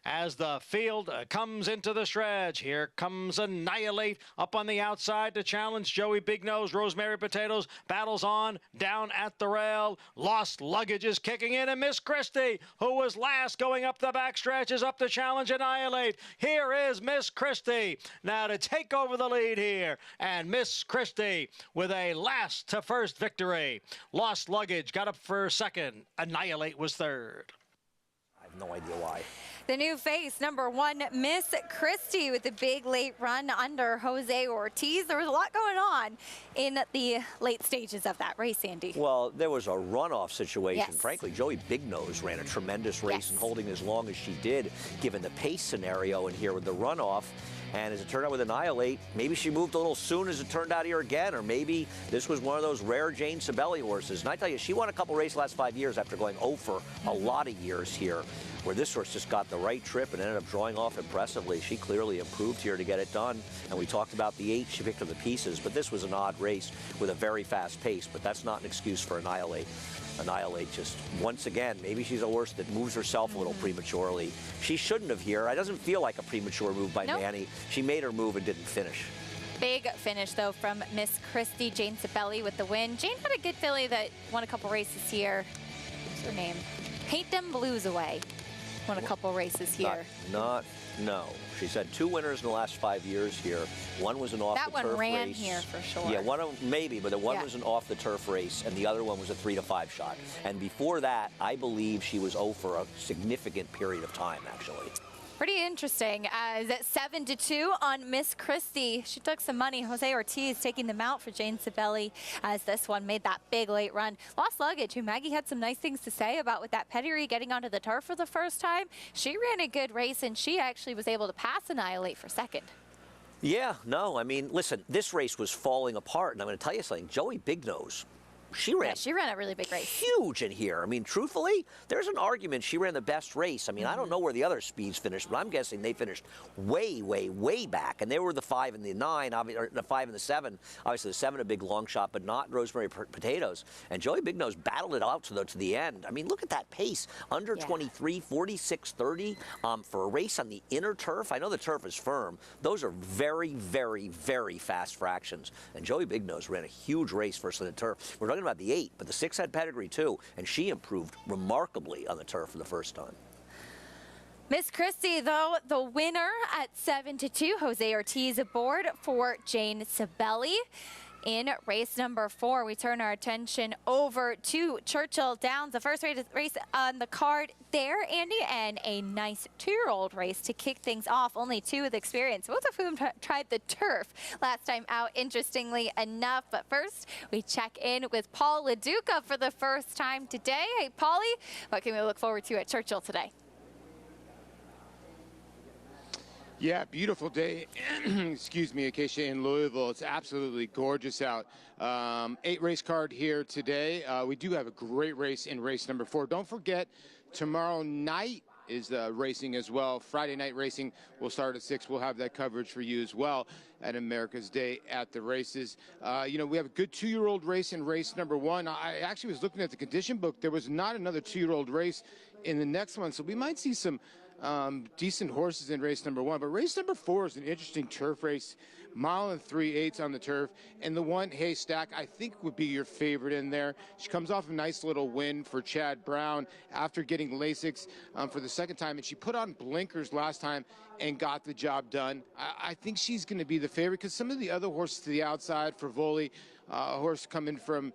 as the field comes into the stretch. Here comes Annihilate up on the outside to challenge Joey Big Nose. Rosemary Potatoes battles on down at the rail. Lost Luggage is kicking in, and Miss Christie, who was last going up the backstretch, is up to challenge Annihilate. Here is Miss Christie now to take over the lead here, and Miss Christie with a last to first victory. Lost Luggage got up for 2nd. Annihilate was 3rd. I have no idea why. The new face, number 1, Miss Christie, with a big late run under Jose Ortiz. There was a lot going on in the late stages of that race, Andy. Well, there was a runoff situation. Yes. Frankly, Joey Big Nose ran a tremendous race and holding as long as she did, given the pace scenario in here with the runoff. And as it turned out with Annihilate, maybe she moved a little soon as it turned out here again, or maybe this was one of those rare Jane Sibeli horses. And I tell you, she won a couple races the last 5 years after going 0 for a lot of years here, where this horse just got the right trip and ended up drawing off impressively. She clearly improved here to get it done. And we talked about the 8, she picked up the pieces, but this was an odd race with a very fast pace, but that's not an excuse for Annihilate. Annihilate just, once again, maybe she's a horse that moves herself a little prematurely. She shouldn't have here. It doesn't feel like a premature move by Manny. She made her move and didn't finish. Big finish, though, from Miss Christie. Jane Sibeli with the win. Jane had a good filly that won a couple races here. What's her name? Paint Them Blues Away. Won a couple races here. No. She's had 2 winners in the last 5 years here. One was an off-the-turf race. That one ran here for sure. Yeah, one maybe, but the one was an off-the-turf race, and the other one was a 3-to-5 shot. And before that, I believe she was 0 for a significant period of time, actually. Pretty interesting. As 7-2 on Miss Christie. She took some money. Jose Ortiz taking them out for Jane Sibeli as this one made that big late run. Lost Luggage, who Maggie had some nice things to say about with that pedigree getting onto the turf for the first time. She ran a good race, and she actually was able to pass Annihilate for second. Yeah, no, I mean, listen, this race was falling apart, and I'm going to tell you something. Joey Bignose, she ran a really big race. Huge in here. I mean, truthfully, there's an argument she ran the best race. I mean, I don't know where the other speeds finished, but I'm guessing they finished way, way, way back. And they were the 5 and the 9, or the 5 and the 7. Obviously, the 7 a big long shot, but not Rosemary Potatoes. And Joey Bignose battled it out to the end. I mean, look at that pace. Under 23, 46.30 for a race on the inner turf. I know the turf is firm. Those are very, very, very fast fractions. And Joey Bignose ran a huge race first on the turf. We're talking about the 8, but the 6 had pedigree too, and she improved remarkably on the turf for the first time. Miss Christie, though, the winner at 7-2. Jose Ortiz aboard for Jane Sibeli. In race number 4, we turn our attention over to Churchill Downs, the first race on the card there, Andy, and a nice 2-year-old race to kick things off. Only 2 with experience, both of whom tried the turf last time out, interestingly enough. But first, we check in with Paul LaDuca for the first time today. Hey, Paulie, what can we look forward to at Churchill today? Yeah, beautiful day, excuse me, Acacia, in Louisville. It's absolutely gorgeous out. 8 race card here today. We do have a great race in race number 4. Don't forget, tomorrow night is racing as well. Friday night racing will start at 6. We'll have that coverage for you as well at America's Day at the races. You know, we have a good 2-year-old race in race number 1. I actually was looking at the condition book. There was not another 2-year-old race in the next one, so we might see some decent horses in race number 1. But race number 4 is an interesting turf race. 1 3/8 on the turf. And the one, Haystack, I think would be your favorite in there. She comes off a nice little win for Chad Brown after getting Lasix for the second time. And she put on blinkers last time and got the job done. I think she's going to be the favorite because some of the other horses to the outside, for Voli, a horse coming from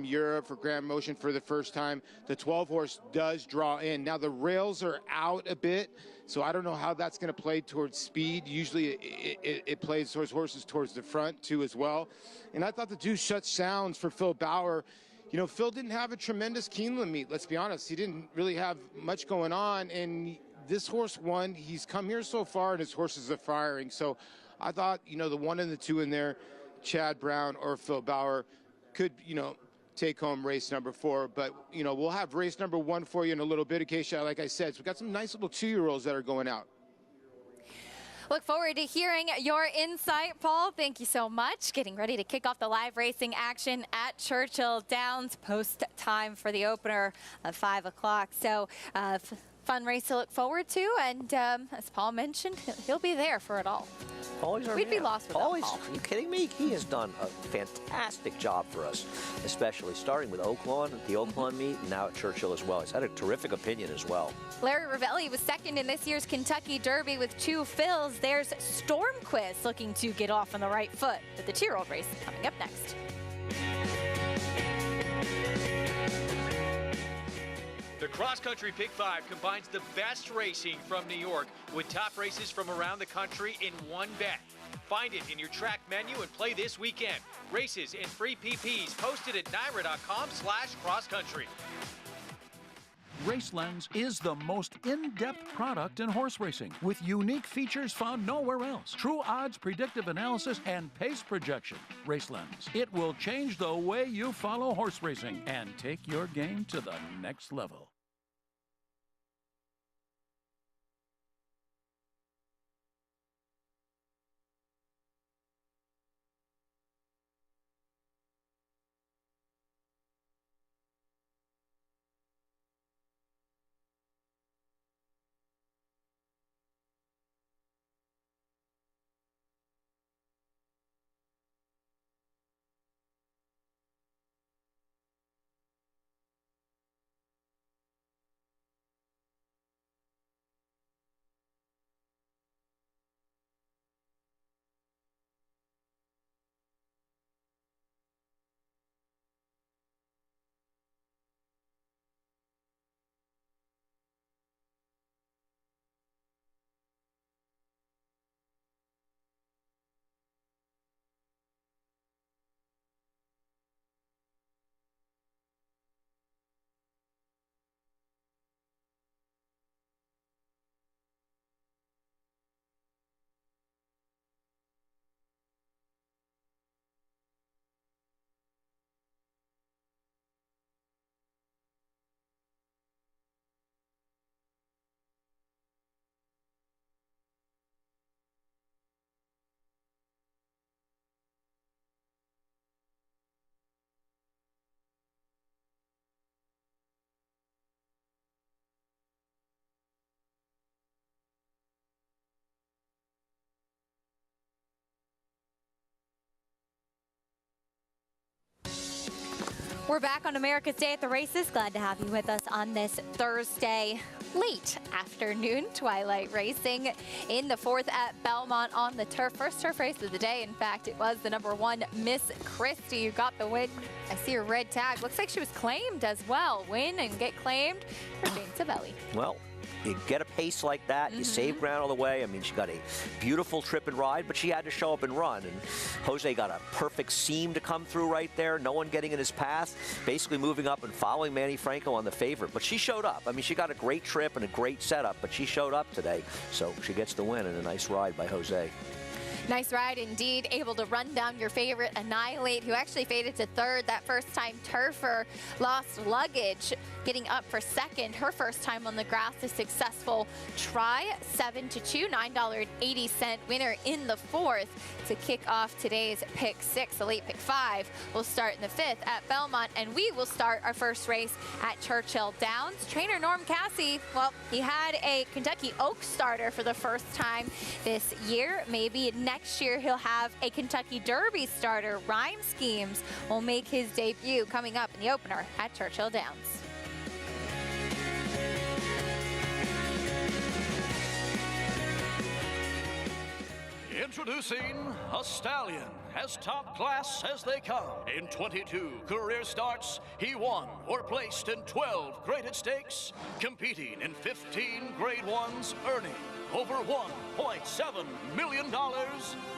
Europe for Grand Motion for the first time. The 12 horse does draw in. Now the rails are out a bit, so I don't know how that's going to play towards speed. Usually it plays towards horses towards the front too as well. And I thought the 2 Shut Sounds for Phil Bauer. You know, Phil didn't have a tremendous Keeneland meet. Let's be honest. He didn't really have much going on, and this horse won. He's come here so far, and his horses are firing. So I thought, you know, the 1 and the 2 in there, Chad Brown or Phil Bauer, could, you know, take home race number 4. But, you know, we'll have race number 1 for you in a little bit, Acacia, like I said. So we've got some nice little 2-year-olds that are going out. Look forward to hearing your insight, Paul. Thank you so much. Getting ready to kick off the live racing action at Churchill Downs. Post time for the opener of 5 o'clock. So, fun race to look forward to, and as Paul mentioned, he'll be there for it all. We'd be lost without Paul. Are you kidding me? He has done a fantastic job for us, especially starting with Oaklawn at the Oaklawn meet, and now at Churchill as well. He's had a terrific opinion as well. Larry Ravelli was second in this year's Kentucky Derby with 2 fills. There's Stormquist looking to get off on the right foot, but the 2-year-old race coming up next. The Cross Country Pick 5 combines the best racing from New York with top races from around the country in one bet. Find it in your track menu and play this weekend. Races and free PPs posted at NYRA.com/crosscountry. RaceLens is the most in-depth product in horse racing with unique features found nowhere else. True odds, predictive analysis, and pace projection. RaceLens. It will change the way you follow horse racing and take your game to the next level. We're back on America's Day at the Races. Glad to have you with us on this Thursday late afternoon twilight racing in the 4th at Belmont on the turf. First turf race of the day. In fact, it was the #1 Miss Christie who got the win. I see her red tag. Looks like she was claimed as well. Win and get claimed for Jane Sabelli. Well, you get a pace like that, you save ground all the way. I mean, she got a beautiful trip and ride, but she had to show up and run. And Jose got a perfect seam to come through right there, no one getting in his path, basically moving up and following Manny Franco on the favorite. But she showed up. I mean, she got a great trip and a great setup, but she showed up today. So she gets the win and a nice ride by Jose. Nice ride indeed, able to run down your favorite Annihilate, who actually faded to third. That first time turfer lost luggage, getting up for second. Her first time on the grass, a successful try. 7-2, $9.80 winner in the 4th to kick off today's pick 6. The late pick 5 will start in the 5th at Belmont, and we will start our first race at Churchill Downs. Trainer Norm Cassie, well, he had a Kentucky Oaks starter for the first time this year. Maybe next year he'll have a Kentucky Derby starter. Rhyme Schemes will make his debut coming up in the opener at Churchill Downs. Introducing a stallion, as top class as they come. In 22 career starts, he won or placed in 12 graded stakes, competing in 15 grade ones, earning over $1.7 million.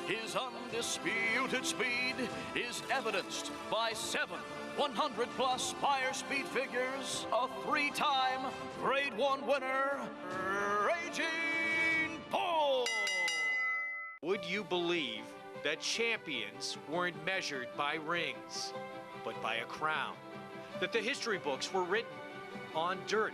His undisputed speed is evidenced by 7 100-plus buyer speed figures, a 3-time grade 1 winner, Raging Bull. Would you believe that champions weren't measured by rings, but by a crown? That the history books were written on dirt?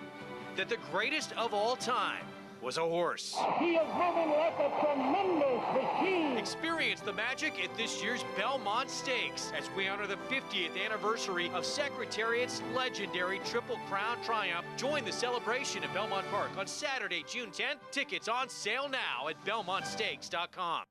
That the greatest of all time was a horse? He is moving like a tremendous machine. Experience the magic at this year's Belmont Stakes as we honor the 50th anniversary of Secretariat's legendary Triple Crown triumph. Join the celebration at Belmont Park on Saturday, June 10th. Tickets on sale now at BelmontStakes.com.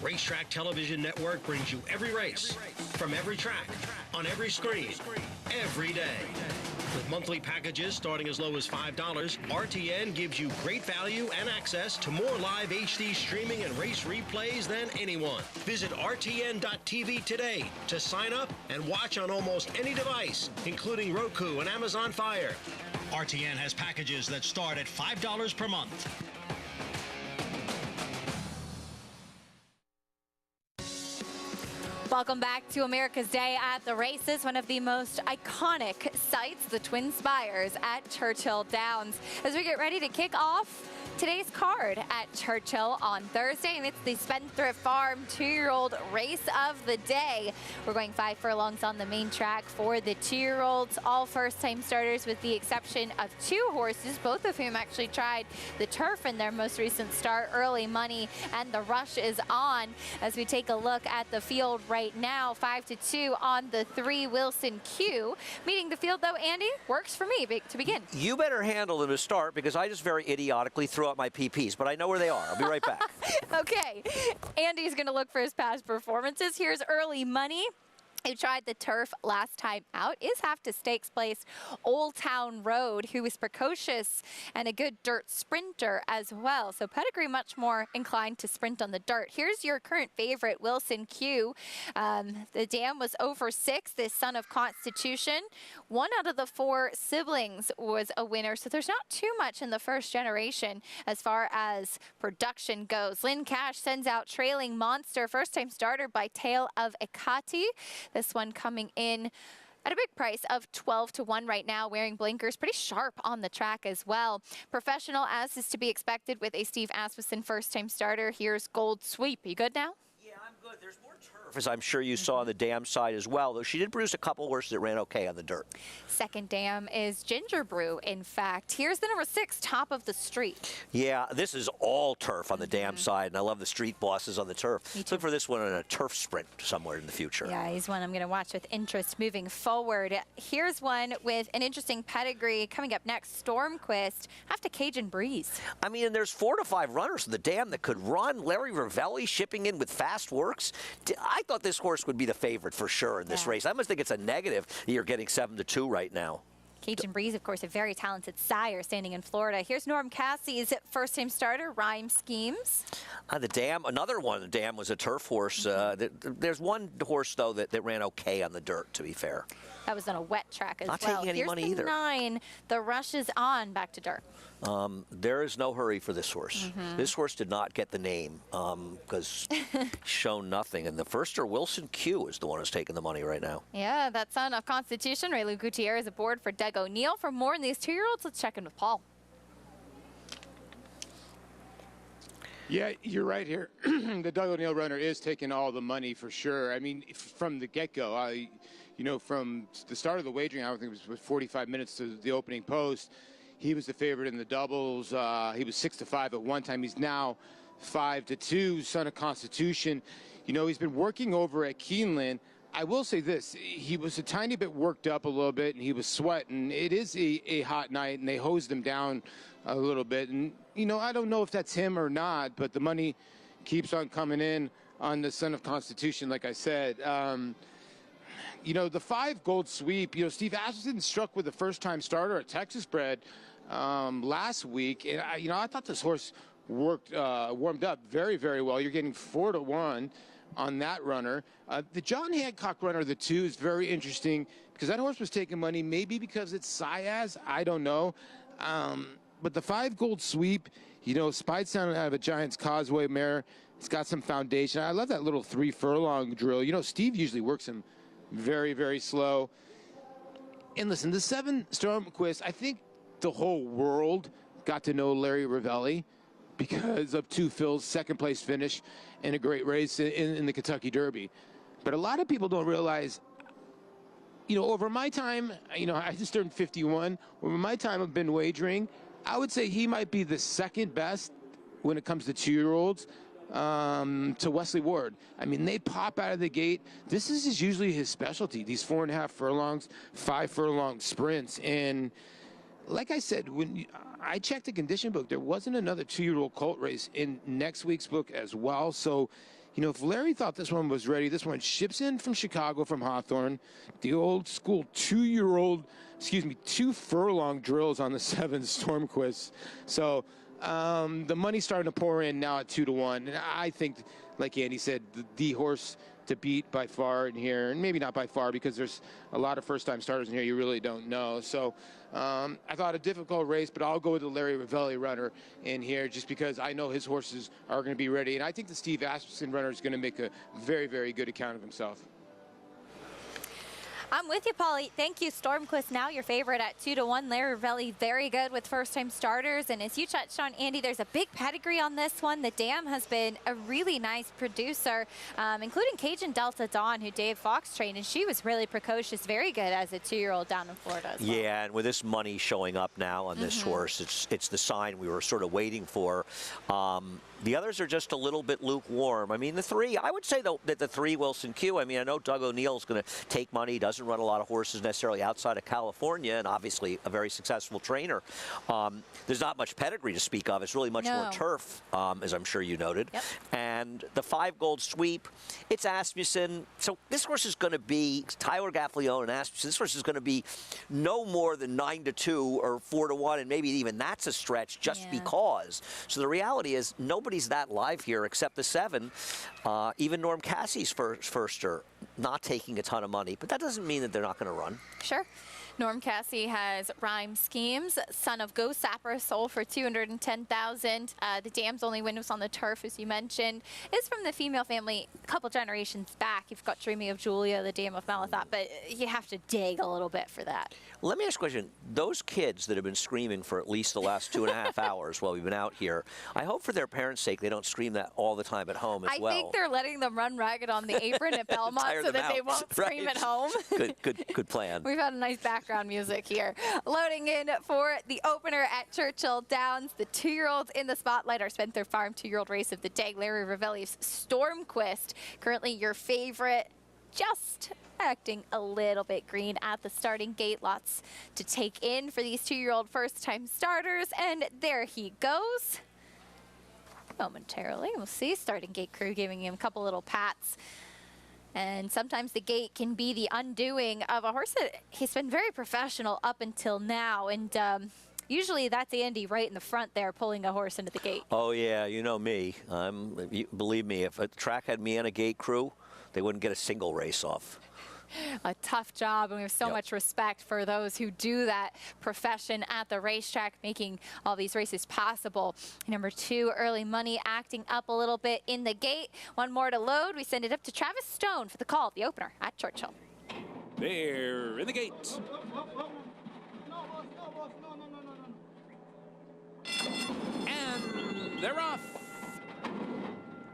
Racetrack Television Network brings you every race, from every track, on every screen, every day. With monthly packages starting as low as $5, RTN gives you great value and access to more live HD streaming and race replays than anyone. Visit RTN.tv today to sign up and watch on almost any device, including Roku and Amazon Fire. RTN has packages that start at $5 per month. Welcome back to America's Day at the Races, one of the most iconic sights, the Twin Spires at Churchill Downs. As we get ready to kick off today's card at Churchill on Thursday, and it's the Spendthrift Farm 2-year-old race of the day. We're going 5 furlongs on the main track for the 2-year-olds, all first-time starters with the exception of 2 horses, both of whom actually tried the turf in their most recent start. Early Money and The Rush is on. As we take a look at the field right now, 5-2 on the 3 Wilson Q. Meeting the field though, Andy, works for me to begin. You better handle them to start, because I just very idiotically threw out my PPs, but I know where they are. I'll be right back. Okay, Andy's going to look for his past performances. Here's Early Money, who tried the turf last time out, is half to stakes place Old Town Road, who is precocious and a good dirt sprinter as well. So pedigree much more inclined to sprint on the dirt. Here's your current favorite, Wilson Q. The dam was over 6, this son of Constitution. 1 out of the 4 siblings was a winner, so there's not too much in the first generation as far as production goes. Lynn Cash sends out Trailing Monster, first-time starter by Tale of Ekati. This one coming in at a big price of 12-1 right now, wearing blinkers, pretty sharp on the track as well. Professional, as is to be expected with a Steve Asmussen first-time starter. Here's Gold Sweep. You good now? Yeah, I'm good. There's more turf, as I'm sure you saw on the dam side as well, though she did produce a couple horses that ran okay on the dirt. Second dam is Ginger Brew, in fact. Here's the number 6, Top of the Street. Yeah, this is all turf on the dam side, and I love the street bosses on the turf. Look for this one in a turf sprint somewhere in the future. Yeah, he's one I'm going to watch with interest moving forward. Here's one with an interesting pedigree coming up next, Stormquist, half to Cajun Breeze. I mean, and there's 4 to 5 runners in the dam that could run. Larry Ravelli shipping in with fast works. I thought this horse would be the favorite for sure in this race. I must think it's a negative you're getting 7-2 right now. Cajun Breeze, of course, a very talented sire standing in Florida. Here's Norm Cassie's first-time starter, Rhyme Schemes. The dam, another one. The dam was a turf horse. There's one horse, though, that ran okay on the dirt, to be fair. That was on a wet track as Not well. taking any Here's money the either. 9, The Rush is on, back to dirt. There is no hurry for this horse. This horse did not get the name because shown nothing. And the firster, Wilson Q, is the one who's taking the money right now. Yeah, that son of Constitution, Ray Lou Gutierrez aboard for Doug O'Neill. For more on these 2-year-olds, let's check in with Paul. Yeah, you're right here. The Doug O'Neill runner is taking all the money for sure. I mean, from the get-go, you know, from the start of the wagering, I don't think it was 45 minutes to the opening post, he was the favorite in the doubles. He was 6-5 at one time. He's now 5-2, son of Constitution. You know, he's been working over at Keeneland. I will say this, he was a tiny bit worked up a little bit, and he was sweating. It is a hot night, and they hosed him down a little bit. And, you know, I don't know if that's him or not, but the money keeps on coming in on the son of Constitution, like I said. You know, the 5 Gold Sweep, you know, Steve Asmussen struck with the first-time starter at Texas Bred last week. And, I thought this horse warmed up very, very well. You're getting 4-1 on that runner. The John Hancock runner, the 2, is very interesting because that horse was taking money, maybe because it's Siaz, I don't know. But the 5 Gold Sweep, you know, spied sound out of a Giants Causeway mare. It's got some foundation. I love that little 3 furlong drill. You know, Steve usually works him very, very slow. And listen, the 7 Stormquist, I think the whole world got to know Larry Ravelli because of 2 Phil's second-place finish and a great race in the Kentucky Derby. But a lot of people don't realize, you know, over my time, you know, I just turned 51. Over my time of been wagering, I would say he might be the second best when it comes to 2-year-olds to Wesley Ward. I mean, they pop out of the gate. This is usually his specialty, these 4.5 furlongs, 5 furlong sprints. And like I said, when I checked the condition book, there wasn't another 2-year-old colt race in next week's book as well. So, you know, if Larry thought this one was ready, this one ships in from Chicago from Hawthorne, the old school 2-year-old 2 furlong drills on the 7 Stormquist. So the money's starting to pour in now at 2-1. And I think, like Andy said, the horse to beat by far in here, and maybe not by far because there's a lot of first-time starters in here you really don't know. So I thought a difficult race, but I'll go with the Larry Ravelli runner in here just because I know his horses are going to be ready. And I think the Steve Asmussen runner is going to make a very, very good account of himself. I'm with you, Paulie. Thank you. Stormquist now your favorite at 2-1. Larry Ravelli very good with first-time starters. And as you touched on, Andy, there's a big pedigree on this one. The dam has been a really nice producer, including Cajun Delta Dawn, who Dave Fox trained, and she was really precocious, very good as a 2-year-old down in Florida as well. Yeah, and with this money showing up now on this horse, it's the sign we were sort of waiting for. The others are just a little bit lukewarm. I mean, the 3, I would say that the 3 Wilson Q, I mean, I know Doug O'Neill's going to take money, doesn't run a lot of horses necessarily outside of California, and obviously a very successful trainer. There's not much pedigree to speak of. It's really much more turf, as I'm sure you noted. Yep. And the 5 Gold Sweep, it's Asmussen. So this horse is going to be, Tyler Gaffalione and Asmussen, this horse is going to be no more than 9-2 or 4-1, and maybe even that's a stretch just because. So the reality is nobody's that live here except the 7. Even Norm Cassie's firster, not taking a ton of money, but that doesn't mean that they're not going to run. Sure. Norm Cassie has Rhyme Schemes, son of Go Sapper, sold for $210,000. The dam's only win was on the turf, as you mentioned. Is from the female family a couple generations back. You've got Dreaming of Julia, the Dam of Malathot, but you have to dig a little bit for that. Let me ask a question. Those kids that have been screaming for at least the last 2.5 hours while we've been out here, I hope for their parents' sake they don't scream that all the time at home as well. I think they're letting them run ragged on the apron at Belmont so that they won't scream at home. Good plan. We've had a nice background music here. Loading in for the opener at Churchill Downs. The 2-year-olds in the spotlight are Spencer Farm 2-year-old race of the day. Larry Ravelli's Stormquist, currently your favorite, just acting a little bit green at the starting gate. Lots to take in for these 2-year-old first-time starters, and there he goes. Momentarily, we'll see starting gate crew giving him a couple little pats. And sometimes the gate can be the undoing of a horse that he's been very professional up until now. And usually that's Andy right in the front there pulling a horse into the gate. Oh, yeah, you know me. Believe me, if a track had me and a gate crew, they wouldn't get a single race off. A tough job, and we have so much respect for those who do that profession at the racetrack, making all these races possible. Number 2, Early Money, acting up a little bit in the gate. One more to load. We send it up to Travis Stone for the call, the opener at Churchill. There in the gate. And they're off.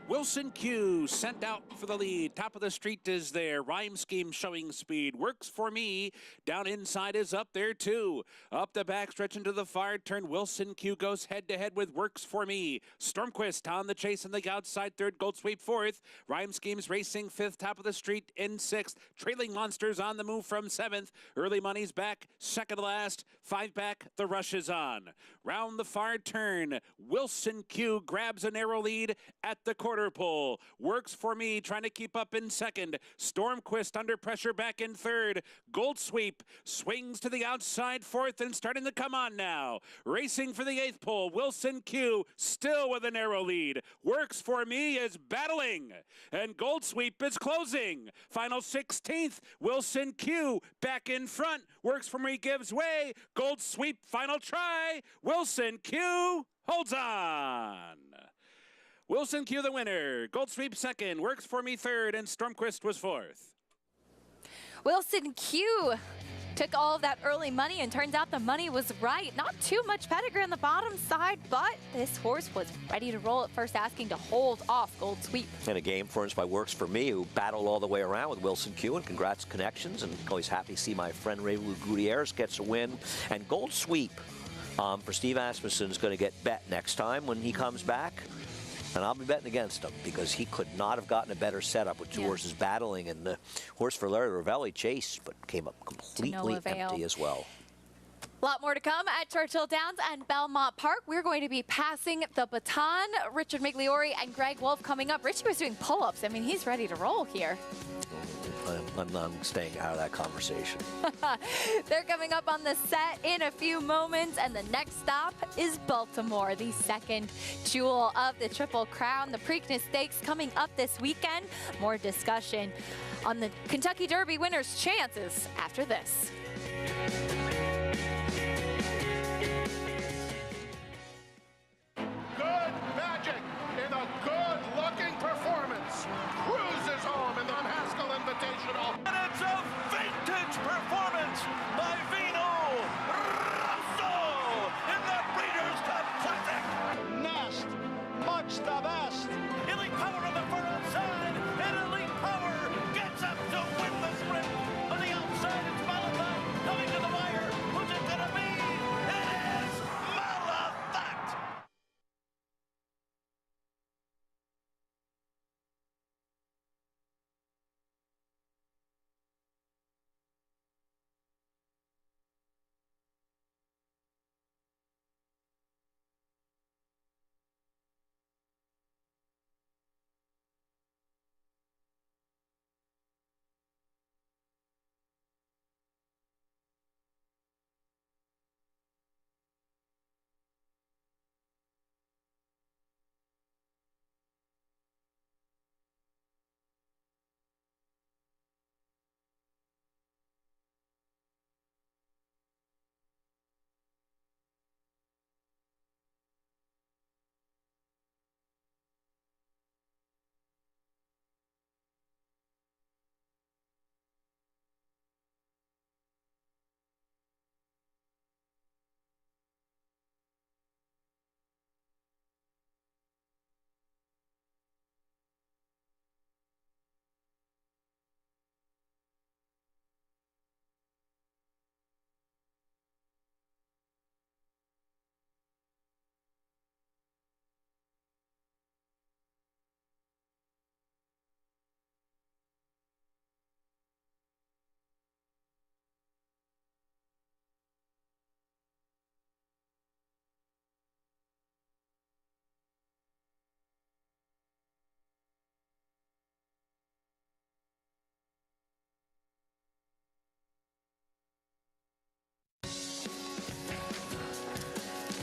Wilson Q sent out for the lead. Top of the street is there. Rhyme Scheme showing speed. Works for Me. Down inside is up there too. Up the back stretch into the far turn. Wilson Q goes head to head with Works for Me. Stormquist on the chase in the outside third. Gold Sweep fourth. Rhyme Schemes racing fifth. Top of the street in sixth. Trailing Monsters on the move from seventh. Early Money's back. Second to last. 5 back. The rush is on. Round the far turn. Wilson Q grabs a narrow lead at the quarter pole. Works for Me trying to keep up in second. Stormquist under pressure back in third. Gold Sweep swings to the outside fourth and starting to come on now. Racing for the 8th pole. Wilson Q still with a narrow lead. Works for Me is battling and Gold Sweep is closing. Final 16th. Wilson Q back in front. Works for Me gives way. Gold Sweep final try. Wilson Q holds on. Wilson Q the winner. Gold Sweep second. Works for Me third. And Stormquist was fourth. Wilson Q took all of that early money, and turns out the money was right. Not too much pedigree on the bottom side, but this horse was ready to roll at first, asking to hold off Gold Sweep. And a game influenced by Works for Me, who battled all the way around with Wilson Q, and congrats connections, and always happy to see my friend Ray Lou Gutierrez gets a win. And Gold Sweep for Steve Asmussen is going to get bet next time when he comes back. And I'll be betting against him because he could not have gotten a better setup with 2 horses battling. And the horse for Larry Ravelli chased, but came up completely empty as well. A lot more to come at Churchill Downs and Belmont Park. We're going to be passing the baton. Richard Migliori and Greg Wolf coming up. Richie was doing pull-ups. I mean, he's ready to roll here. I'm staying out of that conversation. They're coming up on the set in a few moments, and the next stop is Baltimore, the second jewel of the Triple Crown. The Preakness Stakes coming up this weekend. More discussion on the Kentucky Derby winner's chances after this. Good magic in a good-looking performance. Cruises home in the Haskell Invitational. And it's a vintage performance by Vino Rosso in the Breeders' Cup Classic. Nest, much the best. Elite Power on the far outside, and Elite Power gets up to win the sprint. On the outside, it's Malafat coming to the wire. Who's it gonna be? It is Malafat.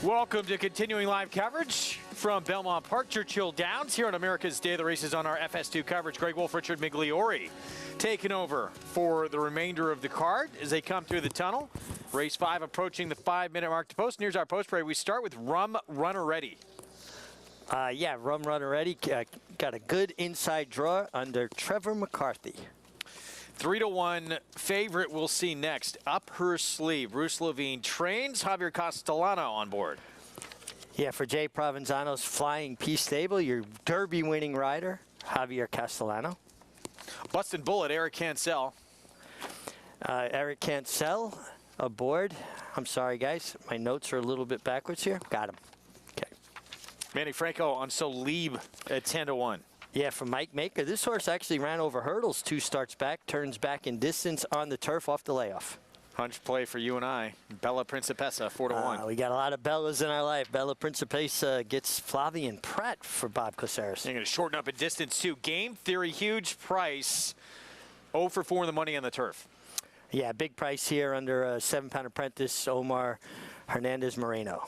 Welcome to continuing live coverage from Belmont Park, Churchill Downs, here on America's Day of the Races on our FS2 coverage. Greg Wolf, Richard Migliori taking over for the remainder of the card as they come through the tunnel. Race 5 approaching the 5-minute mark to post. And here's our post parade. We start with Rum Runner Ready. Yeah, Rum Runner Ready got a good inside draw under Trevor McCarthy. 3-1 favorite we'll see next. Up her sleeve. Bruce Levine trains. Javier Castellano on board. Yeah, for Jay Provenzano's Flying Peace Stable, your Derby winning rider, Javier Castellano. Bustin' Bullet, Eric Cancel. Eric Cancel aboard. I'm sorry, guys. My notes are a little bit backwards here. Got him. Okay. Manny Franco on Solib at 10-1. Yeah, from Mike Maker. This horse actually ran over hurdles 2 starts back, turns back in distance on the turf off the layoff. Hunch play for you and I. Bella Principessa, 4-1. We got a lot of Bellas in our life. Bella Principessa gets Flavian Pratt for Bob Caceres. They're going to shorten up in distance, too. Game Theory, huge price. 0 for 4 in the money on the turf. Yeah, big price here under a 7-pound apprentice, Omar Hernandez Moreno.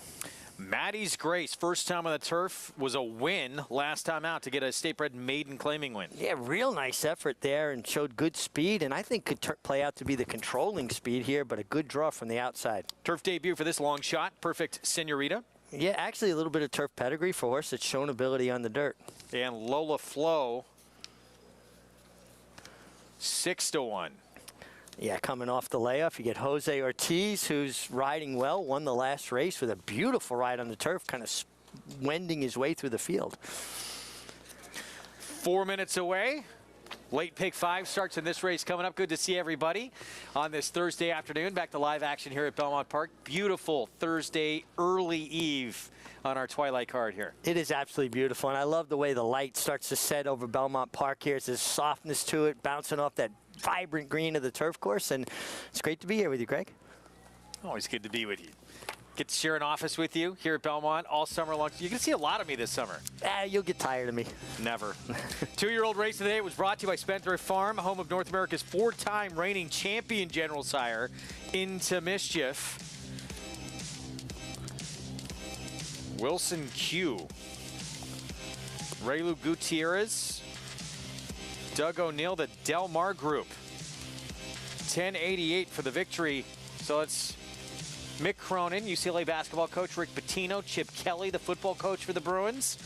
Maddie's Grace, first time on the turf, was a win last time out to get a state-bred maiden claiming win. Yeah, real nice effort there and showed good speed, and I think could play out to be the controlling speed here, but a good draw from the outside. Turf debut for this long shot, Perfect Senorita. Yeah, actually a little bit of turf pedigree for a horse that's shown ability on the dirt. And Lola Flo, 6-1. Yeah, coming off the layoff, you get Jose Ortiz, who's riding well, won the last race with a beautiful ride on the turf, kind of wending his way through the field. 4 minutes away. Late pick 5 starts in this race coming up. Good to see everybody on this Thursday afternoon. Back to live action here at Belmont Park. Beautiful Thursday early eve on our twilight card here. It is absolutely beautiful, and I love the way the light starts to set over Belmont Park here. There's softness to it, bouncing off that vibrant green of the turf course, and it's great to be here with you, Greg. Always good to be with you. Get to share an office with you here at Belmont all summer long. You're going to see a lot of me this summer. You'll get tired of me. Never. 2-year-old race today was brought to you by Spendthrift Farm, home of North America's 4-time reigning champion General Sire, Into Mischief. Wilson Q. Raylu Gutierrez. Doug O'Neill, the Del Mar Group. 1088 for the victory. So it's Mick Cronin, UCLA basketball coach, Rick Pitino, Chip Kelly, the football coach for the Bruins,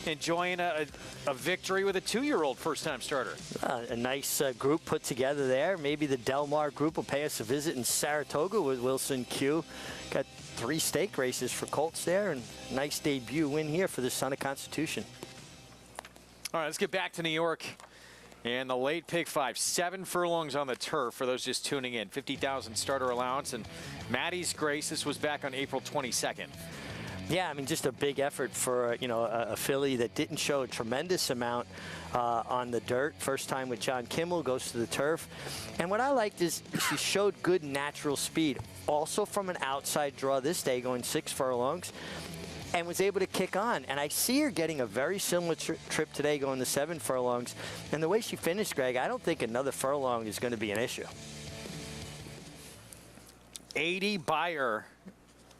enjoying a victory with a 2-year-old first-time starter. A nice group put together there. Maybe the Del Mar group will pay us a visit in Saratoga with Wilson Q. Got 3 stake races for Colts there, and nice debut win here for the Son of Constitution. All right, let's get back to New York. And the late pick 5, 7 furlongs on the turf for those just tuning in. 50,000 starter allowance. And Maddie's Grace, this was back on April 22nd. Yeah, I mean, just a big effort for, a filly that didn't show a tremendous amount on the dirt. First time with John Kimmel, goes to the turf. And what I liked is she showed good natural speed. Also from an outside draw this day, going 6 furlongs. And was able to kick on. And I see her getting a very similar trip today, going to 7 furlongs. And the way she finished, Greg, I don't think another furlong is going to be an issue. 80 Beyer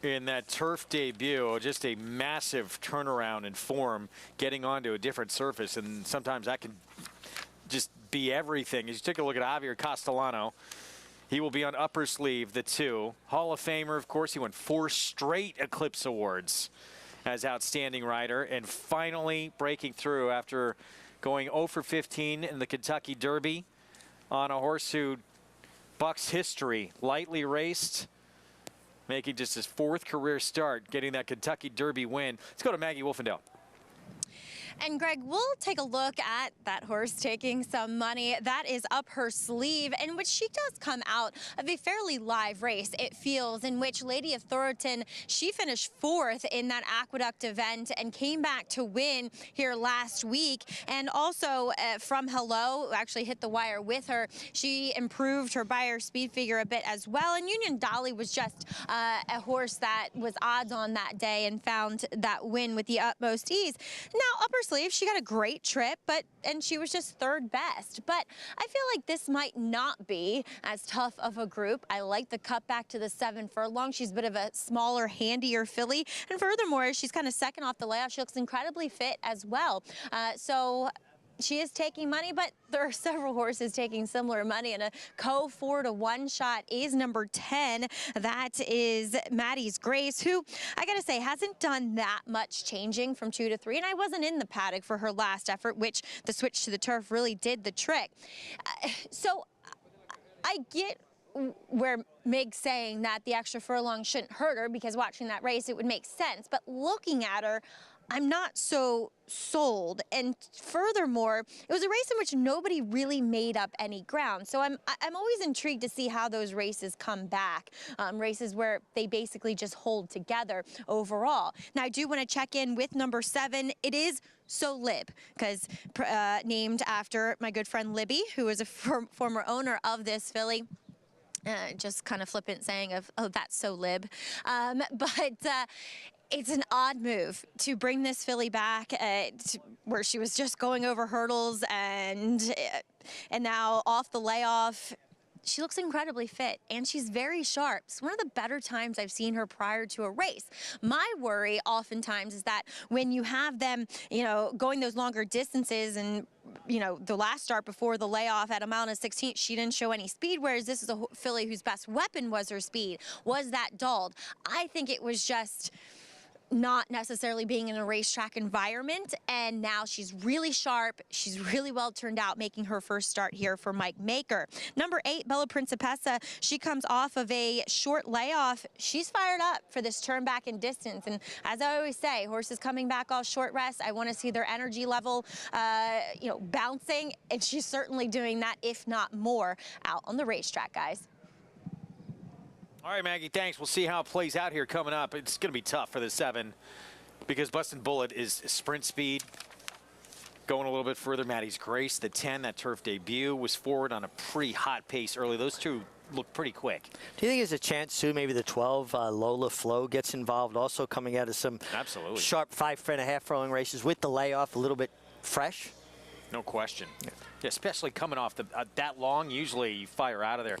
in that turf debut. Just a massive turnaround in form, getting onto a different surface. And sometimes that can just be everything. As you take a look at Javier Castellano, he will be on upper sleeve, the 2. Hall of Famer, of course. He won 4 straight Eclipse Awards as outstanding rider, and finally breaking through after going 0 for 15 in the Kentucky Derby on a horse who bucks history, lightly raced, making just his 4th career start, getting that Kentucky Derby win. Let's go to Maggie Wolfendale. And Greg, we'll take a look at that horse taking some money. That is up her sleeve, in which she does come out of a fairly live race, it feels, in which Lady of Thoroton, she finished 4th in that Aqueduct event and came back to win here last week. And also from Hello, actually hit the wire with her. She improved her Beyer speed figure a bit as well. And Union Dolly was just a horse that was odds on that day and found that win with the utmost ease. Now, upper sleeve, she got a great trip, and she was just 3rd best. But I feel like this might not be as tough of a group. I like the cut back to the 7 furlong. She's a bit of a smaller, handier filly. And furthermore, she's kind of second off the layoff. She looks incredibly fit as well. So she is taking money, but there are several horses taking similar money, and a co 4-to-1 shot is number 10. That is Maddie's Grace, who I gotta say hasn't done that much changing from 2 to 3, and I wasn't in the paddock for her last effort, which the switch to the turf really did the trick. So I get where Meg's saying that the extra furlong shouldn't hurt her, because watching that race it would make sense, but looking at her, I'm not so sold. And furthermore, it was a race in which nobody really made up any ground. So I'm always intrigued to see how those races come back, races where they basically just hold together overall. Now, I do want to check in with number 7. It is So Lib, because named after my good friend Libby, who is a former owner of this filly. Just kind of flippant saying of, oh, that's So Lib. It's an odd move to bring this filly back where she was just going over hurdles and now off the layoff. She looks incredibly fit, and she's very sharp. It's one of the better times I've seen her prior to a race. My worry oftentimes is that when you have them, going those longer distances, and the last start before the layoff at a mile and 16, she didn't show any speed, whereas this is a filly whose best weapon was her speed. Was that dulled? I think it was just not necessarily being in a racetrack environment, and now she's really sharp. She's really well turned out, making her first start here for Mike Maker. Number 8, Bella Principessa, she comes off of a short layoff. She's fired up for this turn back in distance, and as I always say, horses coming back off short rest, I want to see their energy level bouncing, and she's certainly doing that, if not more, out on the racetrack, guys. All right, Maggie, thanks. We'll see how it plays out here coming up. It's going to be tough for the 7 because Bustin' Bullet is sprint speed. Going a little bit further, Maddie's Grace, the 10, that turf debut, was forward on a pretty hot pace early. Those two look pretty quick. Do you think there's a chance, too, maybe the 12 Lola Flo gets involved, also coming out of some sharp 5.5 furlong races with the layoff, a little bit fresh? No question. Yeah, especially coming off that long, usually you fire out of there.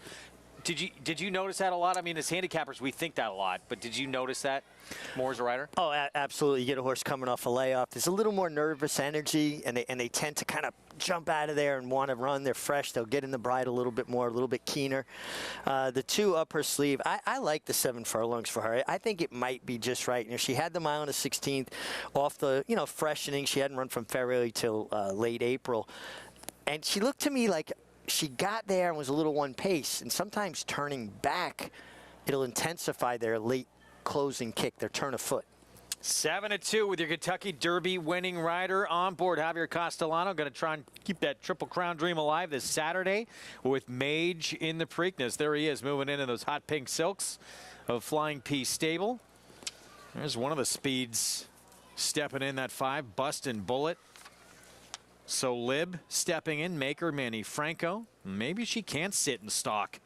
Did you notice that a lot? I mean, as handicappers, we think that a lot, but did you notice that more as a rider? Oh, absolutely. You get a horse coming off a layoff. There's a little more nervous energy, and they tend to kind of jump out of there and want to run. They're fresh. They'll get in the bridle a little bit more, a little bit keener. The 2 up her sleeve, I like the 7 furlongs for her. I think it might be just right. You know, she had the mile on the 16th off the, freshening. She hadn't run from February till late April. And she looked to me like she got there and was a little one pace, and sometimes turning back, it'll intensify their late closing kick, their turn of foot. 7-2 with your Kentucky Derby winning rider on board. Javier Castellano going to try and keep that Triple Crown dream alive this Saturday with Mage in the Preakness. There he is, moving in those hot pink silks of Flying P Stable. There's one of the speeds stepping in, that 5, Bustin' Bullet. So Lib stepping in, Maker, Manny Franco. Maybe she can't sit and stalk.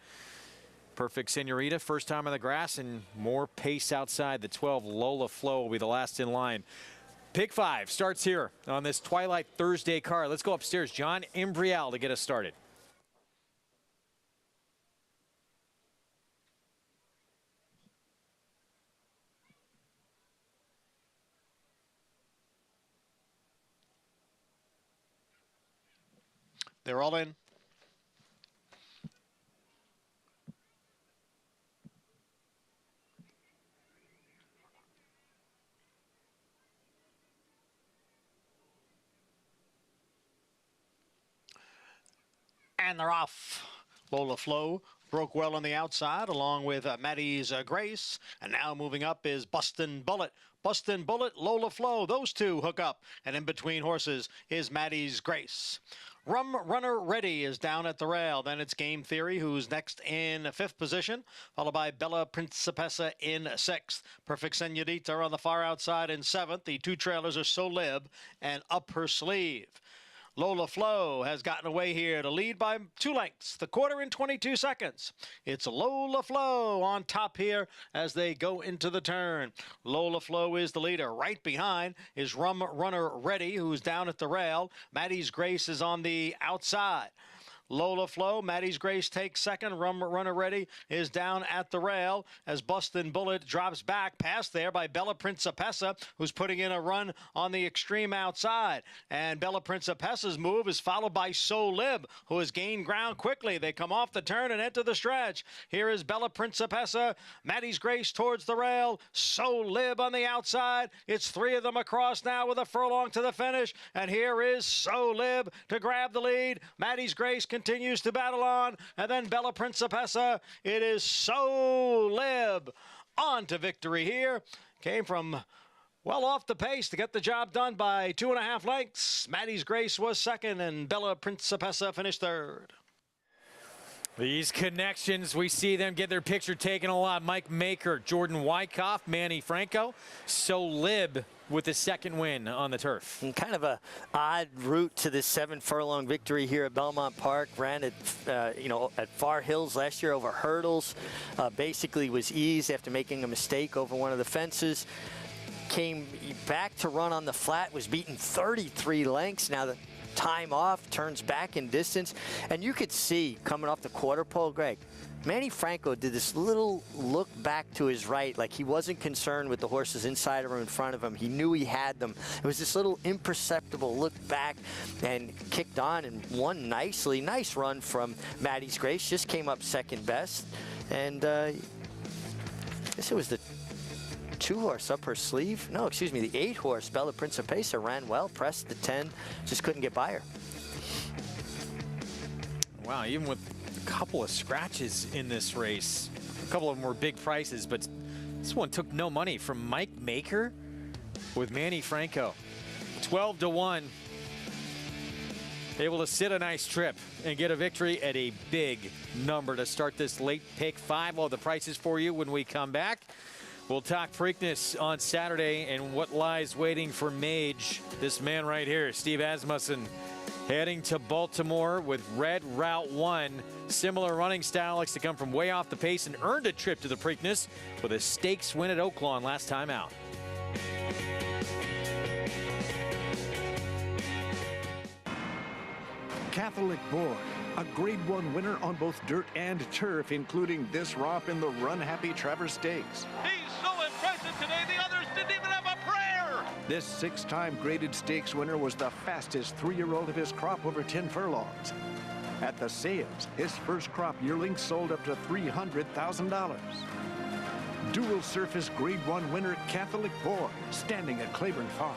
Perfect Senorita, first time on the grass, and more pace outside. The 12 Lola Flo will be the last in line. Pick 5 starts here on this Twilight Thursday card. Let's go upstairs. John Imbriel to get us started. They're all in. And they're off. Lola Flo broke well on the outside along with Maddie's Grace. And now moving up is Bustin' Bullet. Bustin' Bullet, Lola Flo. Those 2 hook up. And in between horses is Maddie's Grace. Rum Runner Ready is down at the rail. Then it's Game Theory, who's next in 5th position, followed by Bella Principessa in 6th. Perfect Senorita on the far outside in 7th. The 2 trailers are So Lib and Up Her Sleeve. Lola Flo has gotten away here to lead by 2 lengths, the quarter in 22 seconds. It's Lola Flo on top here as they go into the turn. Lola Flo is the leader. Right behind is Rum Runner Ready, who's down at the rail. Maddie's Grace is on the outside. Lola Flo, Maddie's Grace takes second. Rum Runner Ready is down at the rail as Bustin' Bullet drops back, passed there by Bella Principessa, who's putting in a run on the extreme outside. And Bella Principessa's move is followed by So Lib, who has gained ground quickly. They come off the turn and enter the stretch. Here is Bella Principessa, Maddie's Grace towards the rail, So Lib on the outside. It's 3 of them across now with a furlong to the finish. And here is So Lib to grab the lead. Maddie's Grace continues to battle on, and then Bella Principessa. It is So Lib on to victory here. Came from well off the pace to get the job done by 2.5 lengths. Maddie's Grace was second, and Bella Principessa finished third. These connections, we see them get their picture taken a lot. Mike Maker, Jordan Wyckoff, Manny Franco, So Lib with the second win on the turf. And kind of a odd route to this 7 furlong victory here at Belmont Park. Ran at, at Far Hills last year over hurdles. Basically was eased after making a mistake over one of the fences. Came back to run on the flat, was beaten 33 lengths. Now the time off, turns back in distance. And you could see coming off the quarter pole, Greg, Manny Franco did this little look back to his right, like he wasn't concerned with the horses inside or in front of him. He knew he had them. It was this little imperceptible look back and kicked on and won nicely. Nice run from Maddie's Grace. Just came up second best. And I guess it was the 2-horse Up Her Sleeve. No, excuse me, the 8-horse Bella Principessa ran well, pressed the 10, just couldn't get by her. Wow, even with a couple of scratches in this race, a couple of them were big prices, but this one took no money from Mike Maker with Manny Franco. 12-1. Able to sit a nice trip and get a victory at a big number to start this late pick 5. Well, the prices for you when we come back. We'll talk Preakness on Saturday and what lies waiting for Mage. This man right here, Steve Asmussen, Heading to Baltimore with Red Route 1. Similar running style, likes to come from way off the pace and earned a trip to the Preakness with a stakes win at Oaklawn last time out. Catholic Boy, a Grade 1 winner on both dirt and turf, including this romp in the Run Happy Travers Stakes. He's so impressive today, the others didn't even have a prayer. This 6-time graded stakes winner was the fastest 3-year-old of his crop over 10 furlongs. At the sales, his first crop yearling sold up to $300,000. Dual surface Grade 1 winner Catholic Boy, standing at Claiborne Farm.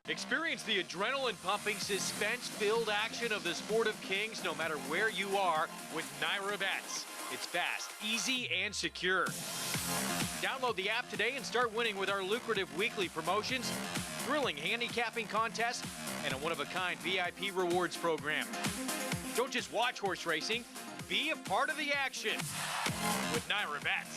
Experience the adrenaline-pumping, suspense-filled action of the Sport of Kings no matter where you are with Naira Bets. It's fast, easy, and secure. Download the app today and start winning with our lucrative weekly promotions, thrilling handicapping contests, and a one-of-a-kind VIP rewards program. Don't just watch horse racing, be a part of the action with Naira Bets.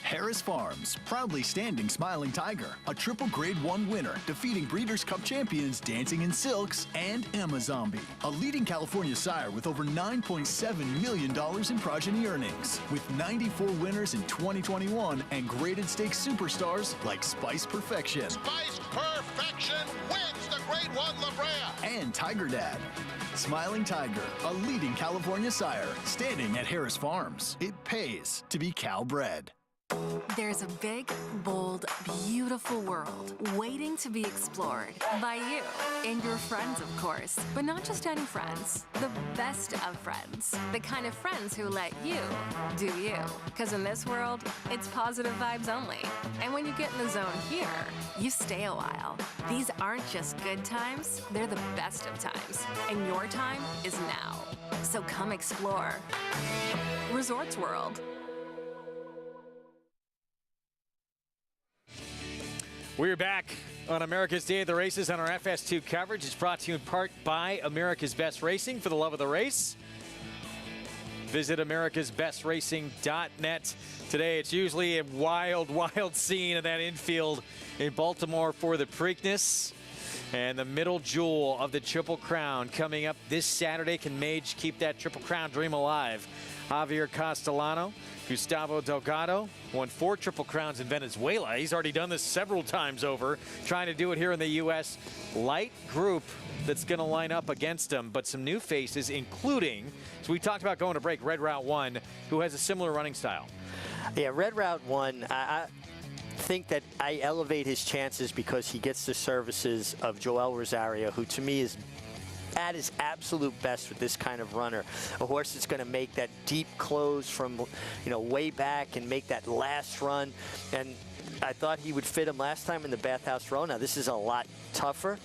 Harris Farms, proudly standing Smiling Tiger, a triple Grade 1 winner, defeating Breeders' Cup champions Dancing in Silks and Emma Zombie, a leading California sire with over $9.7 million in progeny earnings, with 94 winners in 2021 and graded stakes superstars like Spice Perfection. Spice Perfection wins the Grade 1 La Brea. And Tiger Dad. Smiling Tiger, a leading California sire, standing at Harris Farms. It pays to be cow bred. There's a big, bold, beautiful world waiting to be explored by you and your friends, of course. But not just any friends, the best of friends. The kind of friends who let you do you. Because in this world, it's positive vibes only. And when you get in the zone here, you stay a while. These aren't just good times, they're the best of times. And your time is now. So come explore. Resorts World. We're back on America's Day of the Races on our FS2 coverage. It's brought to you in part by America's Best Racing. For the love of the race, visit americasbestracing.net. Today, it's usually a wild, wild scene of that infield in Baltimore for the Preakness. And the middle jewel of the Triple Crown coming up this Saturday. Can Mage keep that Triple Crown dream alive? Javier Castellano, Gustavo Delgado won 4 Triple Crowns in Venezuela. He's already done this several times over, trying to do it here in the U.S. Light group that's going to line up against him, but some new faces, including, so we talked about going to break, Red Route 1, who has a similar running style. Yeah, Red Route 1, I think that I elevate his chances because he gets the services of Joel Rosario, who to me is at his absolute best with this kind of runner. A horse that's going to make that deep close from, way back and make that last run. And I thought he would fit him last time in the Bathhouse Row. Now, this is a lot tougher.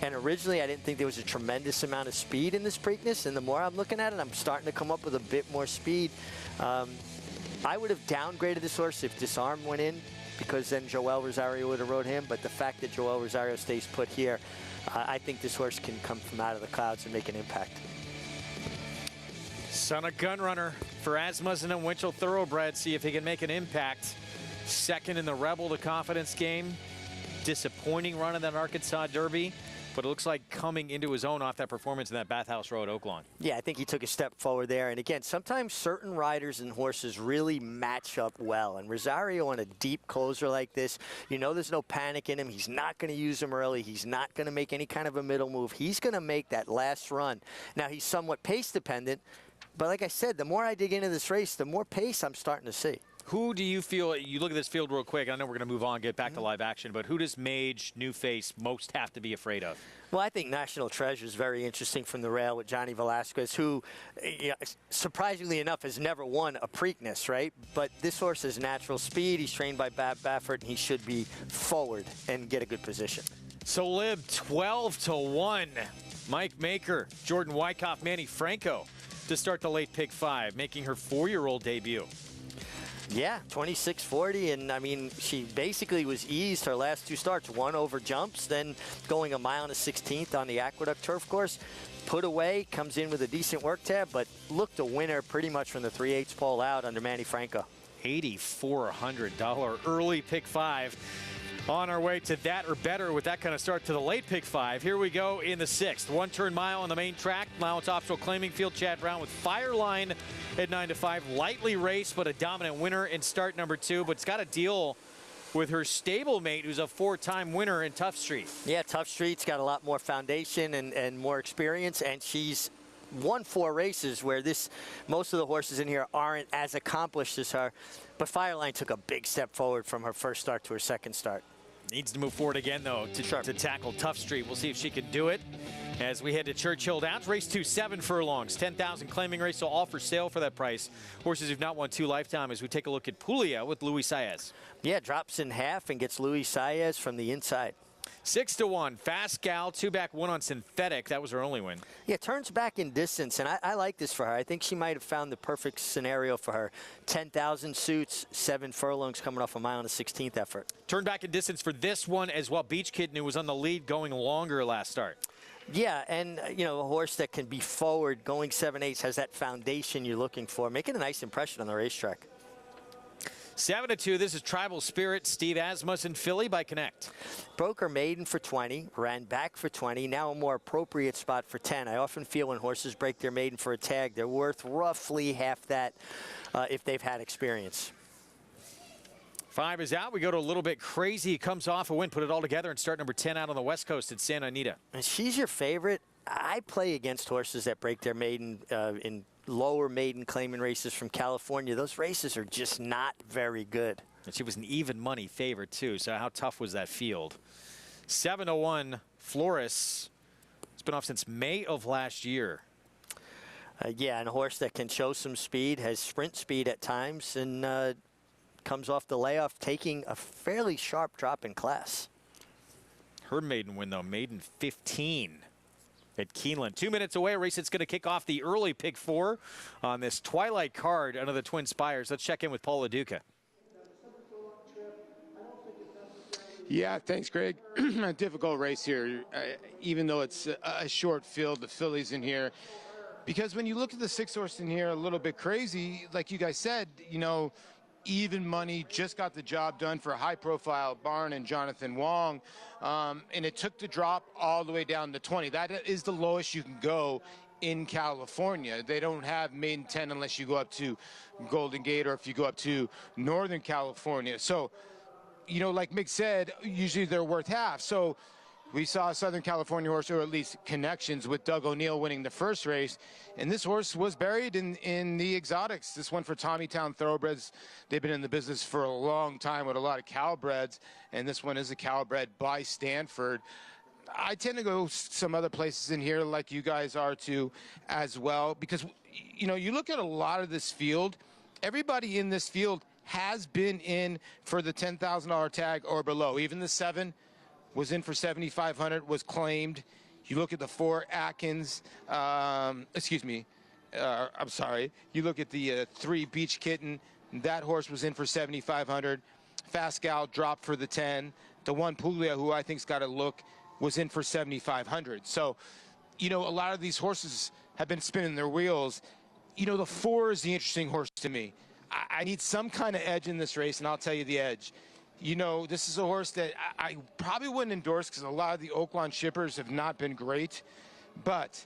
And originally, I didn't think there was a tremendous amount of speed in this Preakness. And the more I'm looking at it, I'm starting to come up with a bit more speed. I would have downgraded this horse if Disarm went in, because then Joel Rosario would have rode him. But the fact that Joel Rosario stays put here, I think this horse can come from out of the clouds and make an impact. Son of Gun Runner for Asmussen and Winchell Thoroughbred. See if he can make an impact. Second in the Rebel to Confidence game. Disappointing run in that Arkansas Derby, but it looks like coming into his own off that performance in that Bathhouse Row at Oaklawn. Yeah, I think he took a step forward there. And again, sometimes certain riders and horses really match up well. And Rosario on a deep closer like this, there's no panic in him. He's not going to use him early. He's not going to make any kind of a middle move. He's going to make that last run. Now, he's somewhat pace dependent, but like I said, the more I dig into this race, the more pace I'm starting to see. Who do you feel, you look at this field real quick, I know we're going to move on, get back to live action, but who does Mage, new face, most have to be afraid of? Well, I think National Treasure is very interesting from the rail with Johnny Velasquez, who, surprisingly enough, has never won a Preakness, right? But this horse has natural speed. He's trained by Bab Baffert, and he should be forward and get a good position. So Lib, 12-1. Mike Maker, Jordan Wyckoff, Manny Franco to start the late pick 5, making her 4-year-old debut. Yeah, 26.40, and I mean, she basically was eased her last 2 starts, one over jumps, then going a mile and a 16th on the Aqueduct turf course. Put away, comes in with a decent work tab, but looked a winner pretty much from the 3/8 pole out under Manny Franco. $8,400 early pick 5. On our way to that or better with that kind of start to the late pick 5. Here we go in the 6th. 1-turn mile on the main track. Allowance optional claiming field. Chad Brown with Fireline at 9-5. Lightly raced, but a dominant winner in start number 2. But it's got to deal with her stablemate, who's a 4-time winner in Tough Street. Yeah, Tough Street's got a lot more foundation and more experience, and she's won 4 races where most of the horses in here aren't as accomplished as her. But Fireline took a big step forward from her first start to her second start. Needs to move forward again, though, to tackle Tough Street. We'll see if she can do it as we head to Churchill Downs. Race 2, 7 furlongs, 10,000 claiming race, so all for sale for that price. Horses who've not won 2 lifetime as we take a look at Puglia with Luis Saez. Yeah, drops in half and gets Luis Saez from the inside. 6-1, Fast Gal, 2-back, 1 on Synthetic. That was her only win. Yeah, turns back in distance, and I like this for her. I think she might have found the perfect scenario for her. 10,000 suits, 7 furlongs coming off a mile and a 16th effort. Turn back in distance for this one as well. Beach Kitten, who was on the lead going longer last start. Yeah, and, you know, a horse that can be forward, going 7/8, has that foundation you're looking for, making a nice impression on the racetrack. 7-2, this is Tribal Spirit, Steve Asmussen, Philly by Connect. Broke her maiden for 20, ran back for 20, now a more appropriate spot for 10. I often feel when horses break their maiden for a tag, they're worth roughly half that if they've had experience. 5 is out. We go to a little bit crazy. Comes off a win, put it all together, and start number 10 out on the West Coast at Santa Anita. And she's your favorite. I play against horses that break their maiden in lower maiden claiming races from California. Those races are just not very good. And she was an even money favorite, too. So how tough was that field? 7-1, Flores. It's been off since May of last year. Yeah, and a horse that can show some speed, has sprint speed at times, and comes off the layoff taking a fairly sharp drop in class. Her maiden win, though, maiden 15 at Keeneland. 2 minutes away, a race that's going to kick off the early pick 4 on this Twilight card under the Twin Spires. Let's check in with Paul LaDuca. Yeah, thanks, Greg. A difficult race here, even though it's a short field, the fillies in here. Because when you look at the 6-horse in here, a little bit crazy, like you guys said, you know, even money, just got the job done for high-profile Barn and Jonathan Wong, and it took the drop all the way down to 20. That is the lowest you can go in California. They don't have maiden 10 unless you go up to Golden Gate or if you go up to Northern California. So, you know, like Mick said, usually they're worth half. So we saw a Southern California horse, or at least connections with Doug O'Neill winning the first race. And this horse was buried in the exotics. This one for Tommytown Thoroughbreds. They've been in the business for a long time with a lot of Calbreds. And this one is a Calbred by Stanford. I tend to go some other places in here like you guys are too as well. Because, you know, you look at a lot of this field, everybody in this field has been in for the $10,000 tag or below. Even the 7 was in for $7,500, was claimed. You look at the 4 Atkins, I'm sorry. You look at the 3 Beach Kitten, that horse was in for $7,500. Fast Gal dropped for the 10. The 1 Puglia, who I think's got a look, was in for $7,500. So, you know, a lot of these horses have been spinning their wheels. You know, the 4 is the interesting horse to me. I need some kind of edge in this race, and I'll tell you the edge. You know, this is a horse that I probably wouldn't endorse because a lot of the Oaklawn shippers have not been great. But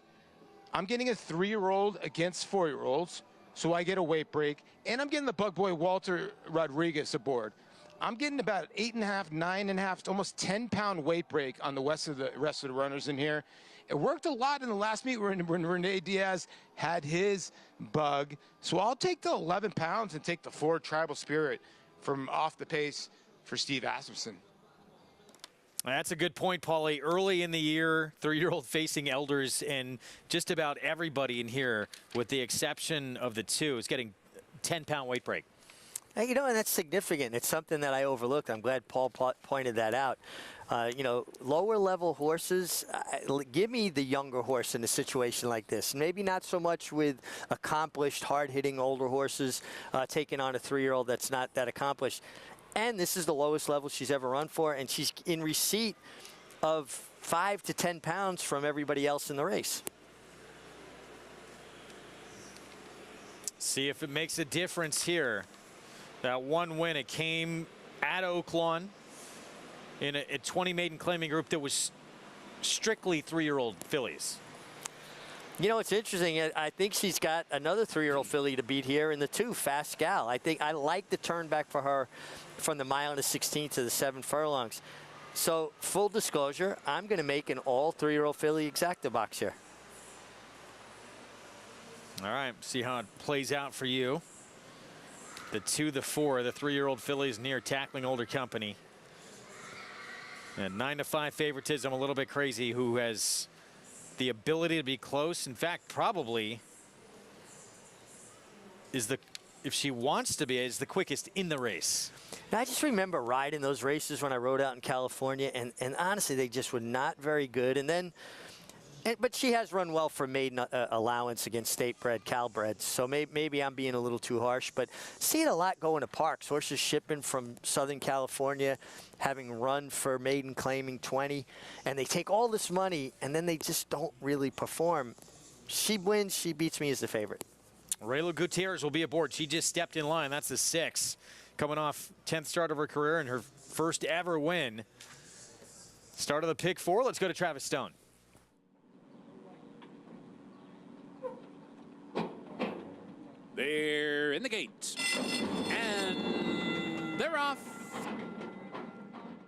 I'm getting a 3-year-old against 4-year-olds, so I get a weight break. And I'm getting the bug boy Walter Rodriguez aboard. I'm getting about 8.5, 9.5, almost 10-pound weight break on the rest of the runners in here. It worked a lot in the last meet when Rene Diaz had his bug. So I'll take the 11 pounds and take the 4 Tribal Spirit from off the pace for Steve Asmussen. That's a good point, Paulie. Early in the year, 3-year-old facing elders, and just about everybody in here, with the exception of the 2, is getting 10-pound weight break. You know, and that's significant. It's something that I overlooked. I'm glad Paul pointed that out. You know, lower level horses, give me the younger horse in a situation like this. Maybe not so much with accomplished, hard-hitting older horses taking on a 3-year-old that's not that accomplished. And this is the lowest level she's ever run for, and she's in receipt of 5 to 10 pounds from everybody else in the race. See if it makes a difference here. That one win, it came at Oaklawn in a 20 maiden claiming group that was strictly 3-year-old fillies. You know, it's interesting. I think she's got another 3-year-old filly to beat here in the 2, Fast Gal. I like the turn back for her from the mile and the 16 to the 7 furlongs. So, full disclosure, I'm going to make an all 3-year-old filly exacta box here. All right, see how it plays out for you. The 2, the 4, the 3-year-old fillies near tackling older company. And 9-5 favoritism, a little bit crazy, who has the ability to be close. In fact, probably is if she wants to be, is the quickest in the race. Now, I just remember riding those races when I rode out in California, and honestly, they just were not very good. And then, but she has run well for maiden allowance against state-bred, Cal-bred. So maybe I'm being a little too harsh, but see it a lot going to parks. Horses shipping from Southern California, having run for maiden claiming 20, and they take all this money, and then they just don't really perform. She wins, she beats me as the favorite. Rayla Gutierrez will be aboard. She just stepped in line. That's the 6. Coming off 10th start of her career and her first ever win. Start of the pick 4. Let's go to Travis Stone. They're in the gate. And they're off.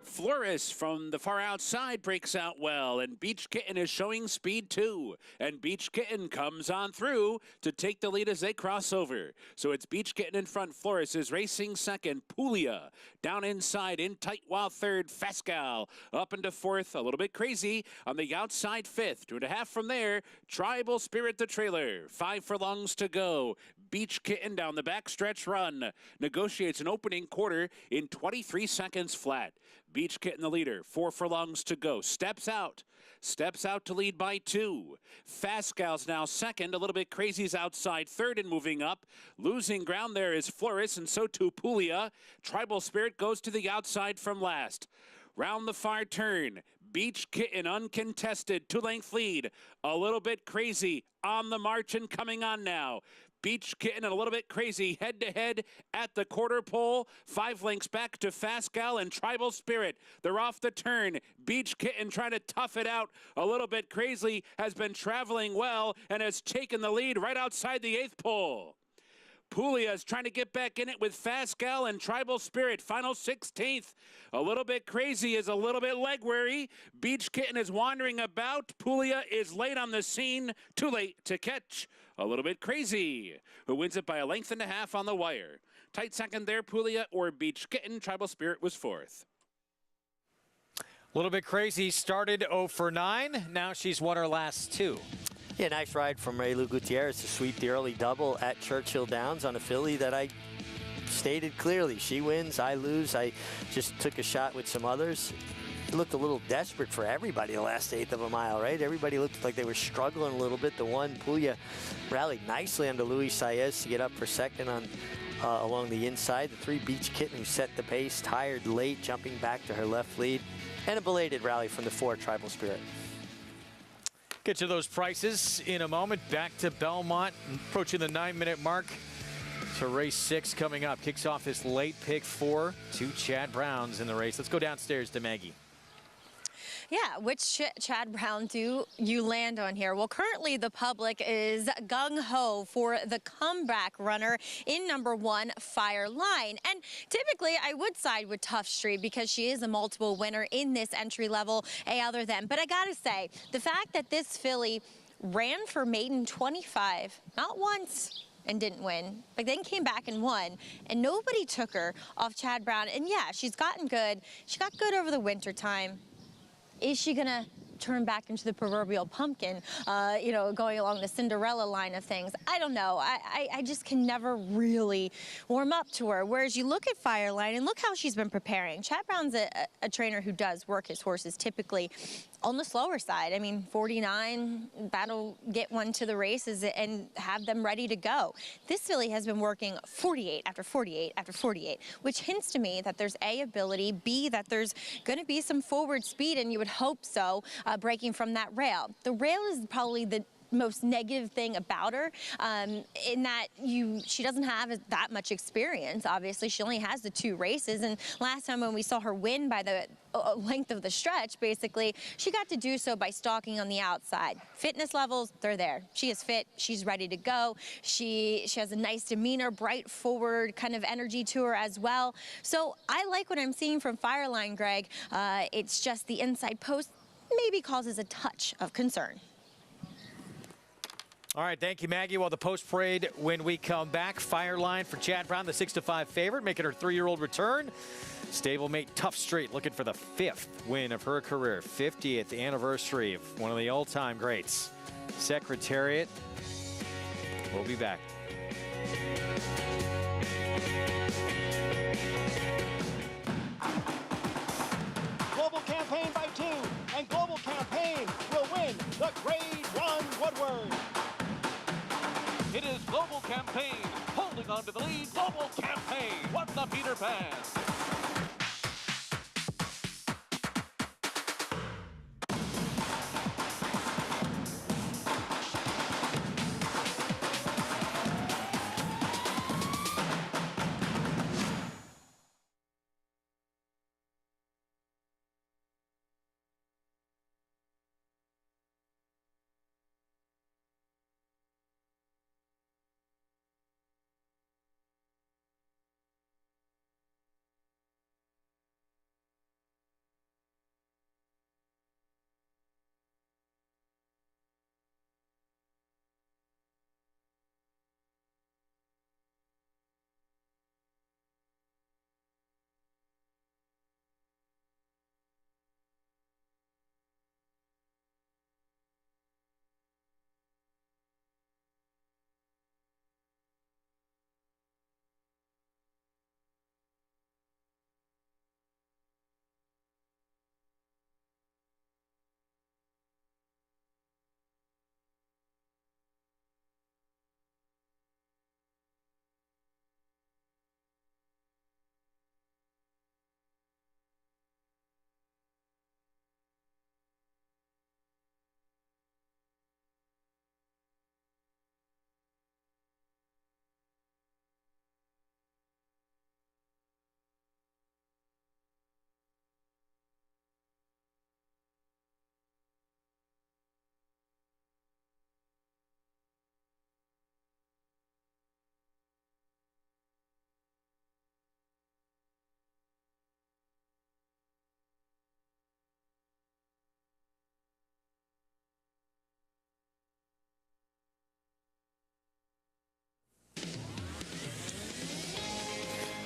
Flores from the far outside breaks out well, and Beach Kitten is showing speed too. And Beach Kitten comes on through to take the lead as they cross over. So it's Beach Kitten in front. Flores is racing second. Puglia down inside in tight while third. Fascal up into 4th. A little bit crazy on the outside 5th. 2.5 from there. Tribal Spirit the trailer. 5 furlongs to go. Beach Kitten down the backstretch run. Negotiates an opening quarter in 23 seconds flat. Beach Kitten the leader. 4 furlongs to go. Steps out to lead by 2. Fascal's now second. A little bit crazy's outside 3rd and moving up. Losing ground there is Flores, and so too Puglia. Tribal Spirit goes to the outside from last. Round the far turn. Beach Kitten uncontested. 2-length lead. A little bit crazy on the march and coming on now. Beach Kitten and a little bit crazy head-to-head at the quarter pole. 5 lengths back to Fascal and Tribal Spirit. They're off the turn. Beach Kitten trying to tough it out a little bit crazy. Has been traveling well and has taken the lead right outside the 8th pole. Puglia is trying to get back in it with Fascal and Tribal Spirit. Final 16th. A little bit crazy is a little bit leg weary. Beach Kitten is wandering about. Puglia is late on the scene. Too late to catch. A little bit crazy, who wins it by 1.5 lengths on the wire. Tight second there, Puglia or Beach Kitten. Tribal Spirit was 4th. A little bit crazy. Started 0 for 9. Now she's won her last 2. Yeah, nice ride from Raylu Gutierrez to sweep the early double at Churchill Downs on a filly that I stated clearly. She wins, I lose. I just took a shot with some others. It looked a little desperate for everybody the last 1/8 of a mile, right? Everybody looked like they were struggling a little bit. The one, Puglia, rallied nicely under Luis Saez to get up for second on along the inside. The 3, Beach Kitten, who set the pace, tired late, jumping back to her left lead. And a belated rally from the 4, Tribal Spirit. Get to those prices in a moment. Back to Belmont, approaching the 9-minute mark. To race 6 coming up. Kicks off this late pick 4. 2 Chad Browns in the race. Let's go downstairs to Maggie. Yeah, which Chad Brown do you land on here? Well, currently the public is gung-ho for the comeback runner in number 1, Fireline. And typically I would side with Tough Street because she is a multiple winner in this entry-level A other than. But I gotta say, the fact that this filly ran for maiden 25, not once, and didn't win, but then came back and won, and nobody took her off Chad Brown. And yeah, she's gotten good. She got good over the winter time. Is she gonna turn back into the proverbial pumpkin, you know, going along the Cinderella line of things? I don't know. I just can never really warm up to her. Whereas you look at Fireline and look how she's been preparing. Chad Brown's a trainer who does work his horses typically on the slower side. I mean, 49, that'll get one to the races and have them ready to go. This filly has been working 48 after 48 after 48, which hints to me that there's A, ability, B, that there's going to be some forward speed, and you would hope so, breaking from that rail. The rail is probably the most negative thing about her, in that she doesn't have that much experience. Obviously, she only has the 2 races, and last time when we saw her win by the length of the stretch, basically, she got to do so by stalking on the outside. Fitness levels, they're there. She is fit. She's ready to go. She has a nice demeanor, bright forward kind of energy to her as well. So I like what I'm seeing from Fireline, Greg. It's just the inside post maybe causes a touch of concern. All right, thank you, Maggie. Well, the post parade when we come back. Fireline for Chad Brown, the 6-5 favorite, making her 3-year-old return. Stablemate Tough Street looking for the 5th win of her career, 50th anniversary of one of the all-time greats. Secretariat. We'll be back. Global Campaign by 2, and Global Campaign will win the Grade 1 Woodward. It is Global Campaign holding on to the lead. Global Campaign. What the Peter Pan?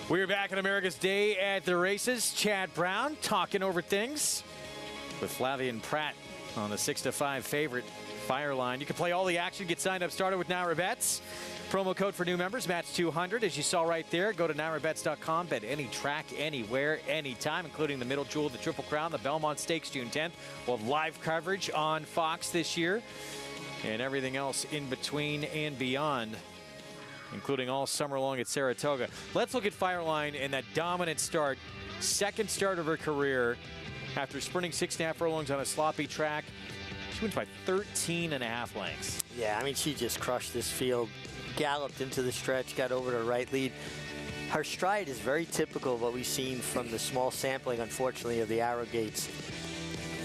We're back on America's Day at the Races. Chad Brown talking over things with Flavian Pratt on the 6-5 favorite Fireline. You can play all the action, get signed up, started with Naira Bets. Promo code for new members, match 200, as you saw right there. Go to NairaBets.com, bet any track, anywhere, anytime, including the Middle Jewel, the Triple Crown, the Belmont Stakes, June 10th. We'll have live coverage on Fox this year, and everything else in between and beyond, including all summer long at Saratoga. Let's look at Fireline and that dominant start. Second start of her career after sprinting 6.5 furlongs on a sloppy track. She wins by 13.5 lengths. Yeah, I mean, she just crushed this field. Galloped into the stretch, got over to her right lead. Her stride is very typical of what we've seen from the small sampling, unfortunately, of the Arrowgates.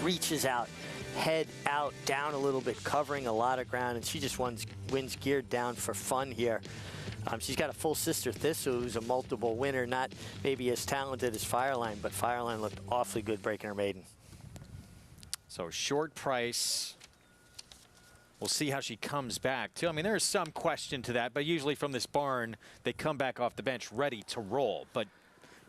Reaches out, head out, down a little bit, covering a lot of ground, and she just wins geared down for fun here. She's got a full sister, Thistle, who's a multiple winner, not maybe as talented as Fireline, but Fireline looked awfully good breaking her maiden. So short price. We'll see how she comes back, too. I mean, there is some question to that, but usually from this barn, they come back off the bench ready to roll. But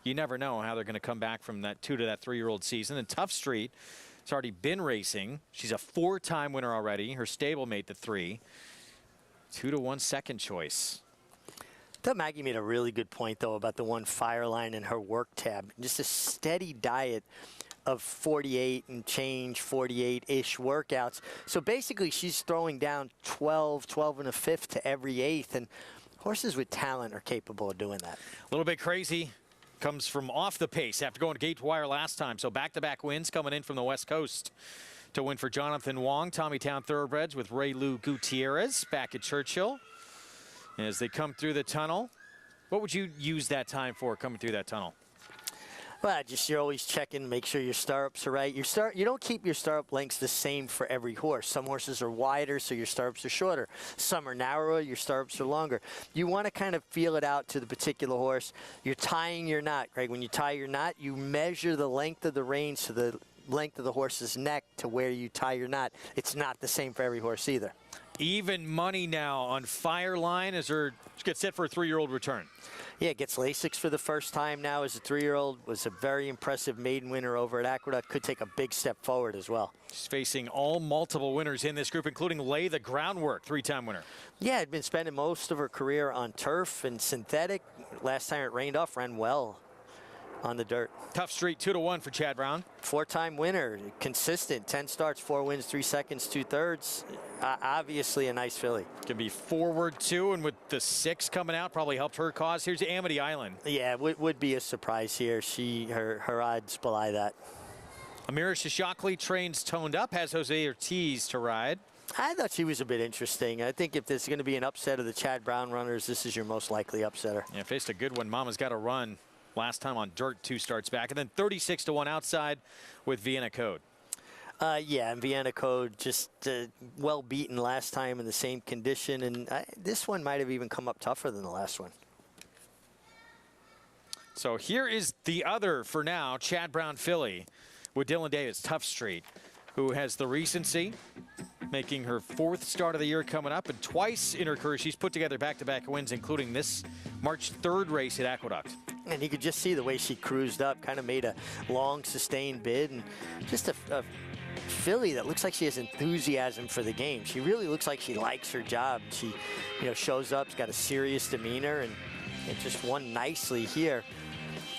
you never know how they're going to come back from that 2 to that 3-year-old season. And Tough Street has already been racing. She's a 4-time winner already. Her stablemate, the 3. 2-1 second choice. I thought Maggie made a really good point, though, about the one Fireline and her work tab. Just a steady diet of 48 and change, 48-ish workouts. So basically, she's throwing down 12 and a fifth to every 8th, and horses with talent are capable of doing that. A little bit crazy. Comes from off the pace after going to gate to wire last time. So back-to-back wins coming in from the West Coast. to win for Jonathan Wong. Tommytown Thoroughbreds with Ray Lou Gutierrez back at Churchill. As they come through the tunnel, what would you use that time for coming through that tunnel? Well, just you're always checking, make sure your stirrups are right. You don't keep your stirrup lengths the same for every horse. Some horses are wider, so your stirrups are shorter. Some are narrower, your stirrups are longer. You want to kind of feel it out to the particular horse. You're tying your knot, Greg. When you tie your knot, you measure the length of the reins to the length of the horse's neck to where you tie your knot. It's not the same for every horse either. Even money now on Fireline as her gets set for a 3-year-old return. Yeah, gets Lasix for the first time now as a 3-year-old. Was a very impressive maiden winner over at Aqueduct. Could take a big step forward as well. She's facing all multiple winners in this group, including Lay the Groundwork, 3-time winner. Yeah, had been spending most of her career on turf and synthetic. Last time it rained off, ran well on the dirt. Tough Street 2-1 for Chad Brown. 4-time winner, consistent, 10 starts, 4 wins, 3 seconds, 2/3. Obviously a nice filly. Can be forward too, and with the 6 coming out, probably helped her cause. Here's Amity Island. Yeah, would be a surprise here. Her odds belie that. Amira Shishakli trains Toned Up, has Jose Ortiz to ride. I thought she was a bit interesting. I think if there's going to be an upset of the Chad Brown runners, this is your most likely upsetter. Yeah, faced a good one. Mama's Got to Run last time on dirt, 2 starts back, and then 36-1 outside with Vienna Code. Yeah, and Vienna Code just well beaten last time in the same condition, and this one might have even come up tougher than the last one. So here is the other, for now, Chad Brown filly with Dylan Davis, Tough Street, who has the recency, making her 4th start of the year coming up, and twice in her career she's put together back-to-back wins, including this March 3rd race at Aqueduct. And you could just see the way she cruised up, kind of made a long, sustained bid, and just a filly that looks like she has enthusiasm for the game. She really looks like she likes her job. She, shows up, she's got a serious demeanor, and just won nicely here.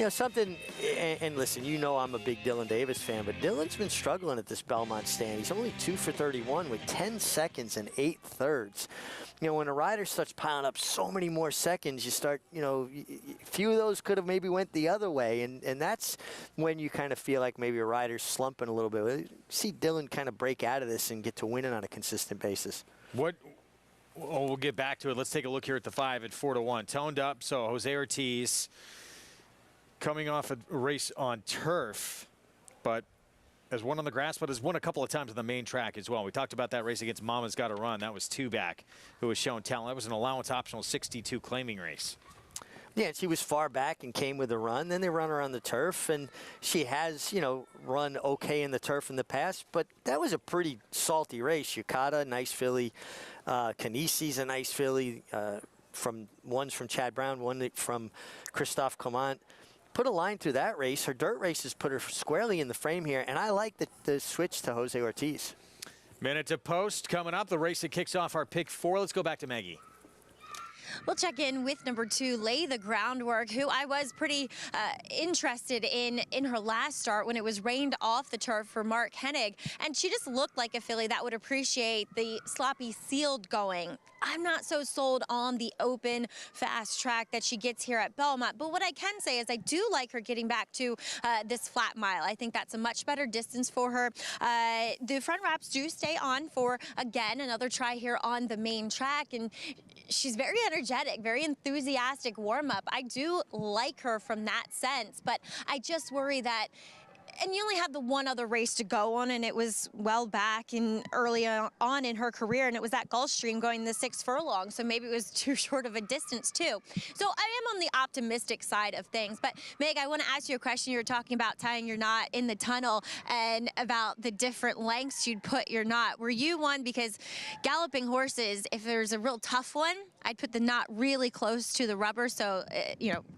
Something, and listen, I'm a big Dylan Davis fan, but Dylan's been struggling at this Belmont stand. He's only 2 for 31 with 10 seconds and 8/3. When a rider starts piling up so many more seconds, you start, a few of those could have maybe went the other way, and that's when you kind of feel like maybe a rider's slumping a little bit. See Dylan kind of break out of this and get to winning on a consistent basis. We'll get back to it. Let's take a look here at the 5 at 4-1. Toned Up, so Jose Ortiz coming off a race on turf, but has won on the grass, but has won a couple of times on the main track as well. We talked about that race against Mama's Got to Run. That was 2 back, who was shown talent. That was an allowance optional 62 claiming race. Yeah, she was far back and came with a run. Then they run her on the turf, and she has, run okay in the turf in the past, but that was a pretty salty race. Yukata, nice filly. Canisi's a nice filly. One's from Chad Brown, one from Christophe Clement. Put a line through that race. Her dirt races put her squarely in the frame here, and I like the switch to Jose Ortiz. Minute to post coming up. The race that kicks off our pick 4. Let's go back to Maggie. We'll check in with number 2, Lay the Groundwork, who I was pretty interested in her last start when it was rained off the turf for Mark Hennig. And she just looked like a filly that would appreciate the sloppy sealed going. I'm not so sold on the open, fast track that she gets here at Belmont. But what I can say is I do like her getting back to this flat mile. I think that's a much better distance for her. The front wraps do stay on for, again, another try here on the main track. And she's very energetic, very enthusiastic warm-up. I do like her from that sense, but I just worry that, and you only have the one other race to go on, and it was well back in early on in her career, and it was that Gulfstream going the 6 furlong, so maybe it was too short of a distance too. So I am on the optimistic side of things. But Meg, I want to ask you a question. You were talking about tying your knot in the tunnel and about the different lengths you'd put your knot. Were you one, because galloping horses, if there's a real tough one, I'd put the knot really close to the rubber, so,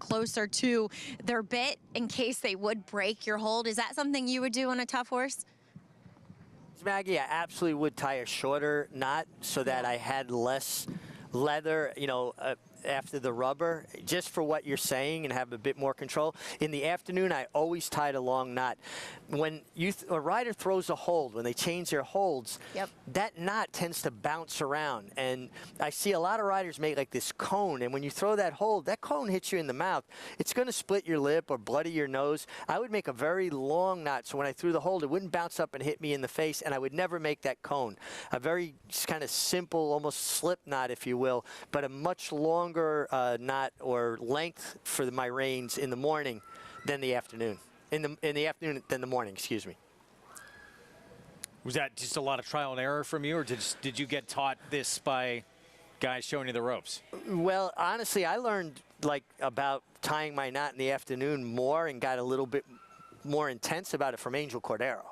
closer to their bit in case they would break your hold. Is that something you would do on a tough horse? Maggie, I absolutely would tie a shorter knot so that I had less leather. after the rubber, just for what you're saying, and have a bit more control. In the afternoon, I always tied a long knot. When a rider throws a hold, when they change their holds, that knot tends to bounce around. And I see a lot of riders make like this cone, and when you throw that hold, that cone hits you in the mouth. It's going to split your lip or bloody your nose. I would make a very long knot, so when I threw the hold, it wouldn't bounce up and hit me in the face, and I would never make that cone. A very kind of simple, almost slip knot, if you will, but a much longer knot or length for my reins in the morning than the afternoon. In the afternoon than the morning, excuse me. Was that just a lot of trial and error from you, or did you get taught this by guys showing you the ropes? Well, honestly, I learned like about tying my knot in the afternoon more and got a little bit more intense about it from Angel Cordero.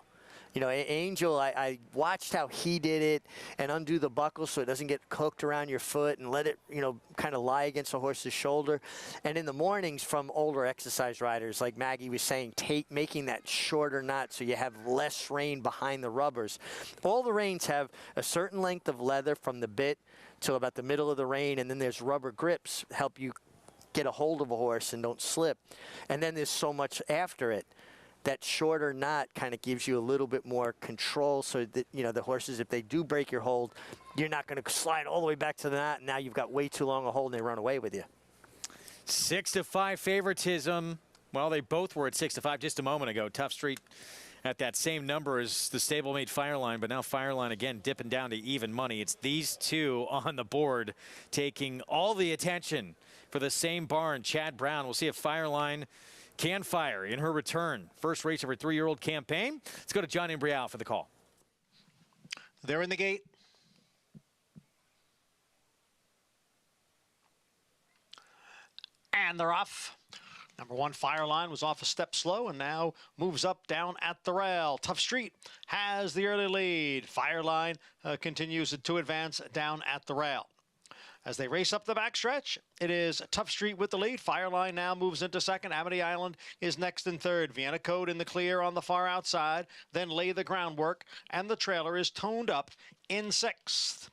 You know, Angel, I watched how he did it and undo the buckle so it doesn't get hooked around your foot and let it, you know, kind of lie against the horse's shoulder. And in the mornings from older exercise riders, like Maggie was saying, making that shorter knot so you have less rein behind the rubbers. All the reins have a certain length of leather from the bit till about the middle of the rein, and then there's rubber grips help you get a hold of a horse and don't slip. And then there's so much after it. That shorter knot kind of gives you a little bit more control so that, you know, the horses, if they do break your hold, you're not going to slide all the way back to the knot, and now you've got way too long a hold and they run away with you. 6-5 favoritism. Well, they both were at 6-5 just a moment ago. Tough Street at that same number as the stablemate Fireline, but now Fireline again dipping down to even money. It's these two on the board taking all the attention for the same barn. Chad Brown. We'll see if Fireline can fire in her return. First race of her 3-year-old campaign. Let's go to John Imbrial for the call. They're in the gate. And they're off. Number 1, Fireline, was off a step slow and now moves up down at the rail. Tough Street has the early lead. Fireline continues to advance down at the rail. As they race up the backstretch, it is Tough Street with the lead. Fireline now moves into second. Amity Island is next in third. Vienna Code in the clear on the far outside. Then Lay the Groundwork, and the trailer is toned up in sixth.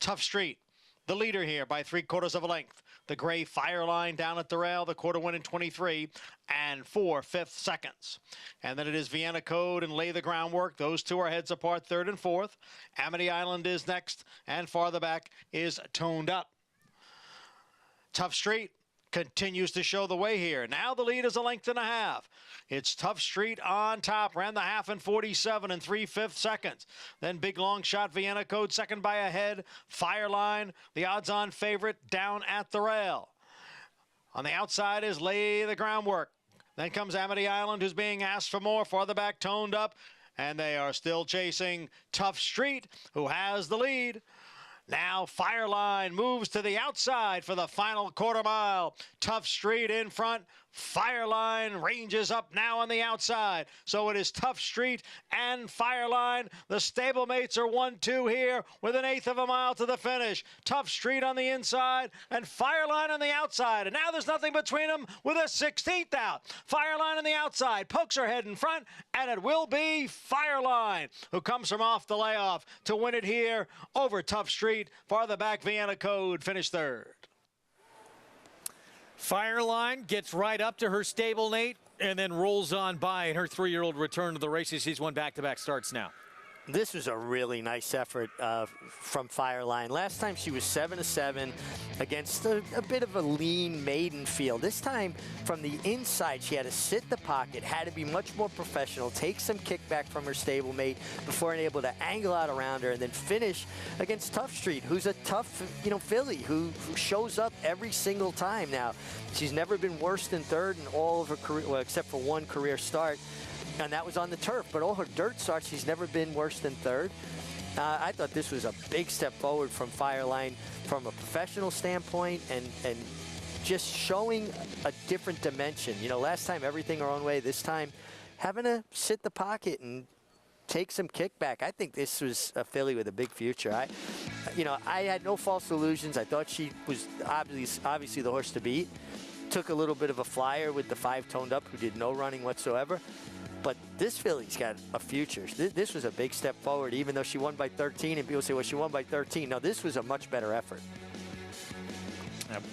Tough Street, the leader here by 3/4 of a length. The gray Fireline down at the rail, the quarter win in 23 and 4/5 seconds. And then it is Vienna Code and Lay the Groundwork. Those two are heads apart, third and fourth. Amity Island is next, and farther back is Toned Up. Tough Street continues to show the way here. Now the lead is a length and a half. It's Tough Street on top. Ran the half in 47 and 3/5 seconds. Then big long shot Vienna Code second by a head. Fireline, the odds-on favorite, down at the rail. On the outside is Lay the Groundwork. Then comes Amity Island, who's being asked for more. Farther back, Toned Up. And they are still chasing Tough Street, who has the lead. Now Fireline moves to the outside for the final quarter mile. Tough Street in front. Fireline ranges up now on the outside. So it is Tough Street and Fireline. The stablemates are 1-2 here with an eighth of a mile to the finish. Tough Street on the inside and Fireline on the outside. And now there's nothing between them with a 16th out. Fireline on the outside pokes her head in front, and it will be Fireline who comes from off the layoff to win it here over Tough Street. Farther back, Vienna Code finished third. Fireline gets right up to her stablemate and then rolls on by in her 3-year-old return to the races. She's won back-to-back starts now. This was a really nice effort from Fireline. Last time she was 7-7 against a bit of a lean maiden field. This time from the inside, she had to sit the pocket, had to be much more professional, take some kickback from her stablemate before being able to angle out around her and then finish against Tough Street, who's a tough, you know, filly who shows up every single time. Now, she's never been worse than third in all of her career, well, except for one career start. And that was on the turf, but all her dirt starts, she's never been worse than third. I thought this was a big step forward from Fireline from a professional standpoint and just showing a different dimension. You know, last time everything her own way, this time having to sit the pocket and take some kickback. I think this was a filly with a big future. I had no false illusions. I thought she was obviously the horse to beat. Took a little bit of a flyer with the 5 Toned Up, who did no running whatsoever. But this filly's got a future. This was a big step forward, even though she won by 13. And people say, well, she won by 13. No, this was a much better effort.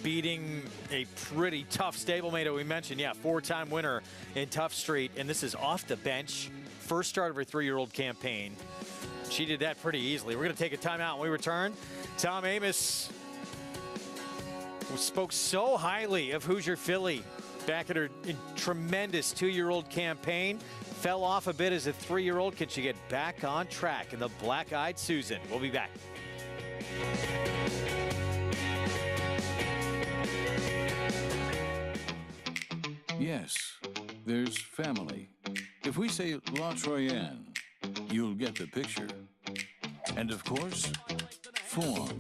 Beating a pretty tough stablemate that we mentioned. Yeah, 4-time winner in Tough Street. And this is off the bench. First start of her 3-year-old campaign. She did that pretty easily. We're going to take a timeout when we return. Tom Amos spoke so highly of Hooser filly back at her tremendous 2-year-old campaign. Fell off a bit as a 3-year-old. Can she get back on track in the Black-Eyed Susan? We'll be back. Yes, there's family. If we say La Troyenne, you'll get the picture. And of course, form.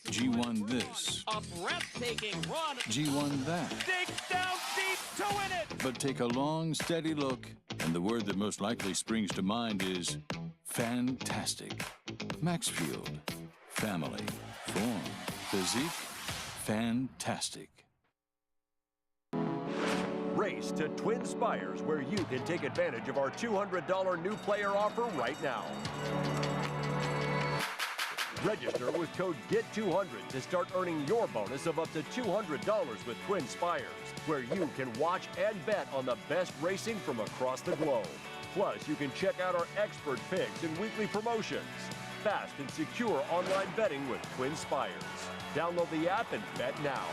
G1 this. A breathtaking run. G1 that. Dig down deep to win it. But take a long, steady look, and the word that most likely springs to mind is fantastic. Maxfield. Family. Form. Physique. Fantastic. Race to Twin Spires, where you can take advantage of our $200 new player offer right now. Register with code GET200 to start earning your bonus of up to $200 with Twin Spires, where you can watch and bet on the best racing from across the globe. Plus, you can check out our expert picks and weekly promotions. Fast and secure online betting with Twin Spires. Download the app and bet now.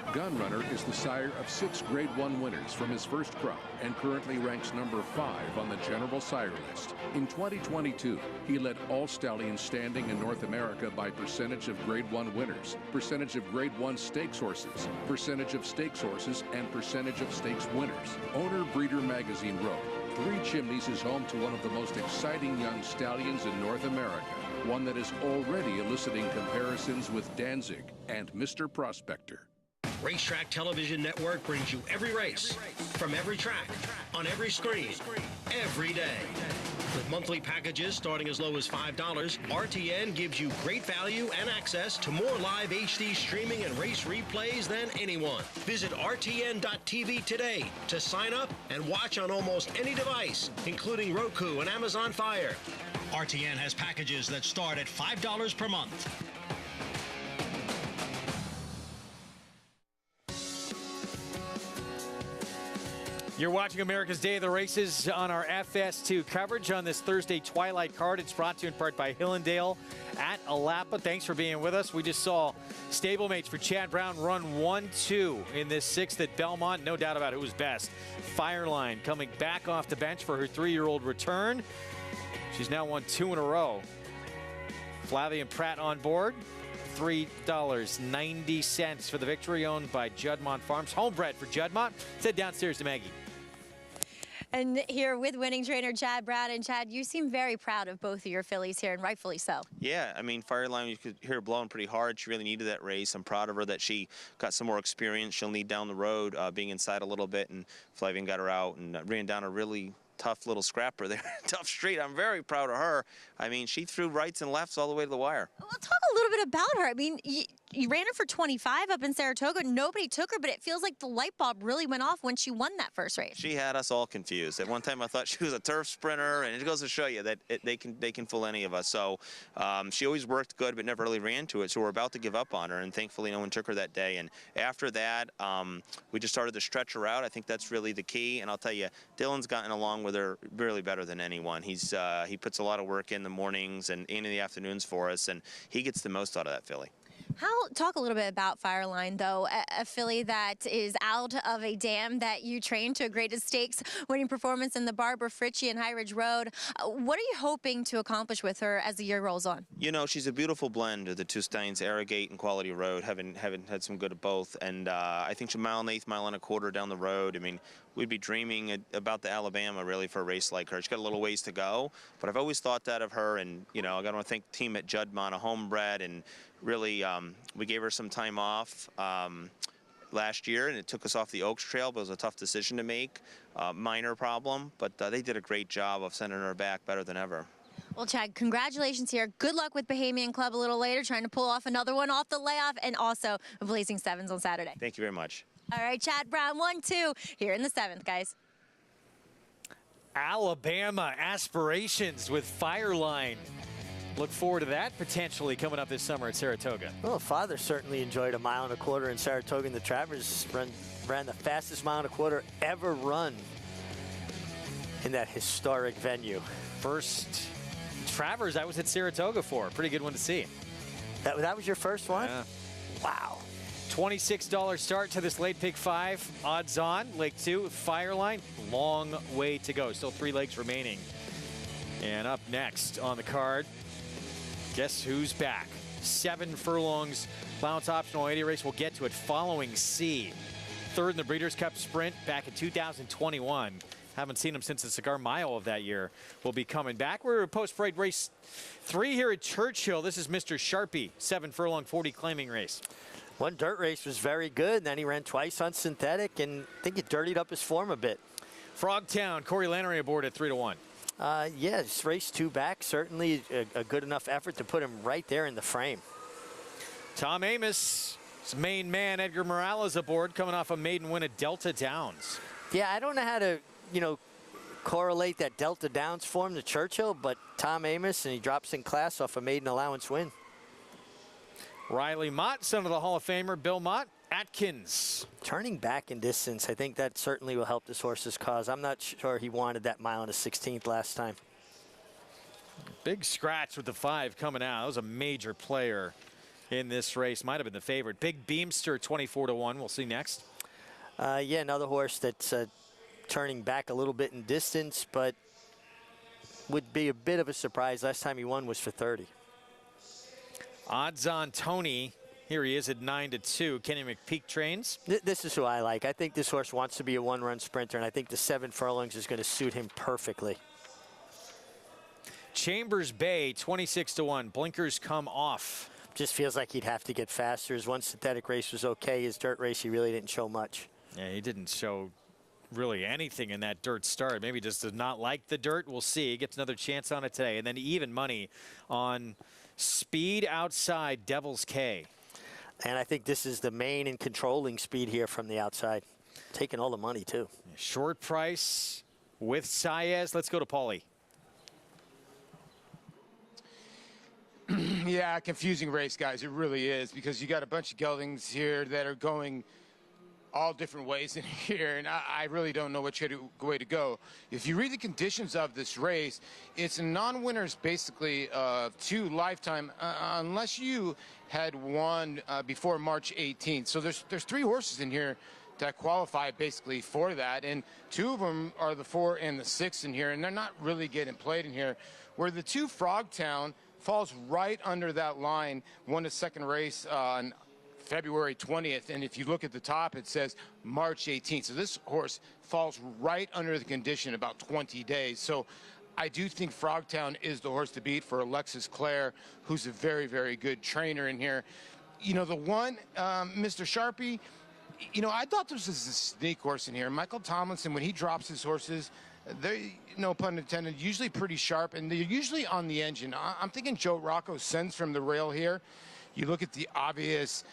Gunrunner is the sire of 6 Grade 1 winners from his first crop and currently ranks number 5 on the general sire list. In 2022, he led all stallions standing in North America by percentage of Grade 1 winners, percentage of Grade 1 stakes horses, percentage of stakes horses, and percentage of stakes winners. Owner Breeder Magazine wrote, 3 Chimneys is home to one of the most exciting young stallions in North America, one that is already eliciting comparisons with Danzig and Mr. Prospector. Racetrack Television Network brings you every race, from every track, on every screen, every day. With monthly packages starting as low as $5, RTN gives you great value and access to more live HD streaming and race replays than anyone. Visit RTN.tv today to sign up and watch on almost any device, including Roku and Amazon Fire. RTN has packages that start at $5 per month. You're watching America's Day of the Races on our FS2 coverage on this Thursday Twilight card. It's brought to you in part by Hillendale at Alapa. Thanks for being with us. We just saw stablemates for Chad Brown run 1-2 in this 6th at Belmont. No doubt about who was best. Fireline coming back off the bench for her 3-year-old return. She's now won 2 in a row. Flavian Pratt on board. $3.90 for the victory, owned by Juddmonte Farms. Homebred for Juddmonte. Let's head downstairs to Maggie. And here with winning trainer Chad Brown. And Chad, you seem very proud of both of your fillies here, and rightfully so. Yeah, I mean, Fireline, you could hear her blowing pretty hard. She really needed that race. I'm proud of her that she got some more experience. She'll need down the road, being inside a little bit, and Flavian got her out and ran down a really tough little scrapper there. Tough street. I'm very proud of her. I mean, she threw rights and lefts all the way to the wire. Well, talk a little bit about her. I mean, you ran her for 25 up in Saratoga. Nobody took her, but it feels like the light bulb really went off when she won that first race. She had us all confused. At one time, I thought she was a turf sprinter, and it goes to show you that they can fool any of us. So she always worked good, but never really ran to it. So we're about to give up on her, and thankfully no one took her that day. And after that, we just started to stretch her out. I think that's really the key. And I'll tell you, Dylan's gotten along with her really better than anyone. He puts a lot of work in the mornings and in the afternoons for us, and he gets the most out of that filly. Talk a little bit about Fireline, though, a filly that is out of a dam that you trained to a graded stakes winning performance in the Barbara Fritchie and High Ridge Road. What are you hoping to accomplish with her as the year rolls on? You know, she's a beautiful blend of the two stallions, Arrogate and Quality Road, having had some good of both. And I think she's a mile and eighth, mile and a quarter down the road. I mean, we'd be dreaming about the Alabama, really, for a race like her. She's got a little ways to go, but I've always thought that of her. And, you know, I got to thank the team at Juddmonte, a homebred, and really, we gave her some time off last year, and it took us off the Oaks Trail, but it was a tough decision to make. Minor problem, but they did a great job of sending her back better than ever. Well, Chad, congratulations here. Good luck with Bahamian Club a little later, trying to pull off another one off the layoff, and also Blazing Sevens on Saturday. Thank you very much. All right, Chad Brown, 1-2 here in the 7th, guys. Alabama aspirations with Fireline. Look forward to that potentially coming up this summer at Saratoga. Well, father certainly enjoyed a 1.25 miles in Saratoga, and the Travers ran the fastest 1.25 miles ever run in that historic venue. First Travers I was at Saratoga for. Pretty good one to see. That was your first one? Yeah. Wow. $26 start to this late pick 5. Odds on, Lake 2, Fireline. Long way to go. Still 3 legs remaining. And up next on the card, guess who's back? 7 furlongs, bounce optional 80 race. We'll get to it following C. Third in the Breeders' Cup Sprint back in 2021. Haven't seen him since the Cigar Mile of that year. Will be coming back. We're post-parade race 3 here at Churchill. This is Mr. Sharpie, 7 furlong, 40 claiming race. One dirt race was very good. Then he ran twice on synthetic, and I think it dirtied up his form a bit. Frogtown, Corey Lannery aboard at 3-1. Yeah, just race 2 back. Certainly a good enough effort to put him right there in the frame. Tom Amos, his main man, Edgar Morales aboard, coming off a maiden win at Delta Downs. Yeah, I don't know how to, correlate that Delta Downs form to Churchill, but Tom Amos, and he drops in class off a maiden allowance win. Riley Mott, son of the Hall of Famer Bill Mott. Atkins. Turning back in distance, I think that certainly will help this horse's cause. I'm not sure he wanted that 1 1/16 last time. Big scratch with the 5 coming out. That was a major player in this race. Might have been the favorite. Big Beamster, 24-1. We'll see next. Yeah, another horse that's turning back a little bit in distance, but would be a bit of a surprise. Last time he won was for 30. Odds on Tony. Here he is at 9-2. Kenny McPeak trains. This is who I like. I think this horse wants to be a 1-run sprinter, and I think the 7 furlongs is going to suit him perfectly. Chambers Bay, 26-1. Blinkers come off. Just feels like he'd have to get faster. His one synthetic race was okay. His dirt race, he really didn't show much. Yeah, he didn't show really anything in that dirt start. Maybe just does not like the dirt. We'll see. He gets another chance on it today. And then even money on Speed outside Devil's K. And I think this is the main and controlling Speed here from the outside. Taking all the money, too. Short price with Saez. Let's go to Paulie. Yeah, confusing race, guys. It really is, because you got a bunch of geldings here that are going all different ways in here, and I really don't know which way to go. If you read the conditions of this race, it's a non-winners basically 2 lifetime, unless you had won before March 18th. So there's 3 horses in here that qualify basically for that, and 2 of them are the 4 and the 6 in here, and they're not really getting played in here. Where the 2 Frogtown falls right under that line, won a second race on February 20th, and if you look at the top, it says March 18th. So this horse falls right under the condition, about 20 days. So I do think Frogtown is the horse to beat for Alexis Clare, who's a very, very good trainer in here. The one, Mr. Sharpie, I thought this was a sneak horse in here. Michael Tomlinson, when he drops his horses, they're, no pun intended, usually pretty sharp, and they're usually on the engine. I'm thinking Joe Rocco sends from the rail here. You look at the obvious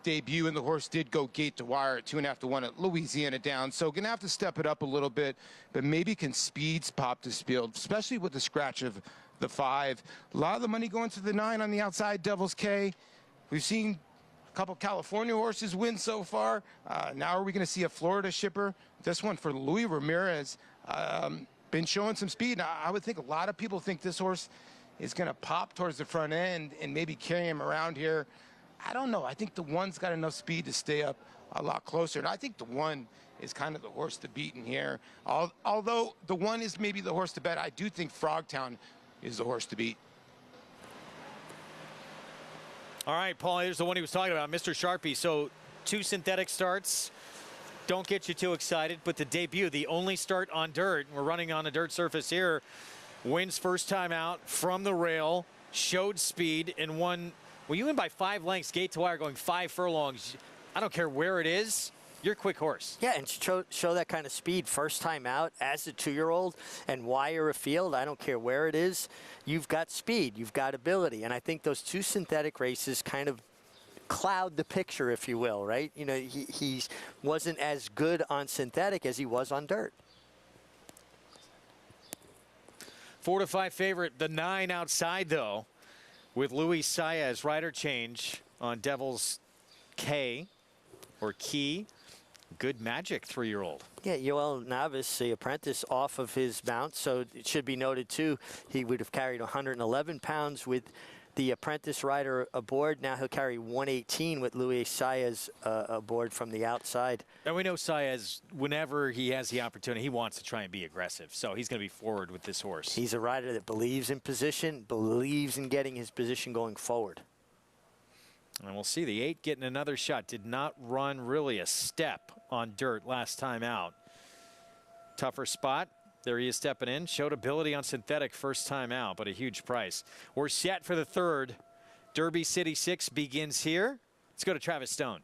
debut, and the horse did go gate to wire at 2.5-1 at Louisiana Downs. So gonna have to step it up a little bit, but maybe can Speeds pop this field, especially with the scratch of the 5. A lot of the money going to the 9 on the outside, Devil's K. We've seen a couple California horses win so far. Now are we gonna see a Florida shipper? This one for Louis Ramirez. Been showing some speed. Now, I would think a lot of people think this horse is gonna pop towards the front end and maybe carry him around here. I don't know. I think the 1's got enough speed to stay up a lot closer. And I think the 1 is kind of the horse to beat in here. Although the 1 is maybe the horse to bet, I do think Frogtown is the horse to beat. All right, Paul, here's the one he was talking about, Mr. Sharpie. So 2 synthetic starts. Don't get you too excited, but the debut, the only start on dirt, we're running on a dirt surface here, wins first time out from the rail, showed speed, and won. Well, you win by 5 lengths, gate to wire, going 5 furlongs. I don't care where it is. You're a quick horse. Yeah, and show that kind of speed first time out as a 2-year-old and wire a field. I don't care where it is. You've got speed. You've got ability. And I think those 2 synthetic races kind of cloud the picture, if you will, right? He wasn't as good on synthetic as he was on dirt. 4-5 favorite, the 9 outside though, with Luis Saez rider change on Devil's K or Key. Good Magic 3-year-old. Yeah, Yoel Navis, the apprentice, off of his mount. So it should be noted too, he would have carried 111 pounds with the apprentice rider aboard. Now he'll carry 118 with Luis Saez aboard from the outside. And we know Saez, whenever he has the opportunity, he wants to try and be aggressive. So he's going to be forward with this horse. He's a rider that believes in position, believes in getting his position going forward. And we'll see the 8 getting another shot. Did not run really a step on dirt last time out. Tougher spot. There he is stepping in. Showed ability on synthetic first time out, but a huge price. We're set for the 3rd. Derby City 6 begins here. Let's go to Travis Stone.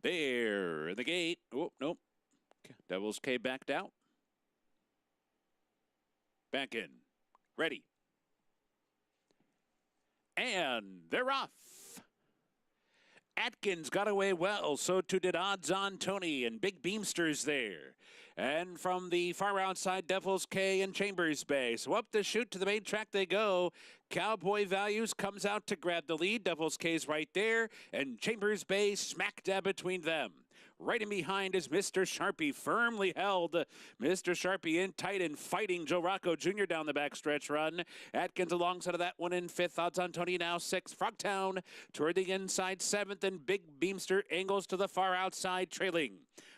There, the gate. Oh, nope. Devil's K backed out. Back in. Ready. And they're off. Atkins got away well, so too did Odds On Tony, and Big Beamster's there. And from the far outside, Devil's K and Chambers Bay. So up the chute to the main track they go. Cowboy Values comes out to grab the lead. Devil's K's right there, and Chambers Bay smack dab between them. Right in behind is Mr. Sharpie, firmly held. Mr. Sharpie in tight and fighting Joe Rocco Jr. down the backstretch run. Atkins alongside of that one in 5th. Odds On Tony now 6th. Frogtown toward the inside 7th, and Big Beamster angles to the far outside trailing,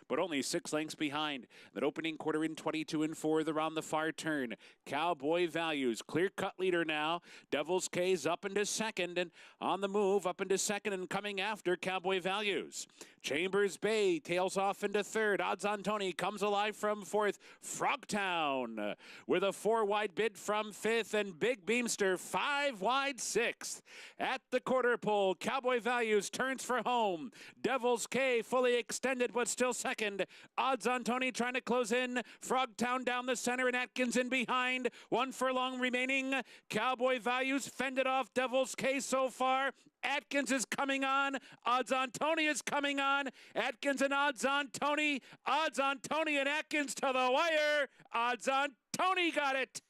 but only 6 lengths behind. That opening quarter in 22 and 4th around the far turn. Cowboy Values, clear-cut leader now. Devil's K's up into 2nd, and on the move up into 2nd and coming after Cowboy Values. Chambers Bay tails off into 3rd. Odds On Tony comes alive from 4th. Frogtown with a 4-wide bid from 5th, and Big Beamster 5-wide 6th. At the quarter pole, Cowboy Values turns for home. Devil's K fully extended but still 2nd. Odds On Tony trying to close in. Frogtown down the center and Atkins in behind. 1 furlong remaining. Cowboy Values fended off Devil's K so far. Atkins is coming on. Odds On Tony is coming on. Atkins and Odds On Tony. Odds On Tony and Atkins to the wire. Odds On Tony got it.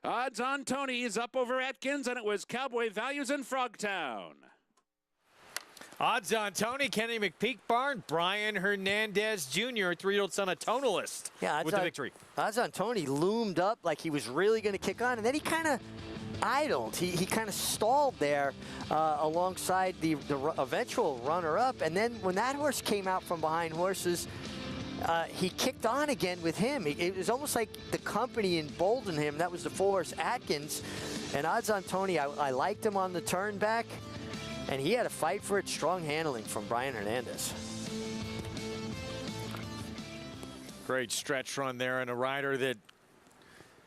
Odds On Tony is up over Atkins, and it was Cowboy Values in Frogtown. Odds On Tony, Kenny McPeak Barn, Brian Hernandez Jr., 3-year-old son of Tonalist, with the victory. Odds On Tony loomed up like he was really going to kick on, and then he kind of idled. He kind of stalled there alongside the eventual runner-up, and then when that horse came out from behind horses, he kicked on again with him. It was almost like the company emboldened him. That was the 4-horse Atkins, and Odds On Tony, I liked him on the turn back, and he had a fight for it. Strong handling from Brian Hernandez. Great stretch run there, and a rider that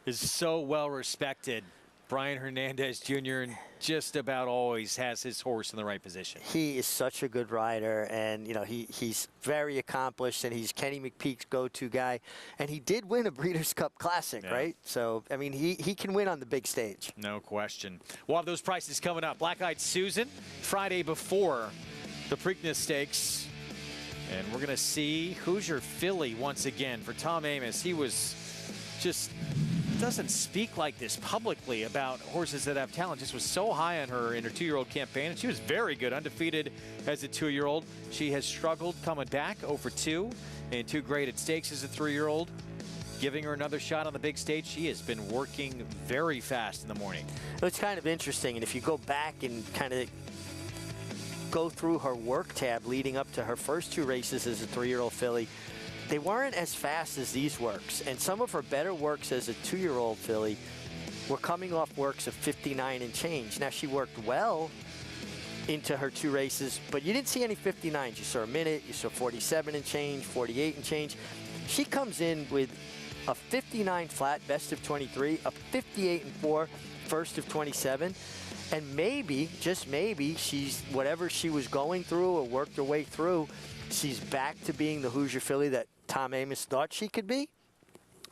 is so well respected. Brian Hernandez Jr. and just about always has his horse in the right position. He is such a good rider, and you know he's very accomplished, and he's Kenny McPeak's go-to guy, and he did win a Breeders' Cup Classic, right? So I mean he can win on the big stage. No question. We'll have those prices coming up. Black-Eyed Susan, Friday before the Preakness Stakes, and we're gonna see Hooser Philly once again for Tom Amoss. He was just doesn't speak like this publicly about horses that have talent. Just was so high on her in her 2-year-old campaign, and she was very good, undefeated as a 2-year-old. She has struggled coming back 0-2 in 2 graded stakes as a 3-year-old. Giving her another shot on the big stage. She has been working very fast in the morning. It's kind of interesting, and if you go back and kind of go through her work tab leading up to her first 2 races as a 3-year-old filly, they weren't as fast as these works, and some of her better works as a 2-year-old filly We're coming off works of 59 and change. Now, she worked well into her 2 races, but you didn't see any 59s. You saw a minute, you saw 47 and change, 48 and change. She comes in with a 59 flat, best of 23, a 58 and 4, first of 27, and maybe, just maybe, she's, whatever she was going through or worked her way through, she's back to being the Hoosier filly that Tom Amoss thought she could be.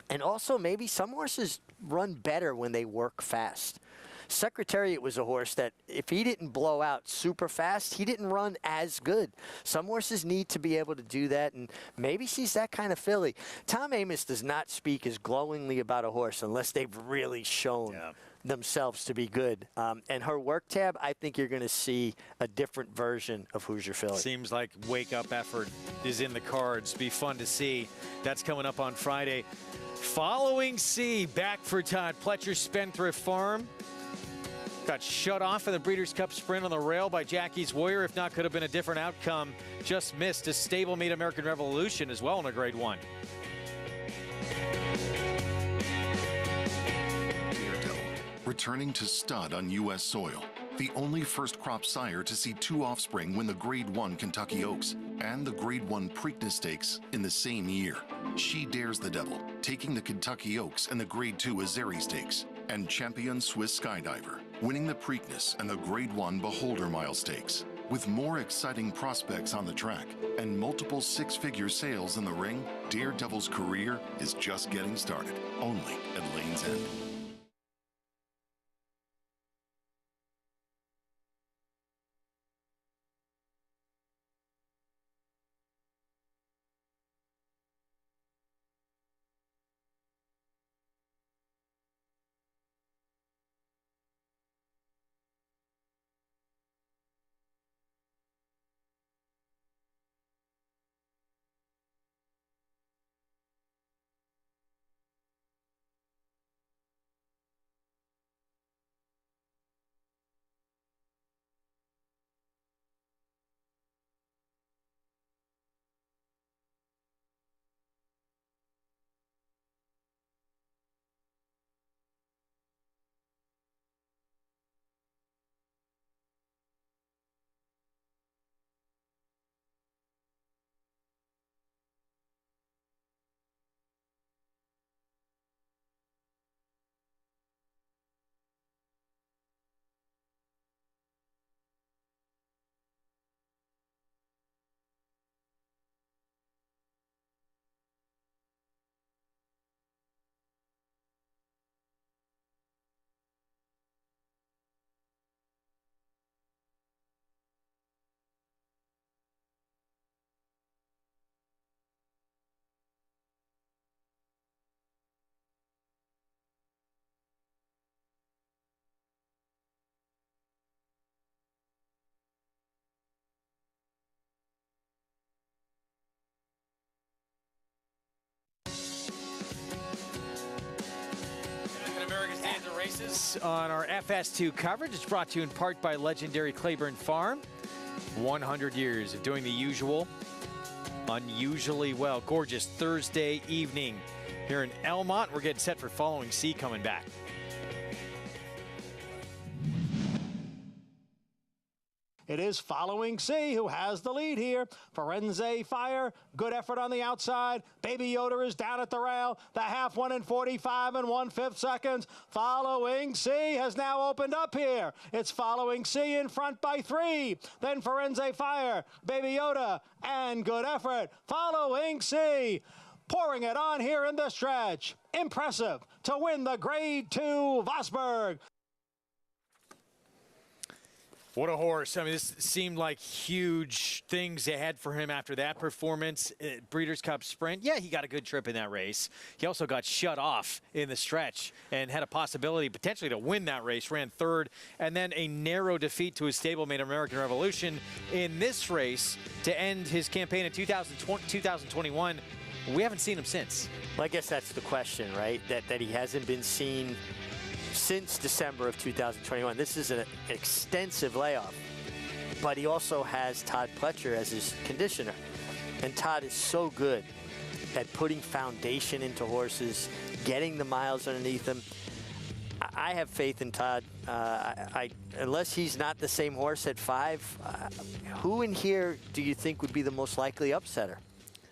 And also, maybe some horses run better when they work fast. Secretariat was a horse that if he didn't blow out super fast, he didn't run as good. Some horses need to be able to do that, and maybe she's that kind of filly. Tom Amoss does not speak as glowingly about a horse unless they've really shown themselves to be good. And her work tab, I think you're going to see a different version of Hoosier filly. Seems like wake-up effort is in the cards. Be fun to see. That's coming up on Friday. Following C, back for Todd Pletcher's Spendthrift Farm. Got shut off in the Breeders' Cup Sprint on the rail by Jackie's Warrior. If not, could have been a different outcome. Just missed a stablemate American Revolution as well in a Grade 1. Daredevil, returning to stud on U.S. soil. The only first-crop sire to see 2 offspring win the Grade 1 Kentucky Oaks and the Grade 1 Preakness Stakes in the same year. She dares the devil, taking the Kentucky Oaks and the Grade 2 Azeri Stakes, and champion Swiss Skydiver, winning the Preakness and the Grade 1 Beholder Mile Stakes. With more exciting prospects on the track and multiple 6-figure sales in the ring, Daredevil's career is just getting started, only at Lane's End. America's Days of Races on our FS2 coverage. It's brought to you in part by legendary Claiborne Farm. 100 years of doing the usual, unusually well. Gorgeous Thursday evening here in Elmont. We're getting set for Following C coming back. It is Following C who has the lead here. Firenze Fire, good effort on the outside. Baby Yoda is down at the rail. The half won in 45 1/5 seconds. Following C has now opened up here. It's Following C in front by 3. Then Firenze Fire, Baby Yoda, and good effort. Following C pouring it on here in the stretch. Impressive to win the Grade 2 Vosburg. What a horse. I mean, this seemed like huge things ahead for him after that performance. Breeders' Cup Sprint, yeah, he got a good trip in that race. He also got shut off in the stretch and had a possibility potentially to win that race, ran 3rd, and then a narrow defeat to his stablemate American Revolution in this race to end his campaign in 2021. We haven't seen him since. Well, I guess that's the question, right? That he hasn't been seen since December of 2021. This is an extensive layoff, but he also has Todd Pletcher as his conditioner. And Todd is so good at putting foundation into horses, getting the miles underneath them. I have faith in Todd. Unless he's not the same horse at 5, who in here do you think would be the most likely upsetter?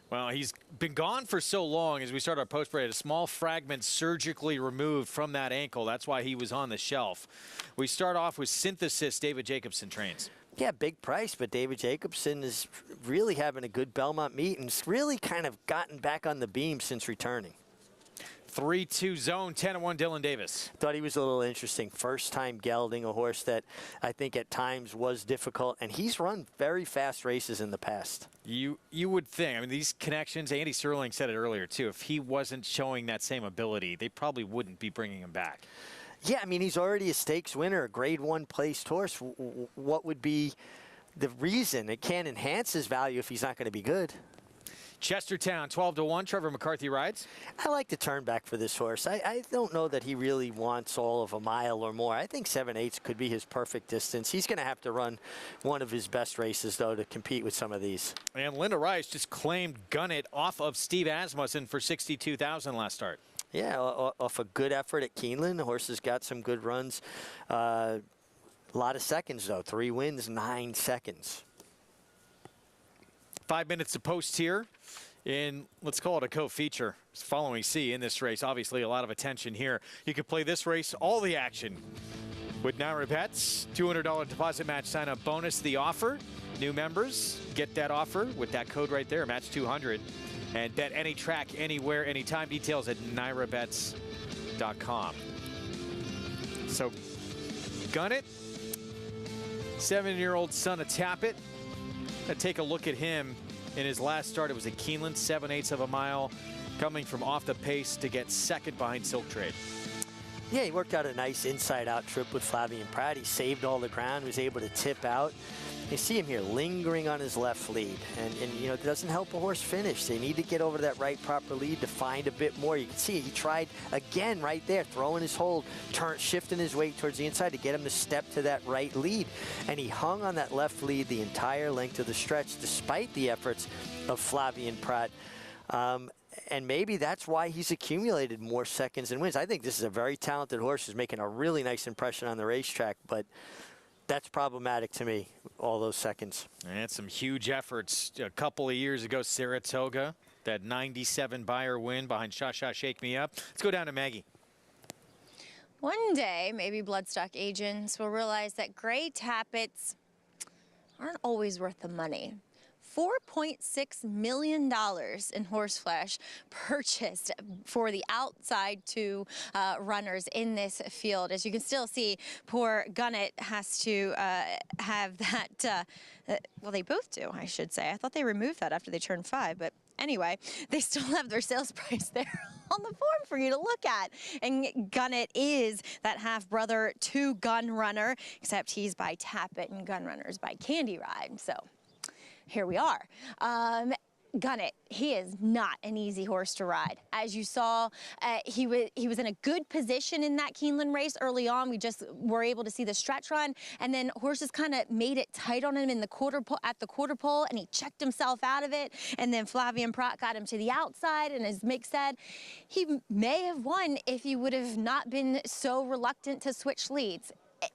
Well, he's been gone for so long. As we start our post-parade, a small fragment surgically removed from that ankle. That's why he was on the shelf. We start off with Synthesis. David Jacobson trains. Yeah, big price, but David Jacobson is really having a good Belmont meet and really kind of gotten back on the beam since returning. 3-2 zone, 10-1 Dylan Davis. Thought he was a little interesting. First time gelding, a horse that I think at times was difficult, and he's run very fast races in the past. You would think, I mean, these connections, Andy Serling said it earlier too, if he wasn't showing that same ability, they probably wouldn't be bringing him back. Yeah, I mean, he's already a stakes winner, a grade 1 placed horse. What would be the reason? It can't enhance his value if he's not going to be good. Chestertown, 12-1. Trevor McCarthy rides. I like the turn back for this horse. I don't know that he really wants all of a mile or more. I think 7/8 could be his perfect distance. He's going to have to run one of his best races, though, to compete with some of these. And Linda Rice just claimed Gun It off of Steve Asmussen for $62,000 last start. Yeah, off a good effort at Keeneland. The horse has got some good runs. A lot of seconds, though. 3 wins, 9 seconds. 5 minutes to post here in, let's call it a co-feature. Following C in this race. Obviously, a lot of attention here. You can play this race, all the action with Naira Bets. $200 deposit match sign-up bonus. The offer, new members get that offer with that code right there, match 200. And bet any track, anywhere, anytime. Details at nairabets.com. So, Gun It, 7-year-old son of Tappet. Take a look at him in his last start. It was at Keeneland, 7/8 of a mile, coming from off the pace to get second behind Silk Trade. Yeah, he worked out a nice inside-out trip with Flavien Prat. He saved all the ground, was able to tip out. You see him here lingering on his left lead, and you know, it doesn't help a horse finish. They need to get over that right proper lead to find a bit more. You can see he tried again right there, throwing his hold, shifting his weight towards the inside to get him to step to that right lead, and he hung on that left lead the entire length of the stretch, despite the efforts of Flavien Prat. And maybe that's why he's accumulated more seconds and wins. I think this is a very talented horse who's making a really nice impression on the racetrack, but that's problematic to me, all those seconds. And some huge efforts. A couple of years ago, Saratoga, that 97 Beyer win behind Sha Sha Shake Me Up. Let's go down to Maggie. One day, maybe bloodstock agents will realize that gray tappets aren't always worth the money. $4.6 million in horseflesh purchased for the outside 2 runners in this field. As you can still see, poor Gun It has to have that, well, they both do, I should say. I thought they removed that after they turned 5, but anyway, they still have their sales price there on the form for you to look at. And Gun It is that half-brother to Gun Runner, except he's by Tappet and Gun Runner's by Candy Ride. So here we are. Gun It, he is not an easy horse to ride. As you saw, he was in a good position in that Keeneland race early on. We just were able to see the stretch run, and then horses kind of made it tight on him in the quarter pole, and he checked himself out of it. And then Flavien Prat got him to the outside, and as Mick said, he may have won if he would have not been so reluctant to switch leads.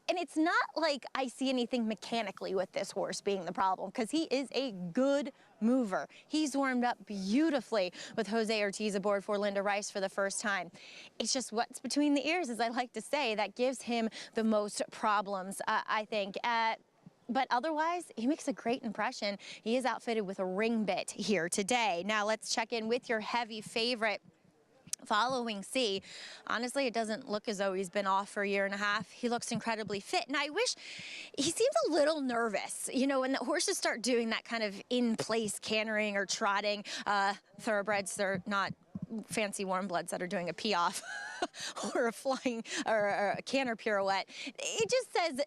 And it's not like I see anything mechanically with this horse being the problem, because he is a good mover. He's warmed up beautifully with Jose Ortiz aboard for Linda Rice for the first time. It's just what's between the ears, as I like to say, that gives him the most problems, I think. But otherwise, he makes a great impression. He is outfitted with a ring bit here today. Now let's check in with your heavy favorite. Following C, honestly, it doesn't look as though he's been off for a year and a half. He looks incredibly fit, and I wish he seems a little nervous. You know, when the horses start doing that kind of in-place cantering or trotting, thoroughbreds, they're not fancy warm bloods that are doing a pee-off or a flying or a canter pirouette. It just says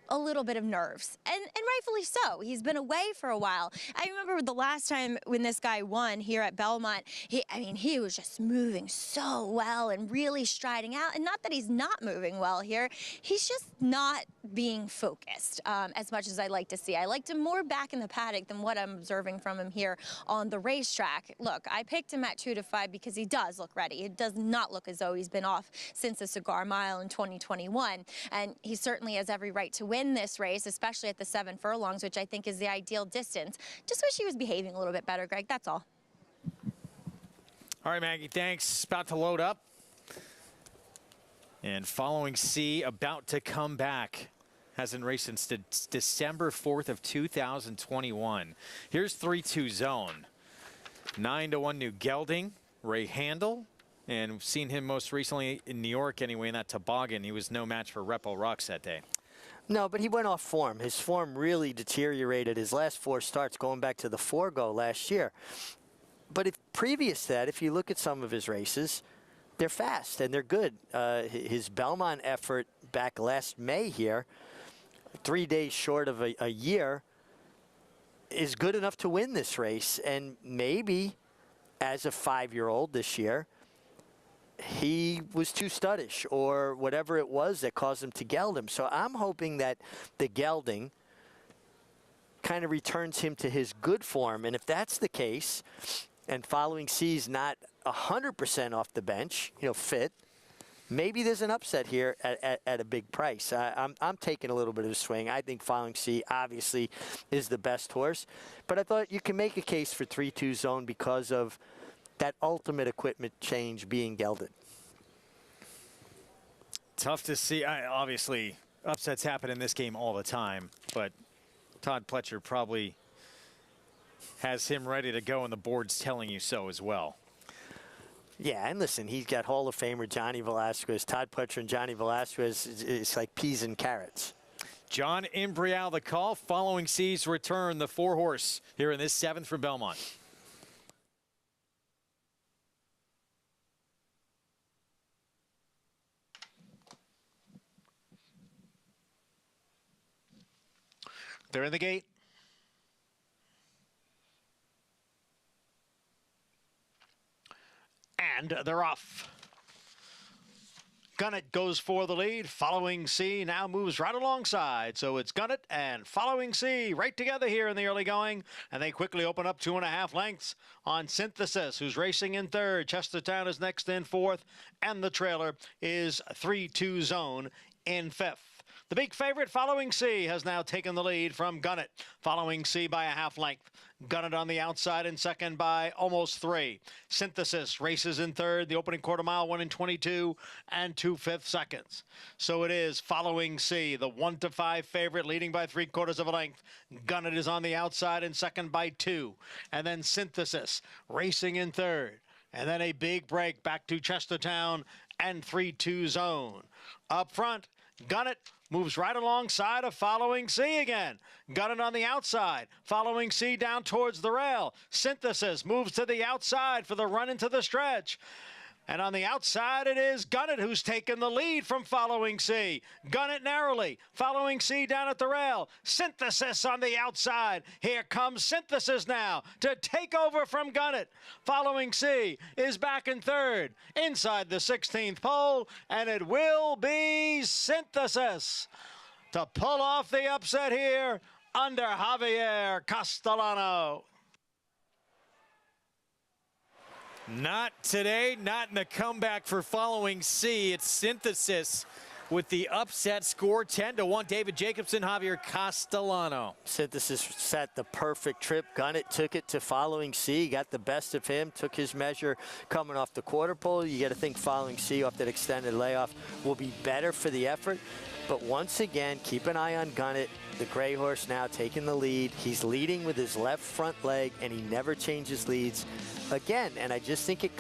a little bit of nerves, and rightfully so. He's been away for a while. I remember the last time when this guy won here at Belmont, he was just moving so well and really striding out. And not that he's not moving well here, he's just not being focused as much as I like to see. I liked him more back in the paddock than what I'm observing from him here on the racetrack. Look, I picked him at 2-5 because he does look ready. It does not look as though he's been off since the Cigar Mile in 2021, and he certainly has every right to win this race, especially at the 7 furlongs, which I think is the ideal distance. Just wish he was behaving a little bit better, Greg, that's all. All right, Maggie, thanks. About to load up. And Following C about to come back. Hasn't raced since December 4th of 2021. Here's 3-2 zone. 9-1 New Gelding, Ray Handel. And we've seen him most recently in New York anyway in that toboggan. He was no match for Repo Rux that day. No, but he went off form. His form really deteriorated his last 4 starts, going back to the 4-go last year. But previous to that, if you look at some of his races, they're fast and they're good. His Belmont effort back last May here, 3 days short of a year, is good enough to win this race. And maybe as a 5-year-old this year, he was too studdish or whatever it was that caused him to geld him. So I'm hoping that the gelding kind of returns him to his good form. And if that's the case, and Following C's not 100% off the bench, fit, maybe there's an upset here at a big price. I'm taking a little bit of a swing. I think Following C obviously is the best horse. But I thought you can make a case for 3-2 zone because of that ultimate equipment change being gelded. Tough to see. Obviously, upsets happen in this game all the time, but Todd Pletcher probably has him ready to go, and the board's telling you so as well. Yeah, and listen, he's got Hall of Famer Johnny Velasquez. Todd Pletcher and Johnny Velasquez, it's like peas and carrots. John Imbrial, the call. Following C's return, the 4-horse here in this 7th from Belmont. They're in the gate. And they're off. Gunnett goes for the lead. Following C now moves right alongside. So it's Gunnett and Following C right together here in the early going. And they quickly open up 2.5 lengths on Synthesis, who's racing in 3rd. Chestertown is next in 4th. And the trailer is 3-2 zone in 5th. The big favorite, Following C, has now taken the lead from Gunnett. Following C by a half length. Gunnett on the outside in 2nd by almost 3. Synthesis races in 3rd. The opening quarter mile, 1 in 22 and 2/5 seconds. So it is Following C, the 1-5 favorite, leading by 3/4 of a length. Gunnett is on the outside in 2nd by 2. And then Synthesis racing in 3rd. And then a big break back to Chestertown and 3-2 zone. Up front, Gunnett moves right alongside of Following C again. Gunnett on the outside. Following C down towards the rail. Synthesis moves to the outside for the run into the stretch. And on the outside, it is Gunnett who's taken the lead from Following C. Gunnett narrowly. Following C down at the rail. Synthesis on the outside. Here comes Synthesis now to take over from Gunnett. Following C is back in 3rd. Inside the 16th pole. And it will be Synthesis to pull off the upset here under Javier Castellano. Not today, not in the comeback for Following C. It's Synthesis with the upset score, 10-1. David Jacobson, Javier Castellano. Synthesis set the perfect trip. Gunnett took it to Following C, got the best of him, took his measure coming off the quarter pole. You got to think Following C off that extended layoff will be better for the effort. But once again, keep an eye on Gunnett. The gray horse now taking the lead. He's leading with his left front leg, and he never changes leads again. And I just think it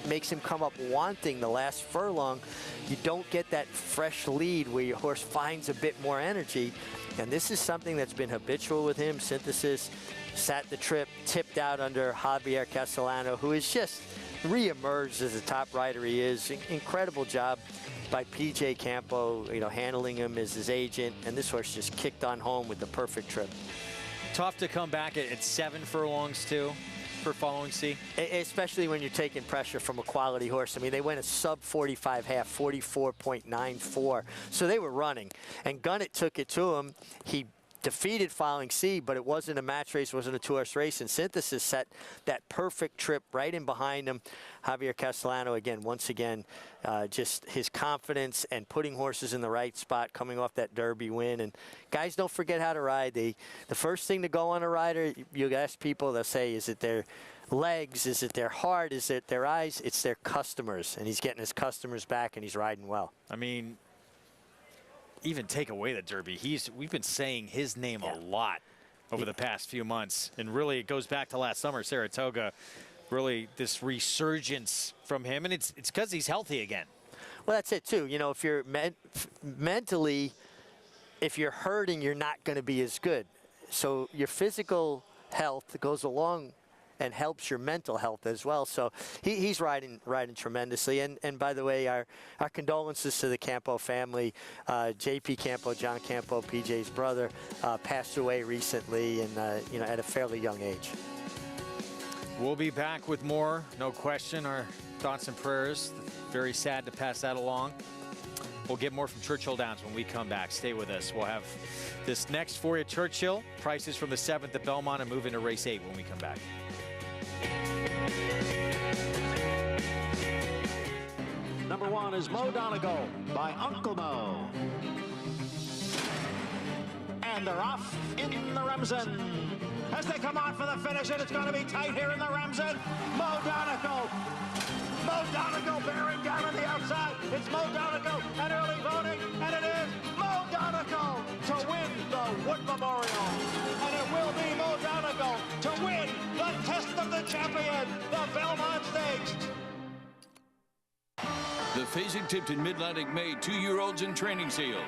makes him come up wanting the last furlong. You don't get that fresh lead where your horse finds a bit more energy. And this is something that's been habitual with him. Synthesis sat the trip, tipped out under Javier Castellano, who has just re-emerged as the top rider he is. Incredible job by P.J. Campo, handling him as his agent, and this horse just kicked on home with the perfect trip. Tough to come back at 7 furlongs too for Following C. Especially when you're taking pressure from a quality horse. I mean, they went a sub 45 half, 44.94. So they were running. And Gunnett took it to him. He defeated Following C, but it wasn't a match race, wasn't a 2-horse race, and Synthesis set that perfect trip right in behind him. Javier Castellano, once again, just his confidence and putting horses in the right spot, coming off that Derby win. And guys don't forget how to ride. The first thing to go on a rider, you ask people, they'll say, is it their legs, is it their heart, is it their eyes? It's their customers, and he's getting his customers back, and he's riding well. I mean, even take away the Derby, we've been saying his name a lot over the past few months, and really it goes back to last summer, Saratoga. Really, this resurgence from him, and it's because he's healthy again. Well, that's it too. If you're mentally, if you're hurting, you're not going to be as good. So your physical health goes along and helps your mental health as well. So he's riding tremendously. And by the way, our condolences to the Campo family. J.P. Campo, John Campo, PJ's brother, passed away recently, and at a fairly young age. We'll be back with more, no question. Our thoughts and prayers. Very sad to pass that along. We'll get more from Churchill Downs when we come back. Stay with us. We'll have this next for you, Churchill. Prices from the 7th at Belmont, and move into race 8 when we come back. Number 1 is Mo Donegal by Uncle Mo. And they're off in the Remsen. As they come on for the finish, and it's going to be tight here in the Remsen. Mo Donegal bearing down on the outside. It's Mo Donegal and early voting, and it is Mo Donegal to win the Wood Memorial. And it will be Mo Donegal to win the Test of the Champion, the Belmont Stakes. The Fasig-Tipton Mid-Atlantic Made 2-year-olds in training sale.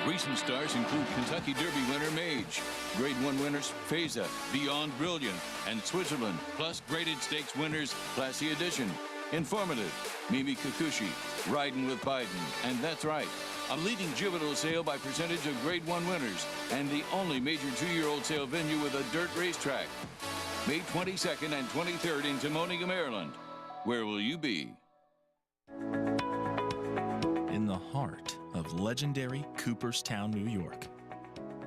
Recent stars include Kentucky Derby winner Mage, Grade 1 winners Feza, Beyond Brilliant, and Switzerland, plus graded stakes winners Classy Edition. Informative, Mimi Kikuchi, Riding with Biden, and that's right, a leading juvenile sale by percentage of Grade 1 winners, and the only major 2-year-old sale venue with a dirt racetrack. May 22nd and 23rd in Timoniga, Maryland. Where will you be? In the heart of legendary Cooperstown, New York.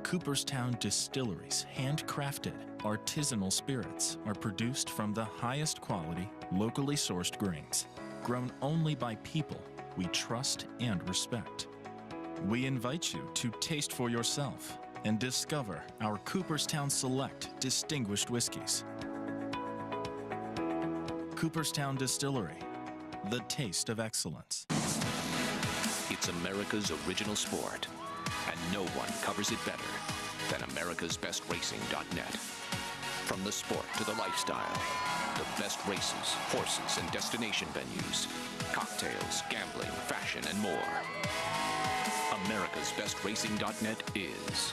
Cooperstown Distillery's handcrafted, artisanal spirits are produced from the highest quality, locally sourced grains, grown only by people we trust and respect. We invite you to taste for yourself and discover our Cooperstown Select distinguished whiskeys. Cooperstown Distillery, the taste of excellence. It's America's original sport, and no one covers it better than americasbestracing.net. From the sport to the lifestyle, the best races, horses, and destination venues, cocktails, gambling, fashion, and more. americasbestracing.net is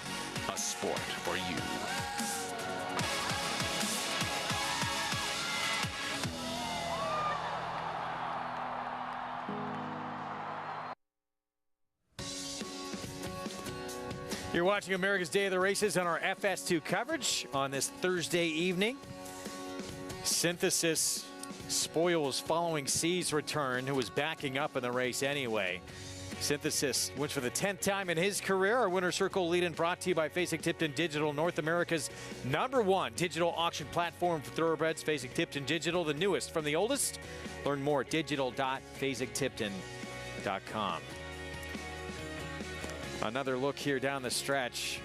a sport for you. You're watching America's Day of the Races on our FS2 coverage on this Thursday evening. Synthesis spoils Following C's return, who was backing up in the race anyway. Synthesis wins for the 10th time in his career. Our winner circle lead-in brought to you by Fasig-Tipton Digital, North America's #1 digital auction platform for thoroughbreds. Fasig-Tipton Digital, the newest from the oldest. Learn more at digital.fasig-tipton.com. Another look here down the stretch.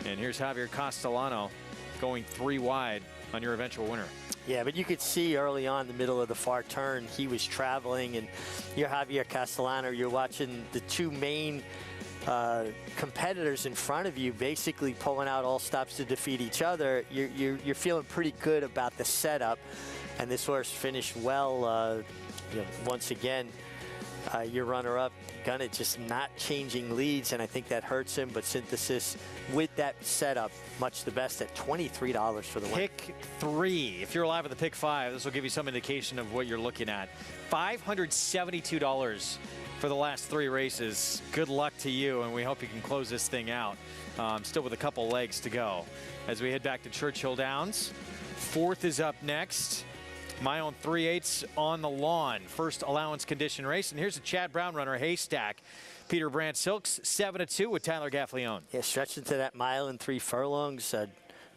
And here's Javier Castellano going 3 wide on your eventual winner. Yeah, but you could see early on, the middle of the far turn, he was traveling, and you're Javier Castellano, you're watching the 2 main competitors in front of you basically pulling out all stops to defeat each other. You're feeling pretty good about the setup, and this horse finished well. Once again, your runner-up, Gunnett, just not changing leads, and I think that hurts him. But Synthesis, with that setup, much the best at $23 for the win. Pick 3. If you're alive at the pick 5, this will give you some indication of what you're looking at. $572 for the last 3 races. Good luck to you, and we hope you can close this thing out. Still with a couple legs to go. As we head back to Churchill Downs, 4th is up next. Mile and 3/8 on the lawn. First allowance condition race, and here's a Chad Brown runner, Haystack. Peter Brandt Silks, 7-2 with Tyler Gaffleone. Yeah, stretching to that 1 mile and 3 furlongs.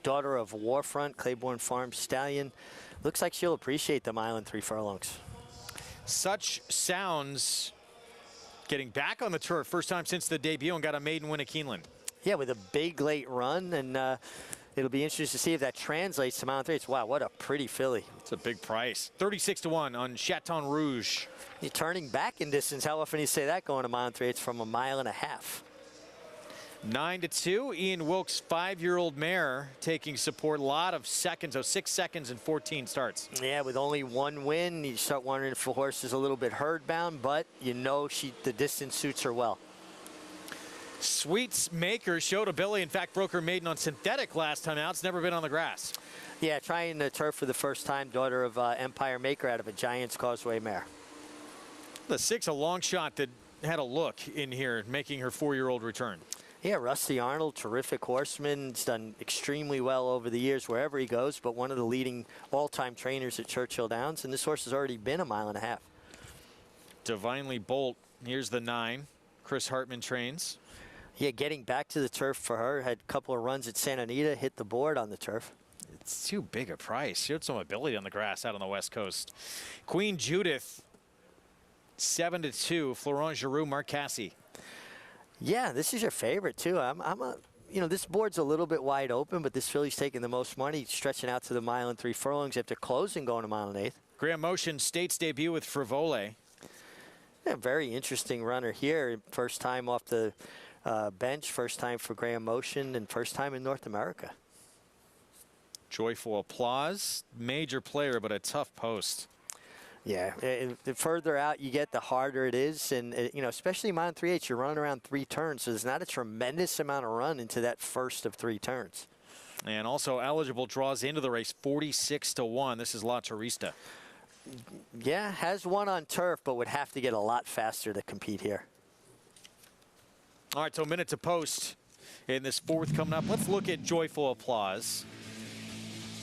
Daughter of Warfront, Claiborne Farms stallion. Looks like she'll appreciate the 1 mile and 3 furlongs. Such Sounds getting back on the turf. First time since the debut and got a maiden win at Keeneland. Yeah, with a big late run, and it'll be interesting to see if that translates to 1 mile and 3/8. Wow, what a pretty filly. It's a big price. 36-1 on Chaton Rouge. You're turning back in distance. How often do you say that going 1 mile and 3/8 from 1.5 miles? 9-2. Ian Wilkes, 5-year-old mare, taking support. A lot of seconds, 6 seconds and 14 starts. Yeah, with only 1 win, you start wondering if the horse is a little bit herd bound, but you know the distance suits her well. Sweets Maker showed ability. In fact, broke her maiden on synthetic last time out. It's never been on the grass. Yeah, trying the turf for the first time. Daughter of Empire Maker out of a Giants Causeway mare. The 6, a long shot that had a look in here, making her 4-year-old return. Yeah, Rusty Arnold, terrific horseman. He's done extremely well over the years wherever he goes, but one of the leading all-time trainers at Churchill Downs, and this horse has already been 1.5 miles. Divinely Bolt, here's the 9. Chris Hartman trains. Yeah, getting back to the turf for her. Had a couple of runs at Santa Anita, hit the board on the turf. It's too big a price. Showed some ability on the grass out on the West Coast. Queen Judith, 7-2. Florent Giroux, Mark Casse. Yeah, this is your favorite too. You know, this board's a little bit wide open, but this filly's taking the most money, stretching out to the 1 mile and 3 furlongs after closing, going 1 mile and 1/8. Graham Motion, State's debut with Frivole. Yeah, very interesting runner here. First time off the bench, first time for Graham Motion, and first time in North America. Joyful Applause, major player, but a tough post. Yeah, the further out you get, the harder it is. And, you know, especially 1 mile and 3/8, you're running around 3 turns. So there's not a tremendous amount of run into that first of 3 turns. And also eligible draws into the race, 46-1. This is La Turista. Yeah, has won on turf, but would have to get a lot faster to compete here. All right, so a minute to post in this 4th coming up. Let's look at Joyful Applause.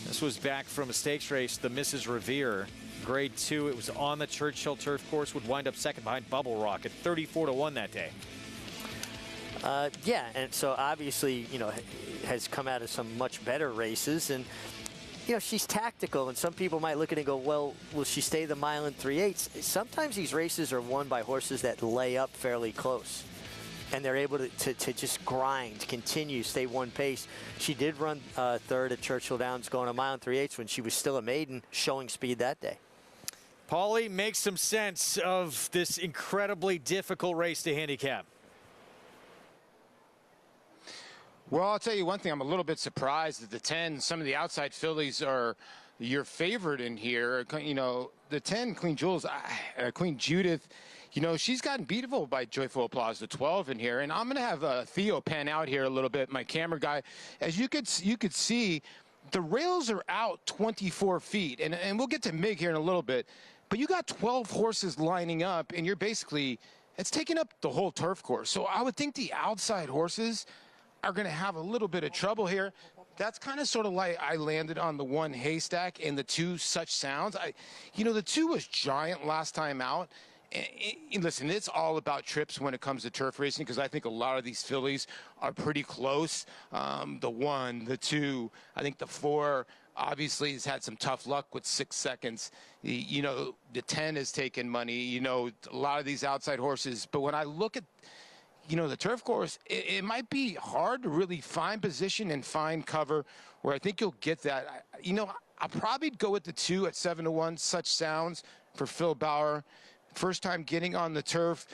This was back from a stakes race, the Mrs. Revere. Grade 2, it was on the Churchill turf course, would wind up second behind Bubble Rock at 34-1 that day. Yeah, and so obviously, you know, has come out of some much better races. And, you know, she's tactical, and some people might look at it and go, well, will she stay the 1 mile and 3/8? Sometimes these races are won by horses that lay up fairly close, and they're able to just grind, continue, stay one pace. She did run 3rd at Churchill Downs going 1 mile and 3/8 when she was still a maiden, showing speed that day. Paulie, make some sense of this incredibly difficult race to handicap. Well, I'll tell you one thing. I'm a little bit surprised that the 10, some of the outside fillies are your favorite in here. You know, the 10, Queen Judith, you know, she's gotten beatable by Joyful Applause, the 12 in here. And I'm going to have Theo pan out here a little bit, my camera guy. As you could see, the rails are out 24 feet. And we'll get to Mig here in a little bit. But you got 12 horses lining up, and you're basically, it's taking up the whole turf course. So I would think the outside horses are going to have a little bit of trouble here. That's kind of sort of like I landed on the 1 Haystack and the 2 Such Sounds. You know, the 2 was giant last time out. And listen, it's all about trips when it comes to turf racing, because I think a lot of these fillies are pretty close. The 1, the 2, I think the 4 obviously has had some tough luck with 6 seconds. You know, the 10 has taken money, you know, a lot of these outside horses. But when I look at, you know, the turf course, it might be hard to really find position and find cover where I think you'll get that. You know, I'll probably go with the 2 at 7-1, Such Sounds for Phil Bauer. First time getting on the turf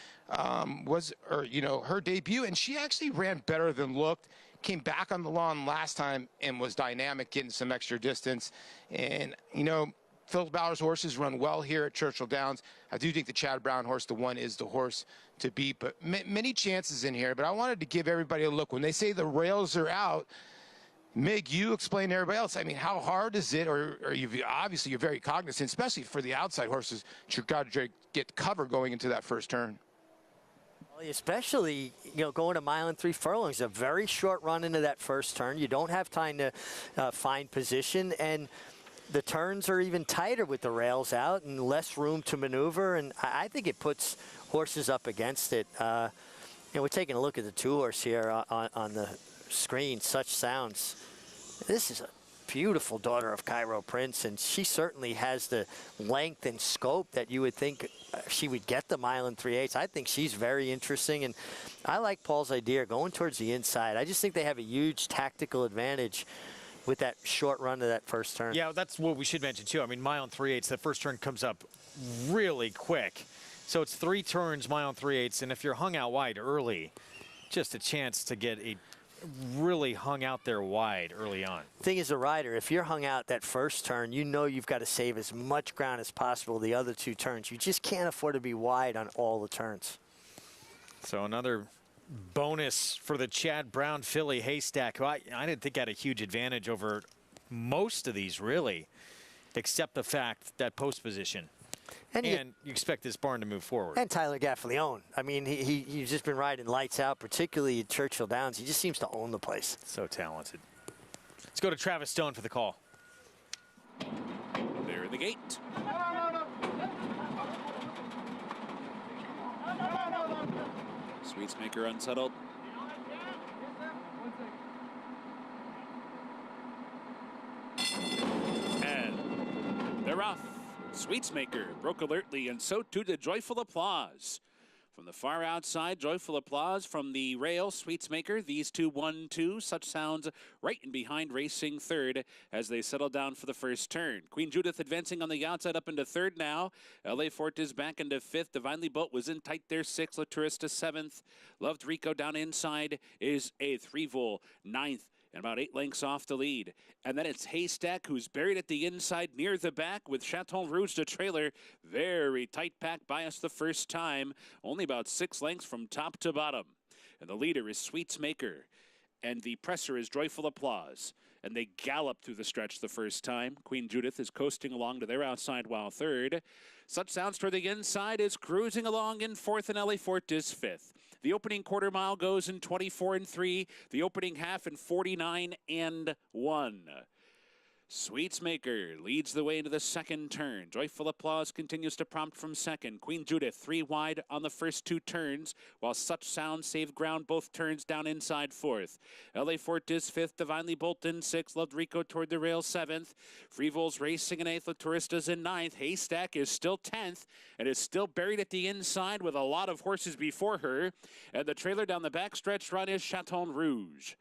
was her debut, and she actually ran better than looked. Came back on the lawn last time and was dynamic, getting some extra distance. And, you know, Phil Bauer's horses run well here at Churchill Downs. I do think the Chad Brown horse, the 1, is the horse to beat, but many chances in here. But I wanted to give everybody a look. When they say the rails are out, Mig, you explain to everybody else. I mean, how hard is it, or obviously you're very cognizant, especially for the outside horses, you've got to get cover going into that first turn. Especially, going a mile and 3 furlongs, a very short run into that first turn. You don't have time to find position, and the turns are even tighter with the rails out and less room to maneuver, and I think it puts horses up against it. We're taking a look at the 2-horse here on the screen, Such Sounds. This is a beautiful daughter of Cairo Prince, and she certainly has the length and scope that you would think she would get the mile and 3/8. I think she's very interesting, and I like Paul's idea going towards the inside. I just think they have a huge tactical advantage with that short run to that first turn. Yeah, that's what we should mention too. I mean, mile and 3/8, that first turn comes up really quick. So it's 3 turns, mile and 3/8, and if you're hung out wide early, just a chance to get a really hung out there wide early on. Thing is, a rider, if you're hung out that first turn, you've got to save as much ground as possible the other 2 turns. You just can't afford to be wide on all the turns. So another bonus for the Chad Brown filly Haystack, who I didn't think had a huge advantage over most of these, really, except the fact that post position. And you expect this barn to move forward. And Tyler Gaffalione. I mean, he's just been riding lights out, particularly at Churchill Downs. He just seems to own the place. So talented. Let's go to Travis Stone for the call. There in the gate. Sweetsmaker unsettled. And they're off. Sweetsmaker broke alertly, and so too did Joyful Applause. From the far outside, Joyful Applause from the rail, Sweetsmaker. These two 1-2. Such Sounds right in behind, racing third as they settle down for the first turn. Queen Judith advancing on the outside up into third now. LA Fort is back into fifth. Divinely Bolt was in tight there, 6th. La Tourista 7th. Loved Rico down inside is 8th. Freevol 9th. And about 8 lengths off the lead. And then it's Haystack, who's buried at the inside near the back with Chaton Rouge the trailer. Very tight pack by us the first time. Only about 6 lengths from top to bottom. And the leader is Sweetsmaker. And the presser is Joyful Applause. And they gallop through the stretch the first time. Queen Judith is coasting along to their outside while third. Such Sounds toward the inside is cruising along in fourth, and LA Fort is 5th. The opening quarter mile goes in 24-3. The opening half in 49-1. Sweetsmaker leads the way into the second turn. Joyful Applause continues to prompt from second. Queen Judith 3 wide on the first 2 turns, while Such Sound saved ground both turns down inside fourth. LA Fort is 5th. Divinely Bolt in 6th. Loved Rico toward the rail 7th. Freevol's racing in 8th. La Tourista's in 9th. Haystack is still 10th and is still buried at the inside with a lot of horses before her. And the trailer down the backstretch run is Chaton Rouge.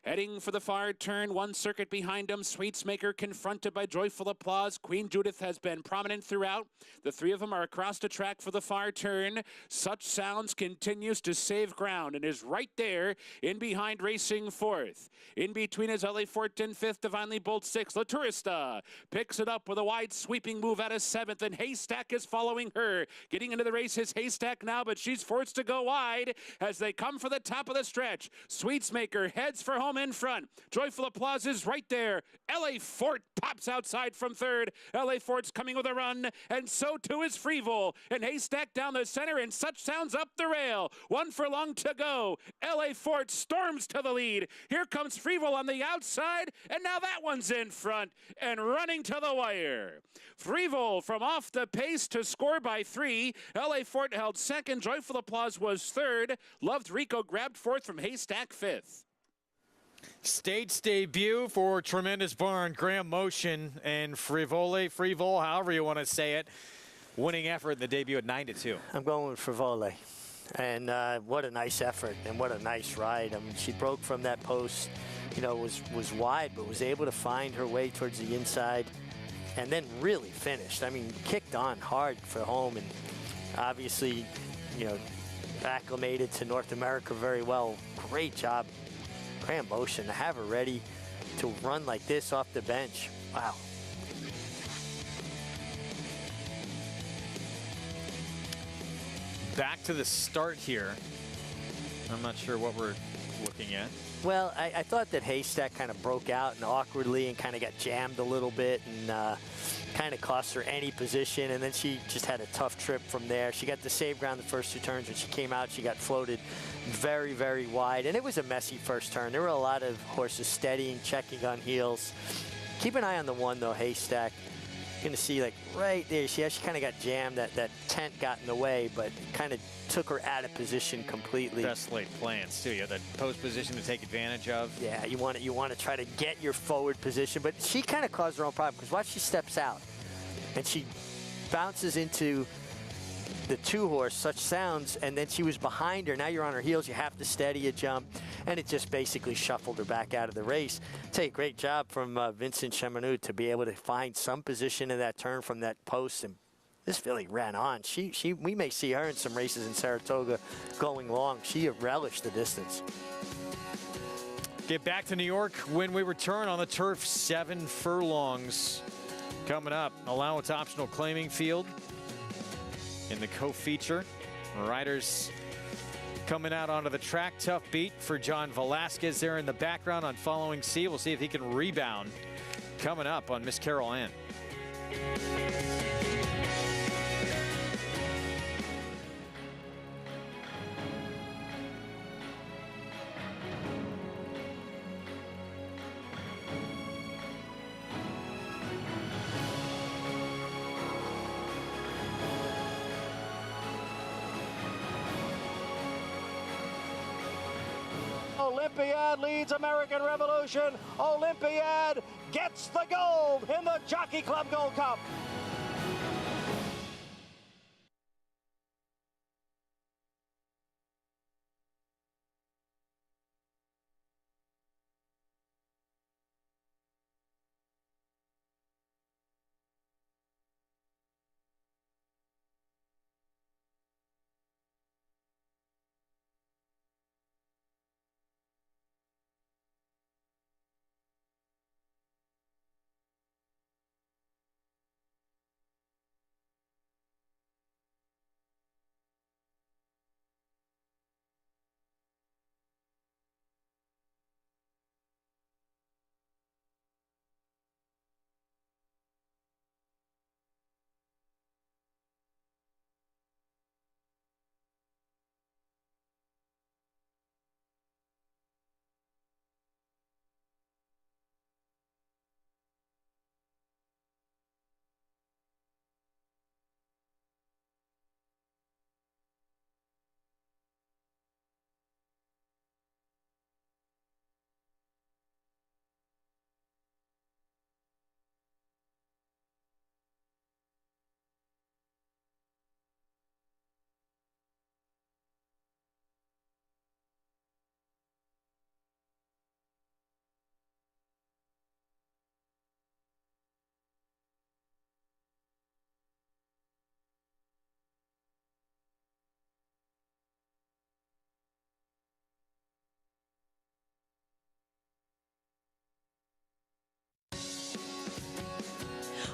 Heading for the far turn, 1 circuit behind him. Sweetsmaker confronted by Joyful Applause. Queen Judith has been prominent throughout. The 3 of them are across the track for the far turn. Such Sounds continues to save ground and is right there in behind, racing 4th. In between is LA Fort in 5th, Divinely Bolt 6th. La Tourista picks it up with a wide sweeping move out of 7th, and Haystack is following her. Getting into the race is Haystack now, but she's forced to go wide as they come for the top of the stretch. Sweetsmaker heads for home in front. Joyful Applause is right there. LA Fort pops outside from third. LA Fort's coming with a run, and so too is Freevol. And Haystack down the center, and Such Sounds up the rail. 1 furlong to go. LA Fort storms to the lead. Here comes Freevol on the outside, and now that one's in front and running to the wire. Freevol from off the pace to score by 3. LA Fort held second. Joyful Applause was third. Loved Rico grabbed fourth from Haystack 5th. State's debut for Tremendous Barn, Graham Motion and Frivole, however you want to say it. Winning effort in the debut at 9-2. I'm going with Frivole. And what a nice effort and what a nice ride. I mean, she broke from that post, was wide, but was able to find her way towards the inside and then really finished. I mean, kicked on hard for home and obviously, acclimated to North America very well. Great job. Graham Motion to have her ready to run like this off the bench. Wow. Back to the start here. I'm not sure what we're looking at. Well, I thought that Haystack kind of broke out and awkwardly and kind of got jammed a little bit. And kind of cost her any position, and then she just had a tough trip from there. She got the save ground the first 2 turns. When she came out, she got floated very, very wide, and it was a messy first turn. There were a lot of horses steadying, checking on heels. Keep an eye on the 1, though, Haystack. You're going to see, like, right there, she kind of got jammed. That tent got in the way, but kind of took her out of position completely. Best laid plans, too. You have that post position to take advantage of. Yeah, you want to try to get your forward position, but she kind of caused her own problem, because watch, she steps out, and she bounces into the 2-horse, Such Sounds, and then she was behind her. Now you're on her heels. You have to steady a jump, and it just basically shuffled her back out of the race. I'll tell you, great job from Vincent Chamonix to be able to find some position in that turn from that post, and this filly ran on. We may see her in some races in Saratoga going long. She relished the distance. Get back to New York when we return on the turf. 7 furlongs coming up. Allowance optional claiming field in the co-feature. Riders coming out onto the track. Tough beat for John Velasquez there in the background on Following Sea. We'll see if he can rebound coming up on Miss Carol Ann. Olympiad leads American Revolution. Olympiad gets the gold in the Jockey Club Gold Cup.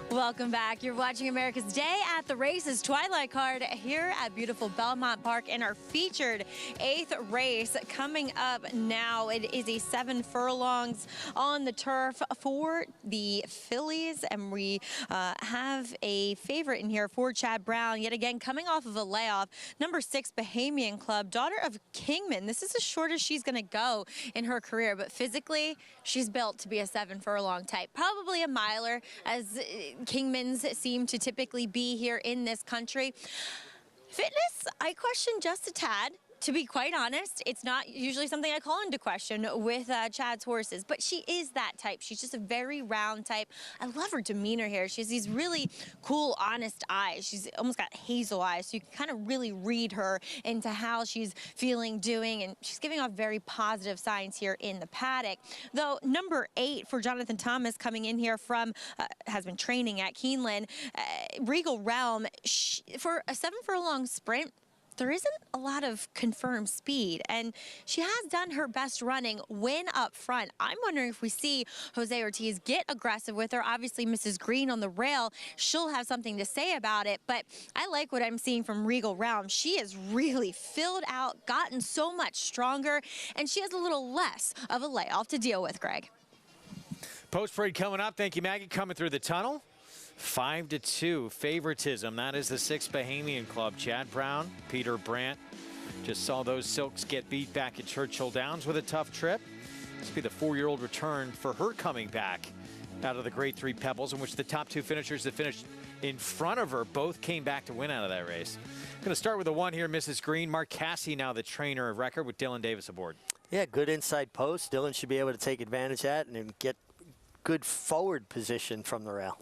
Welcome back. You're watching America's Day at the Races Twilight Card here at beautiful Belmont Park in our featured 8th race coming up now. It is a 7 furlongs on the turf for the fillies, and we have a favorite in here for Chad Brown. Yet again, coming off of a layoff, number 6 Bahamian Club, daughter of Kingman. This is as short as she's going to go in her career, but physically, she's built to be a 7 furlong type. Probably a miler, as Kingmans seem to typically be here in this country. Fitness, I question just a tad. To be quite honest, it's not usually something I call into question with Chad's horses, but she is that type. She's just a very round type. I love her demeanor here. She has these really cool, honest eyes. She's almost got hazel eyes, so you can kind of really read her into how she's feeling, doing, and she's giving off very positive signs here in the paddock. Though number 8 for Jonathan Thomas coming in here from, has been training at Keeneland, Regal Realm, for a 7 furlong sprint, there isn't a lot of confirmed speed, and she has done her best running when up front. I'm wondering if we see Jose Ortiz get aggressive with her. Obviously, Mrs. Green on the rail, she'll have something to say about it, but I like what I'm seeing from Regal Realm. She has really filled out, gotten so much stronger, and she has a little less of a layoff to deal with, Greg. Post parade coming up. Thank you, Maggie, coming through the tunnel. 5-2 favoritism. That is the 6 Bahamian Club. Chad Brown, Peter Brandt. Just saw those Silks get beat back at Churchill Downs with a tough trip. This will be the 4-year-old return for her coming back out of the Grade 3 Pebbles, in which the top 2 finishers that finished in front of her both came back to win out of that race. Going to start with the 1 here, Mrs. Green. Mark Cassey now the trainer of record with Dylan Davis aboard. Yeah, good inside post. Dylan should be able to take advantage of that and get good forward position from the rail.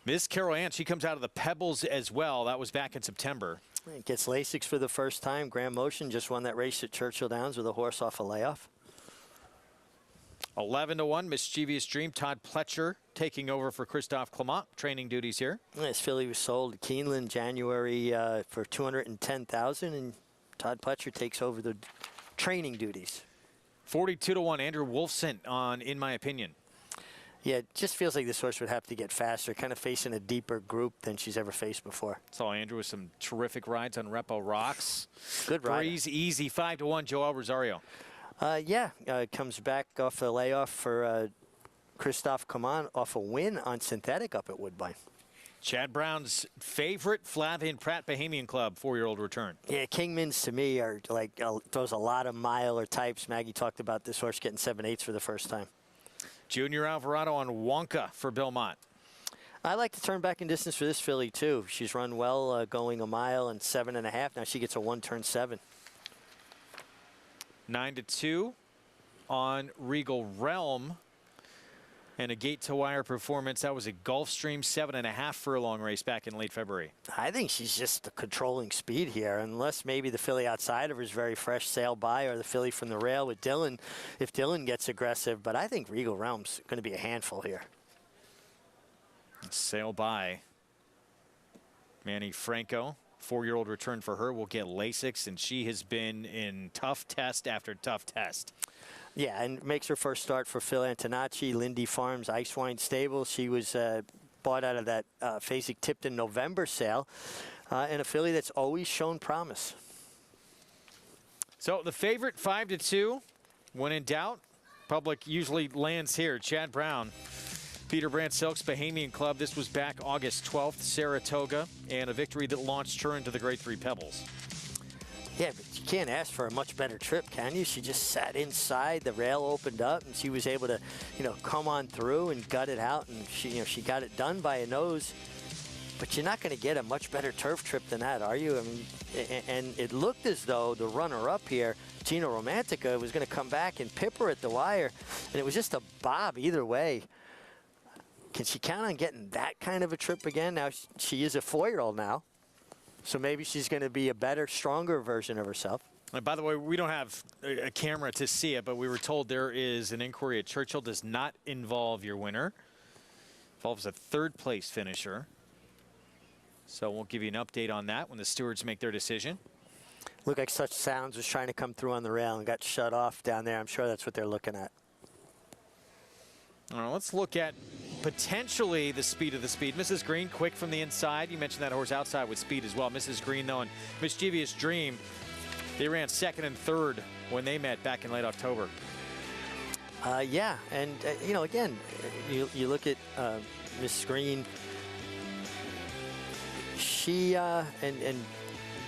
Miss Carol Ann, she comes out of the Pebbles as well. That was back in September. Gets Lasix for the first time. Grand Motion just won that race at Churchill Downs with a horse off a layoff. 11-1, Mischievous Dream. Todd Pletcher taking over for Christophe Clement. Training duties here. This filly was sold to Keeneland January for $210,000, and Todd Pletcher takes over the training duties. 42-1, Andrew Wolfson on In My Opinion. Yeah, it just feels like this horse would have to get faster, kind of facing a deeper group than she's ever faced before. Saw Andrew with some terrific rides on Repo Rocks. Good ride. Breeze easy, 5-1, Joel Rosario. Comes back off a layoff for Christophe Clement off a win on synthetic up at Woodbine. Chad Brown's favorite, Flavien Prat Bahamian Club, 4-year-old return. Yeah, Kingmans to me are like throws a lot of miler types. Maggie talked about this horse getting 7/8 for the first time. Junior Alvarado on Wonka for Bill Mott. I like to turn back in distance for this filly too. She's run well going a mile and 7.5. Now she gets a 1-turn 7. 9-2 on Regal Realm. And a gate-to-wire performance. That was a Gulfstream 7.5 furlong race back in late February. I think she's just controlling speed here, unless maybe the filly outside of her is very fresh, Sail By, or the filly from the rail with Dylan, if Dylan gets aggressive. But I think Regal Realm's going to be a handful here. Sail By. Manny Franco, 4-year-old return for her, will get Lasix, and she has been in tough test after tough test. Yeah, and makes her first start for Phil Antonacci, Lindy Farms, Ice Wine Stable. She was bought out of that Fasig-Tipton November sale, and a filly that's always shown promise. So the favorite, 5-2. When in doubt, public usually lands here. Chad Brown, Peter Brandt Silks Bahamian Club. This was back August 12th, Saratoga, and a victory that launched her into the Grade 3 Pebbles. Yeah, but you can't ask for a much better trip, can you? She just sat inside, the rail opened up, and she was able to, come on through and gut it out, and she got it done by a nose. But you're not going to get a much better turf trip than that, are you? I mean, and it looked as though the runner-up here, Gino Romantica, was going to come back and pip her at the wire, and it was just a bob either way. Can she count on getting that kind of a trip again? Now, she is a 4-year-old now. So maybe she's going to be a better, stronger version of herself. And by the way, we don't have a camera to see it, but we were told there is an inquiry at Churchill. Does not involve your winner. Involves a 3rd-place finisher. So we'll give you an update on that when the stewards make their decision. Looked like Such Sounds was trying to come through on the rail and got shut off down there. I'm sure that's what they're looking at. All right, let's look at potentially the speed of the speed. Mrs. Green, quick from the inside. You mentioned that horse outside with speed as well. Mrs. Green, though, and Mischievous Dream, they ran 2nd and 3rd when they met back in late October. Yeah, and, again, you look at Mrs. Green. She, and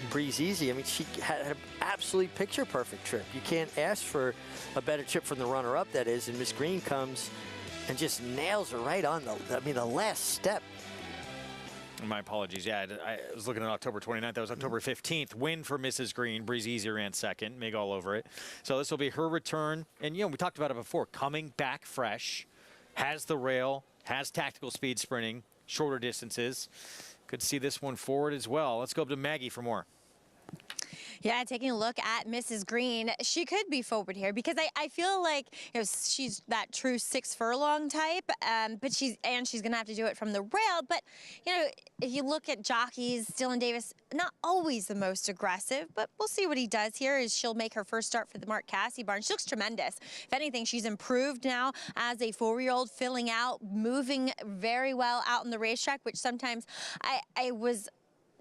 Breeze Easy, I mean, she had an absolutely picture-perfect trip. You can't ask for a better trip from the runner-up, that is, and Miss Green comes and just nails her right on the last step. My apologies. Yeah, I was looking at October 29th. That was October 15th. Win for Mrs. Green. Breeze Easy ran 2nd. Mig all over it. So this will be her return. And, we talked about it before. Coming back fresh. Has the rail. Has tactical speed sprinting. Shorter distances. Could see this one forward as well. Let's go up to Maggie for more. Yeah, taking a look at Mrs. Green, she could be forward here because I feel like she's that true 6 furlong type, but she's going to have to do it from the rail. But if you look at jockeys, Dylan Davis, not always the most aggressive, but we'll see what he does here. Is she'll make her first start for the Mark Cassey barn. She looks tremendous. If anything, she's improved now as a 4-year-old, filling out, moving very well out on the racetrack, which sometimes I was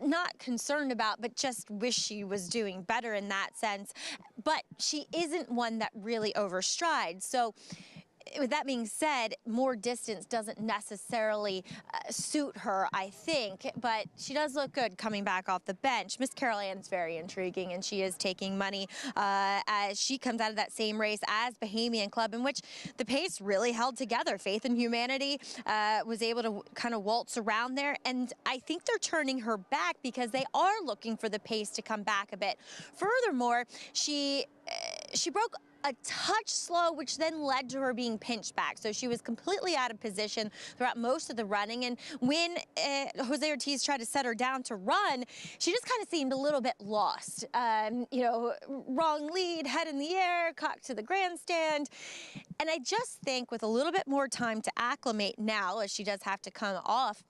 not concerned about, but just wish she was doing better in that sense. But she isn't one that really overstrides. So with that being said, more distance doesn't necessarily suit her, I think, but she does look good coming back off the bench. Miss Carol Ann is very intriguing, and she is taking money as she comes out of that same race as Bahamian Club, in which the pace really held together. Faith and Humanity was able to kind of waltz around there, and I think they're turning her back because they are looking for the pace to come back a bit. Furthermore, she broke a touch slow, which then led to her being pinched back. So she was completely out of position throughout most of the running. And when Jose Ortiz tried to set her down to run, she just kind of seemed a little bit lost. You know, wrong lead, head in the air, cocked to the grandstand. And I just think with a little bit more time to acclimate now, as she does have to come off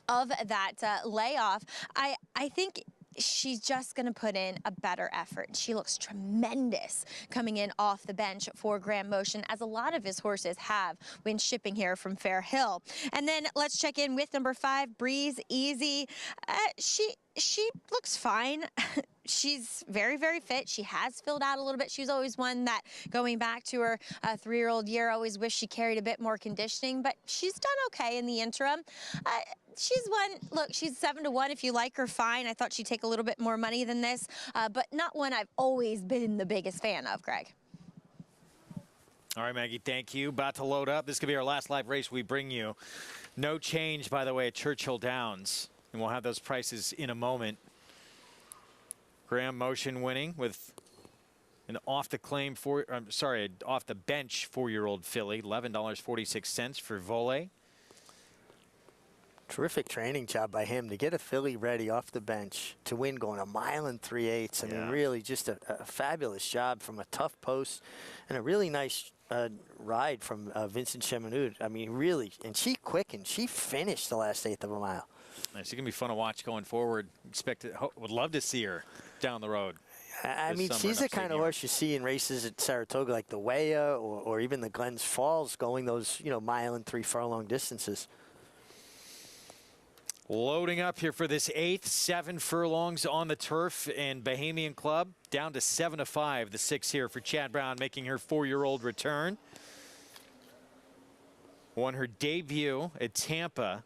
of that layoff, I think she's just going to put in a better effort. She looks tremendous coming in off the bench for Grand Motion, as a lot of his horses have when shipping here from Fair Hill. And then let's check in with number 5, Breeze Easy. She looks fine. She's very, very fit. She has filled out a little bit. She's always one that, going back to her 3-year-old year, always wished she carried a bit more conditioning, but she's done okay in the interim. She's one, look, she's 7-1. If you like her, fine. I thought she'd take a little bit more money than this, but not one I've always been the biggest fan of, Greg. All right, Maggie, thank you. About to load up. This could be our last live race we bring you. No change, by the way, at Churchill Downs, and we'll have those prices in a moment. Grand Motion winning with an off the bench 4-year-old filly, $11.46 for Volley. Terrific training job by him to get a filly ready off the bench to win, going 1 3/8. I mean, really just a fabulous job from a tough post and a really nice ride from Vincent Cheminade. I mean, really, and she quickened. She finished the last 1/8 of a mile. It's going to be fun to watch going forward. Would love to see her down the road. I mean, she's the kind of horse you see in races at Saratoga, like the Weah or even the Glens Falls, going those 1 3 furlong distances. Loading up here for this 8th, 7 furlongs on the turf, and Bahamian Club down to 7-5. The 6 here for Chad Brown, making her 4-year-old return. Won her debut at Tampa,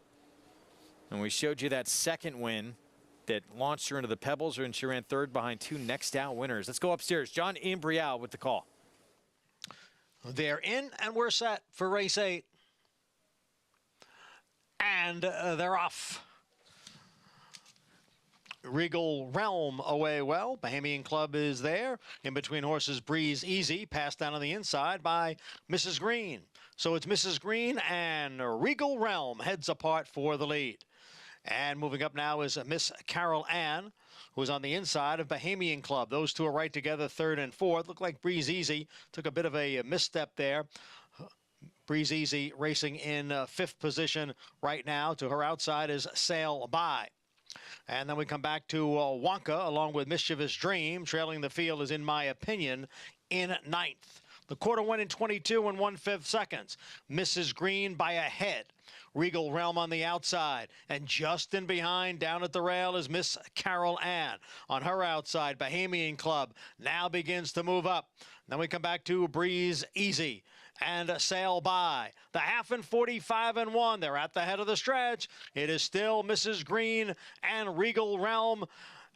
and we showed you that second win that launched her into the Pebbles, and she ran 3rd behind 2 next out winners. Let's go upstairs. John Imbrial with the call. They're in, and we're set for race 8. And they're off. Regal Realm away well. Bahamian Club is there. In between horses, Breeze Easy, passed down on the inside by Mrs. Green. So it's Mrs. Green and Regal Realm heads apart for the lead. And moving up now is Miss Carol Ann, who's on the inside of Bahamian Club. Those two are right together, 3rd and 4th. Looked like Breeze Easy took a bit of a misstep there. Breeze Easy racing in 5th position right now. To her outside is Sail By. And then we come back to Wonka along with Mischievous Dream. Trailing the field is, in my opinion, in 9th. The quarter went in 22 1/5 seconds. Mrs. Green by a head. Regal Realm on the outside. And just in behind, down at the rail, is Miss Carol Ann. On her outside, Bahamian Club now begins to move up. Then we come back to Breeze Easy and Sail By. The half and 45 and 1. They're at the head of the stretch. It is still Mrs. Green and Regal Realm.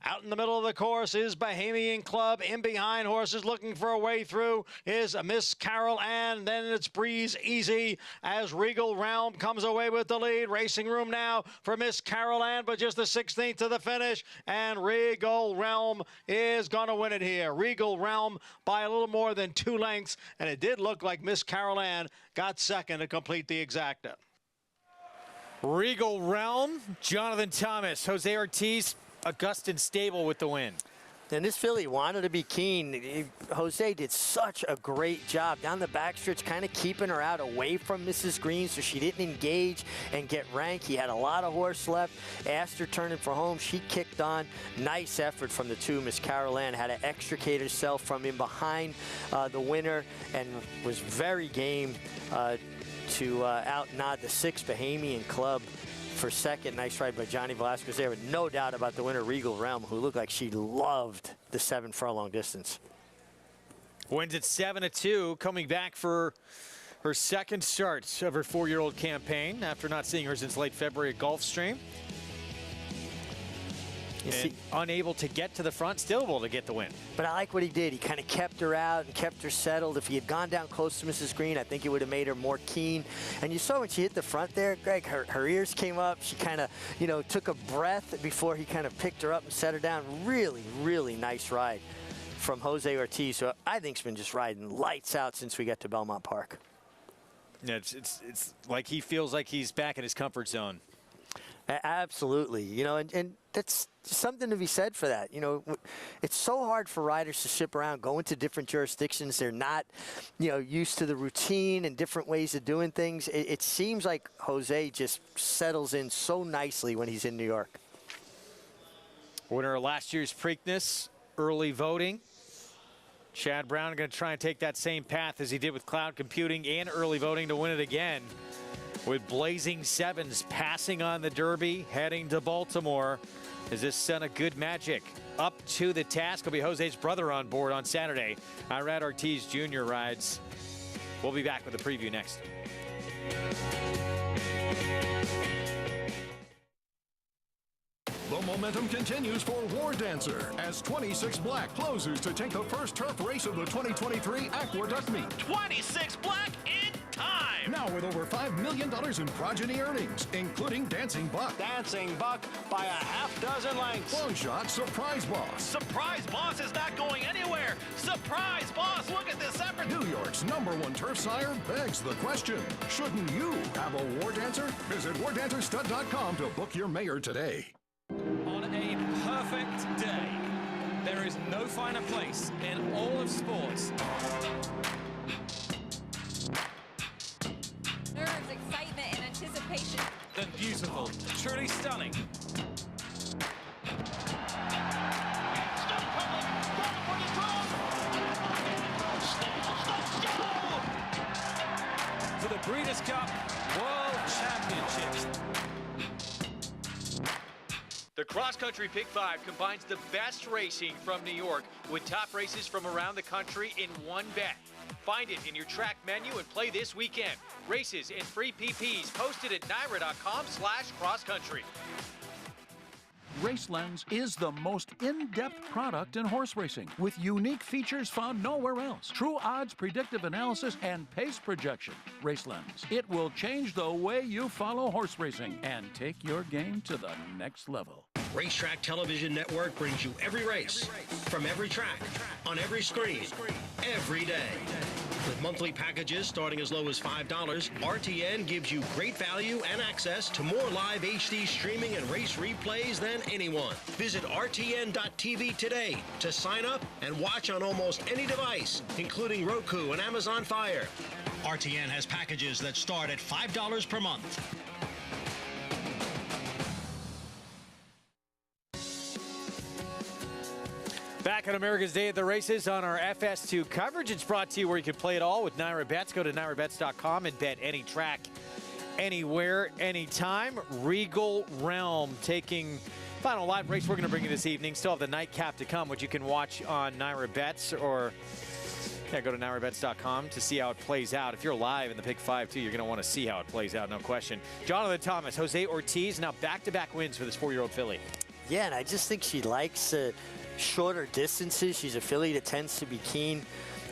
Out in the middle of the course is Bahamian Club. In behind, horses looking for a way through is Miss Carol Ann. Then it's Breeze Easy as Regal Realm comes away with the lead. Racing room now for Miss Carol Ann, but just the 16th to the finish. And Regal Realm is going to win it here. Regal Realm by a little more than 2 lengths. And it did look like Miss Carol Ann got second to complete the exacta. Regal Realm, Jonathan Thomas, Jose Ortiz, Augustin Stable with the win. And this filly wanted to be keen. Jose did such a great job down the backstretch, kind of keeping her out away from Mrs. Green so she didn't engage and get rank. He had a lot of horse left. Asked her turning for home. She kicked on. Nice effort from the 2. Miss Carol Ann had to extricate herself from in behind the winner and was very game to out-nod the 6 Bahamian Club for second. Nice ride by Johnny Velasquez there, with no doubt about the winner, Regal Realm, who looked like she loved the 7 furlong distance. Wins at 7-2, coming back for Her second start of her 4-year-old campaign after not seeing her since late February at Gulfstream. And unable to get to the front, still able to get the win. But I like what he did. He kind of kept her out and kept her settled. If he had gone down close to Mrs. Green, I think it would have made her more keen. And you saw when she hit the front there, Greg, her ears came up. She kind of, you know, took a breath before he kind of picked her up and set her down. Really, really nice ride from Jose Ortiz. So I think he's been just riding lights out since we got to Belmont Park. Yeah, it's like he feels like he's back in his comfort zone. Absolutely. You know, and that's something to be said for that. You know, it's so hard for riders to ship around, go into different jurisdictions. They're not, you know, used to the routine and different ways of doing things. It seems like Jose just settles in so nicely when he's in New York. Winner of last year's Preakness, early voting. Chad Brown going to try and take that same path as he did with cloud computing and early voting to win it again. With blazing sevens passing on the Derby, heading to Baltimore. Is this son of good magic up to the task? Will be Jose's brother on board on Saturday. Irad Ortiz Jr. rides. We'll be back with a preview next. The momentum continues for War Dancer as 26 Black closes to take the first turf race of the 2023 Aqueduct meet. 26 Black in time! Now with over $5 million in progeny earnings, including Dancing Buck. Dancing Buck by a half dozen lengths. Long shot Surprise Boss. Surprise Boss is not going anywhere! Surprise Boss, look at this effort! New York's #1 turf sire begs the question, shouldn't you have a War Dancer? Visit wardancerstud.com to book your mayor today. On a perfect day, there is no finer place in all of sports. Nerves, excitement, and anticipation. Than beautiful, truly stunning. To the Breeders' Cup World Championships. The Cross Country Pick 5 combines the best racing from New York with top races from around the country in one bet. Find it in your track menu and play this weekend. Races and free PPs posted at NYRA.com/crosscountry. RaceLens is the most in-depth product in horse racing with unique features found nowhere else. True odds, predictive analysis, and pace projection. RaceLens. It will change the way you follow horse racing and take your game to the next level. Racetrack Television Network brings you every race, from every track, on every screen, every day. With monthly packages starting as low as $5, RTN gives you great value and access to more live HD streaming and race replays than anyone. Visit RTN.tv today to sign up and watch on almost any device, including Roku and Amazon Fire. RTN has packages that start at $5 per month. Back on America's Day at the Races on our FS2 coverage. It's brought to you where you can play it all with NYRA Bets. Go to NYRABets.com and bet any track, anywhere, anytime. Regal Realm taking final live race we're going to bring you this evening. Still have the nightcap to come, which you can watch on NYRA Bets or go to NYRABets.com to see how it plays out. If you're live in the Pick 5, too, you're going to want to see how it plays out, no question. Jonathan Thomas, Jose Ortiz, now back-to-back wins for this 4-year-old filly. Yeah, and I just think she likes shorter distances. She's a filly that tends to be keen.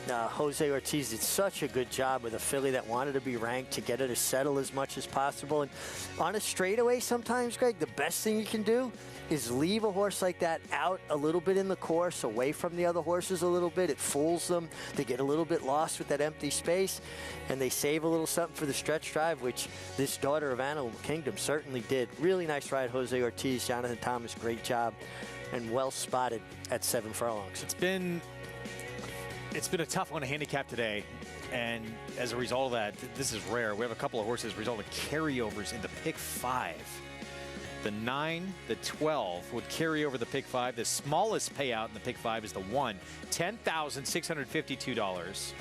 Jose Ortiz did such a good job with a filly that wanted to be ranked to get her to settle as much as possible. And on a straightaway sometimes, Greg, the best thing you can do is leave a horse like that out a little bit in the course, away from the other horses a little bit. It fools them. They get a little bit lost with that empty space, and they save a little something for the stretch drive, which this daughter of Animal Kingdom certainly did. Really nice ride, Jose Ortiz. Jonathan Thomas, great job, and well spotted at 7 furlongs. It's been a tough one to handicap today, and as a result of that, this is rare. We have a couple of horses result in carryovers in the Pick 5. The 9, the 12 would carry over the Pick 5. The smallest payout in the Pick 5 is the 1, $10,652.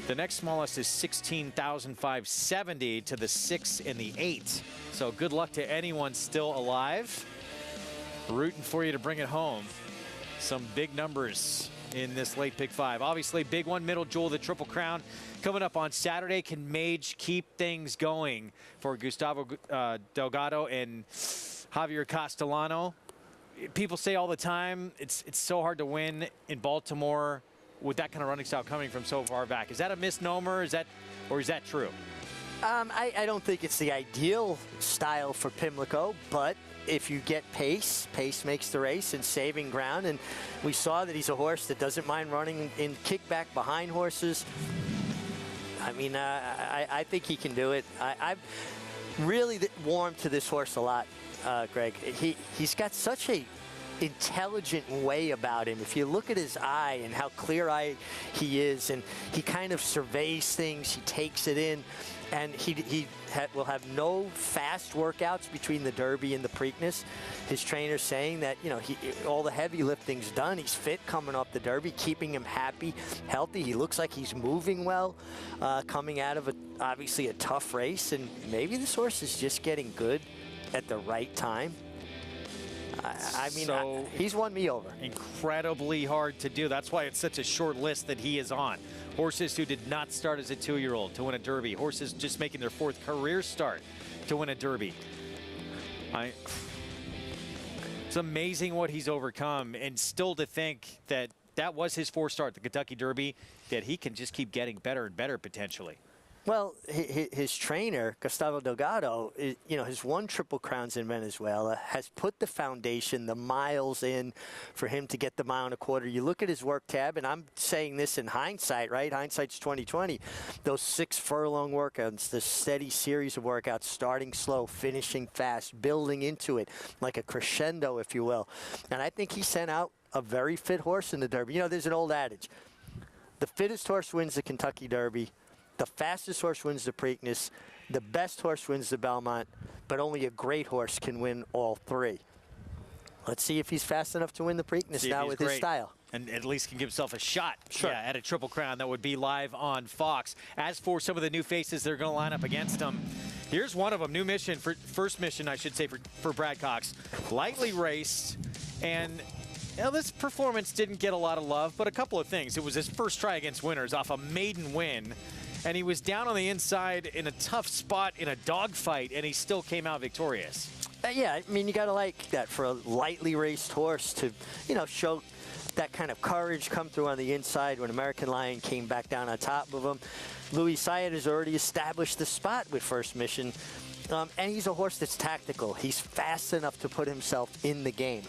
The next smallest is $16,570 to the 6 and the 8. So good luck to anyone still alive. Rooting for you to bring it home. Some big numbers in this late pick 5. Obviously, big one, Middle Jewel, the Triple Crown. Coming up on Saturday, can Mage keep things going for Gustavo Delgado and Javier Castellano? People say all the time, it's so hard to win in Baltimore with that kind of running style coming from so far back. Is that a misnomer? Is that true? I don't think it's the ideal style for Pimlico, but if you get pace, pace makes the race and saving ground. And we saw that he's a horse that doesn't mind running in kickback behind horses. I mean, I think he can do it. I've really warmed to this horse a lot, Greg. He's got such a intelligent way about him. If you look at his eye and how clear-eyed he is, and he kind of surveys things, he takes it in, and he will have no fast workouts between the Derby and the Preakness. His trainer's saying that, you know, all the heavy lifting's done. He's fit coming off the Derby, keeping him happy, healthy. He looks like he's moving well, coming out of obviously a tough race, and maybe this horse is just getting good at the right time. I mean, he's won me over. Incredibly hard to do. That's why it's such a short list that he is on. Horses who did not start as a 2-year-old to win a Derby. Horses just making their 4th career start to win a Derby. It's amazing what he's overcome, and still to think that that was his 4th start, the Kentucky Derby, that he can just keep getting better and better potentially. Well, his trainer, Gustavo Delgado, you know, has won Triple Crowns in Venezuela, has put the foundation, the miles in for him to get the mile and a quarter. You look at his work tab, and I'm saying this in hindsight, right? Hindsight's 2020. Those 6 furlong workouts, the steady series of workouts, starting slow, finishing fast, building into it, like a crescendo, if you will. And I think he sent out a very fit horse in the Derby. You know, there's an old adage. The fittest horse wins the Kentucky Derby. The fastest horse wins the Preakness, the best horse wins the Belmont, but only a great horse can win all 3. Let's see if he's fast enough to win the Preakness now with his style. And at least can give himself a shot at a Triple Crown that would be live on Fox. As for some of the new faces that are going to line up against him, here's one of them. New mission, first mission, I should say, for Brad Cox. Lightly raced, and now, this performance didn't get a lot of love, but a couple of things. It was his first try against winners off a maiden win, and he was down on the inside in a tough spot in a dogfight, and he still came out victorious. Yeah, I mean, you got to like that for a lightly raced horse to, you know, show that kind of courage, come through on the inside when American Lion came back down on top of him. Louis Syed has already established the spot with first mission, and he's a horse that's tactical. He's fast enough to put himself in the game.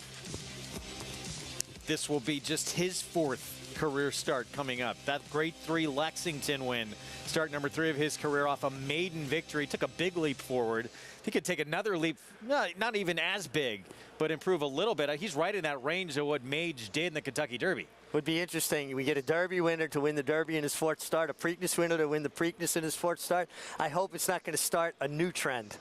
This will be just his 4th career start coming up. That Grade 3 Lexington win, start number 3 of his career off a maiden victory. Took a big leap forward. He could take another leap, not even as big, but improve a little bit. He's right in that range of what Mage did in the Kentucky Derby. Would be interesting. We get a Derby winner to win the Derby in his 4th start, a Preakness winner to win the Preakness in his 4th start. I hope it's not going to start a new trend.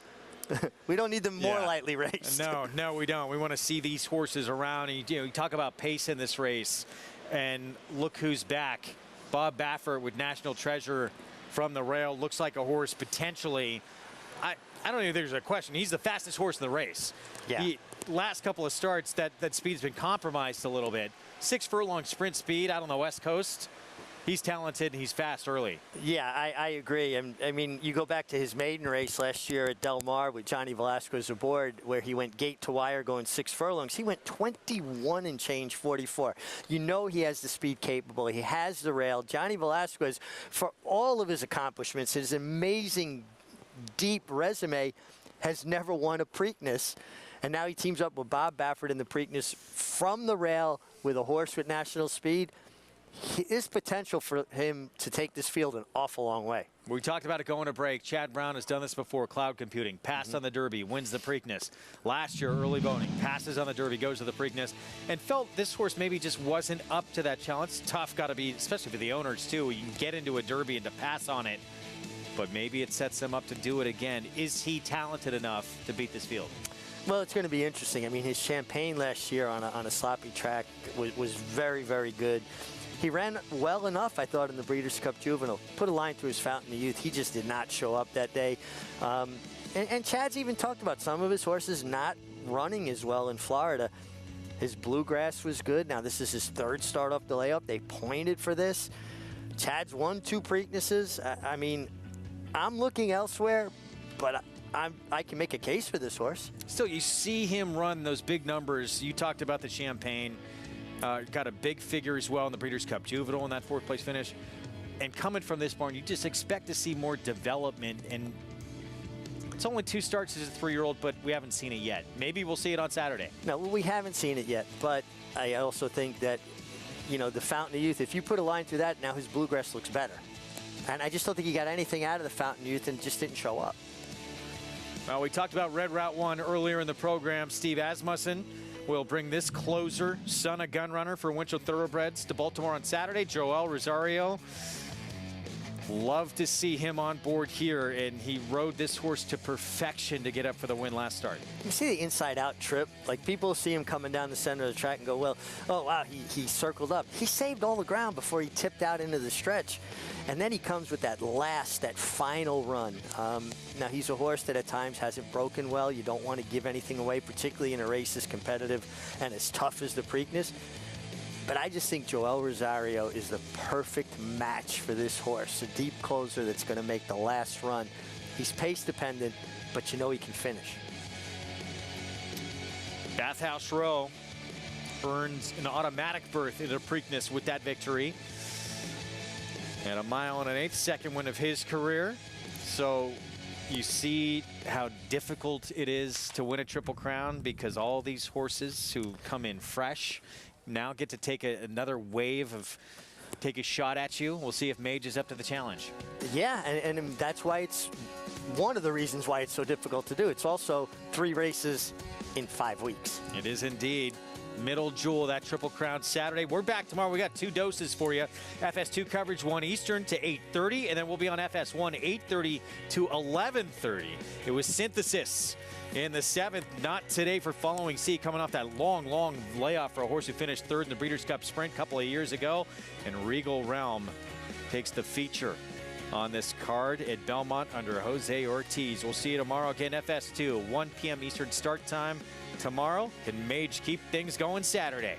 We don't need them more lightly raced. No, we don't. We want to see these horses around. And, you talk about pace in this race, and look who's back. Bob Baffert with National Treasure from the rail. Looks like a horse potentially. I don't even think there's a question. He's the fastest horse in the race. Yeah. Last couple of starts, that speed's been compromised a little bit. 6 furlong sprint speed out on the West Coast. He's talented, and he's fast early. Yeah, I agree. I mean, you go back to his maiden race last year at Del Mar with Johnny Velasquez aboard, where he went gate to wire going 6 furlongs. He went 21 and change 44. You know he has the speed capable. He has the rail. Johnny Velasquez, for all of his accomplishments, his amazing, deep resume, has never won a Preakness. And now he teams up with Bob Baffert in the Preakness from the rail with a horse with national speed. Is potential for him to take this field an awful long way. We talked about it going to break. Chad Brown has done this before. Cloud computing. Passed on the Derby. Wins the Preakness. Last year, early boning. Passes on the Derby. Goes to the Preakness. And felt this horse maybe just wasn't up to that challenge. It's tough. Got to be, especially for the owners, too. You can get into a Derby and to pass on it. But maybe it sets him up to do it again. Is he talented enough to beat this field? Well, it's going to be interesting. I mean, his Champagne last year on a sloppy track was very, very good. He ran well enough, I thought, in the Breeders' Cup Juvenile. Put a line through his Fountain of Youth. He just did not show up that day. And Chad's even talked about some of his horses not running as well in Florida. His bluegrass was good. Now, this is his third start off the layup. They pointed for this. Chad's won 2 Preaknesses. I mean, I'm looking elsewhere, but I can make a case for this horse. Still, you see him run those big numbers. You talked about the Champagne. Got a big figure as well in the Breeders' Cup Juvenile in that 4th place finish. And coming from this barn, you just expect to see more development. And it's only 2 starts as a 3-year-old, but we haven't seen it yet. Maybe we'll see it on Saturday. No, we haven't seen it yet, but I also think that, you know, the Fountain of Youth, if you put a line through that, now his bluegrass looks better. And I just don't think he got anything out of the Fountain of Youth and just didn't show up. Well, we talked about Red Route 1 earlier in the program. Steve Asmussen will bring this closer, son of Gunrunner for Winchell Thoroughbreds, to Baltimore on Saturday. Joel Rosario. Love to see him on board here, and he rode this horse to perfection to get up for the win last start. You see the inside-out trip? Like, people see him coming down the center of the track and go, well, oh, wow, he circled up. He saved all the ground before he tipped out into the stretch. And then he comes with that final run. Now, he's a horse that at times hasn't broken well. You don't want to give anything away, particularly in a race as competitive and as tough as the Preakness. But I just think Joel Rosario is the perfect match for this horse. A deep closer that's going to make the last run. He's pace dependent, but you know he can finish. Bathhouse Row earns an automatic berth in the Preakness with that victory. And a 1 1/8 second win of his career. So you see how difficult it is to win a Triple Crown, because all these horses who come in fresh now get to take another wave of take a shot at you. We'll see if Mage is up to the challenge. Yeah, and that's why it's one of the reasons why it's so difficult to do. It's also 3 races in 5 weeks. It is indeed. Middle jewel, that Triple Crown Saturday. We're back tomorrow. We got 2 doses for you. FS2 coverage 1 Eastern to 8:30, and then we'll be on FS1 8:30 to 11:30. It was Synthesis in the 7th, not today for Following Sea, coming off that long layoff for a horse who finished 3rd in the Breeders' Cup Sprint a couple of years ago. And Regal Realm takes the feature on this card at Belmont under Jose Ortiz. We'll see you tomorrow again, FS2, 1 p.m. Eastern start time tomorrow. Can Mage keep things going Saturday?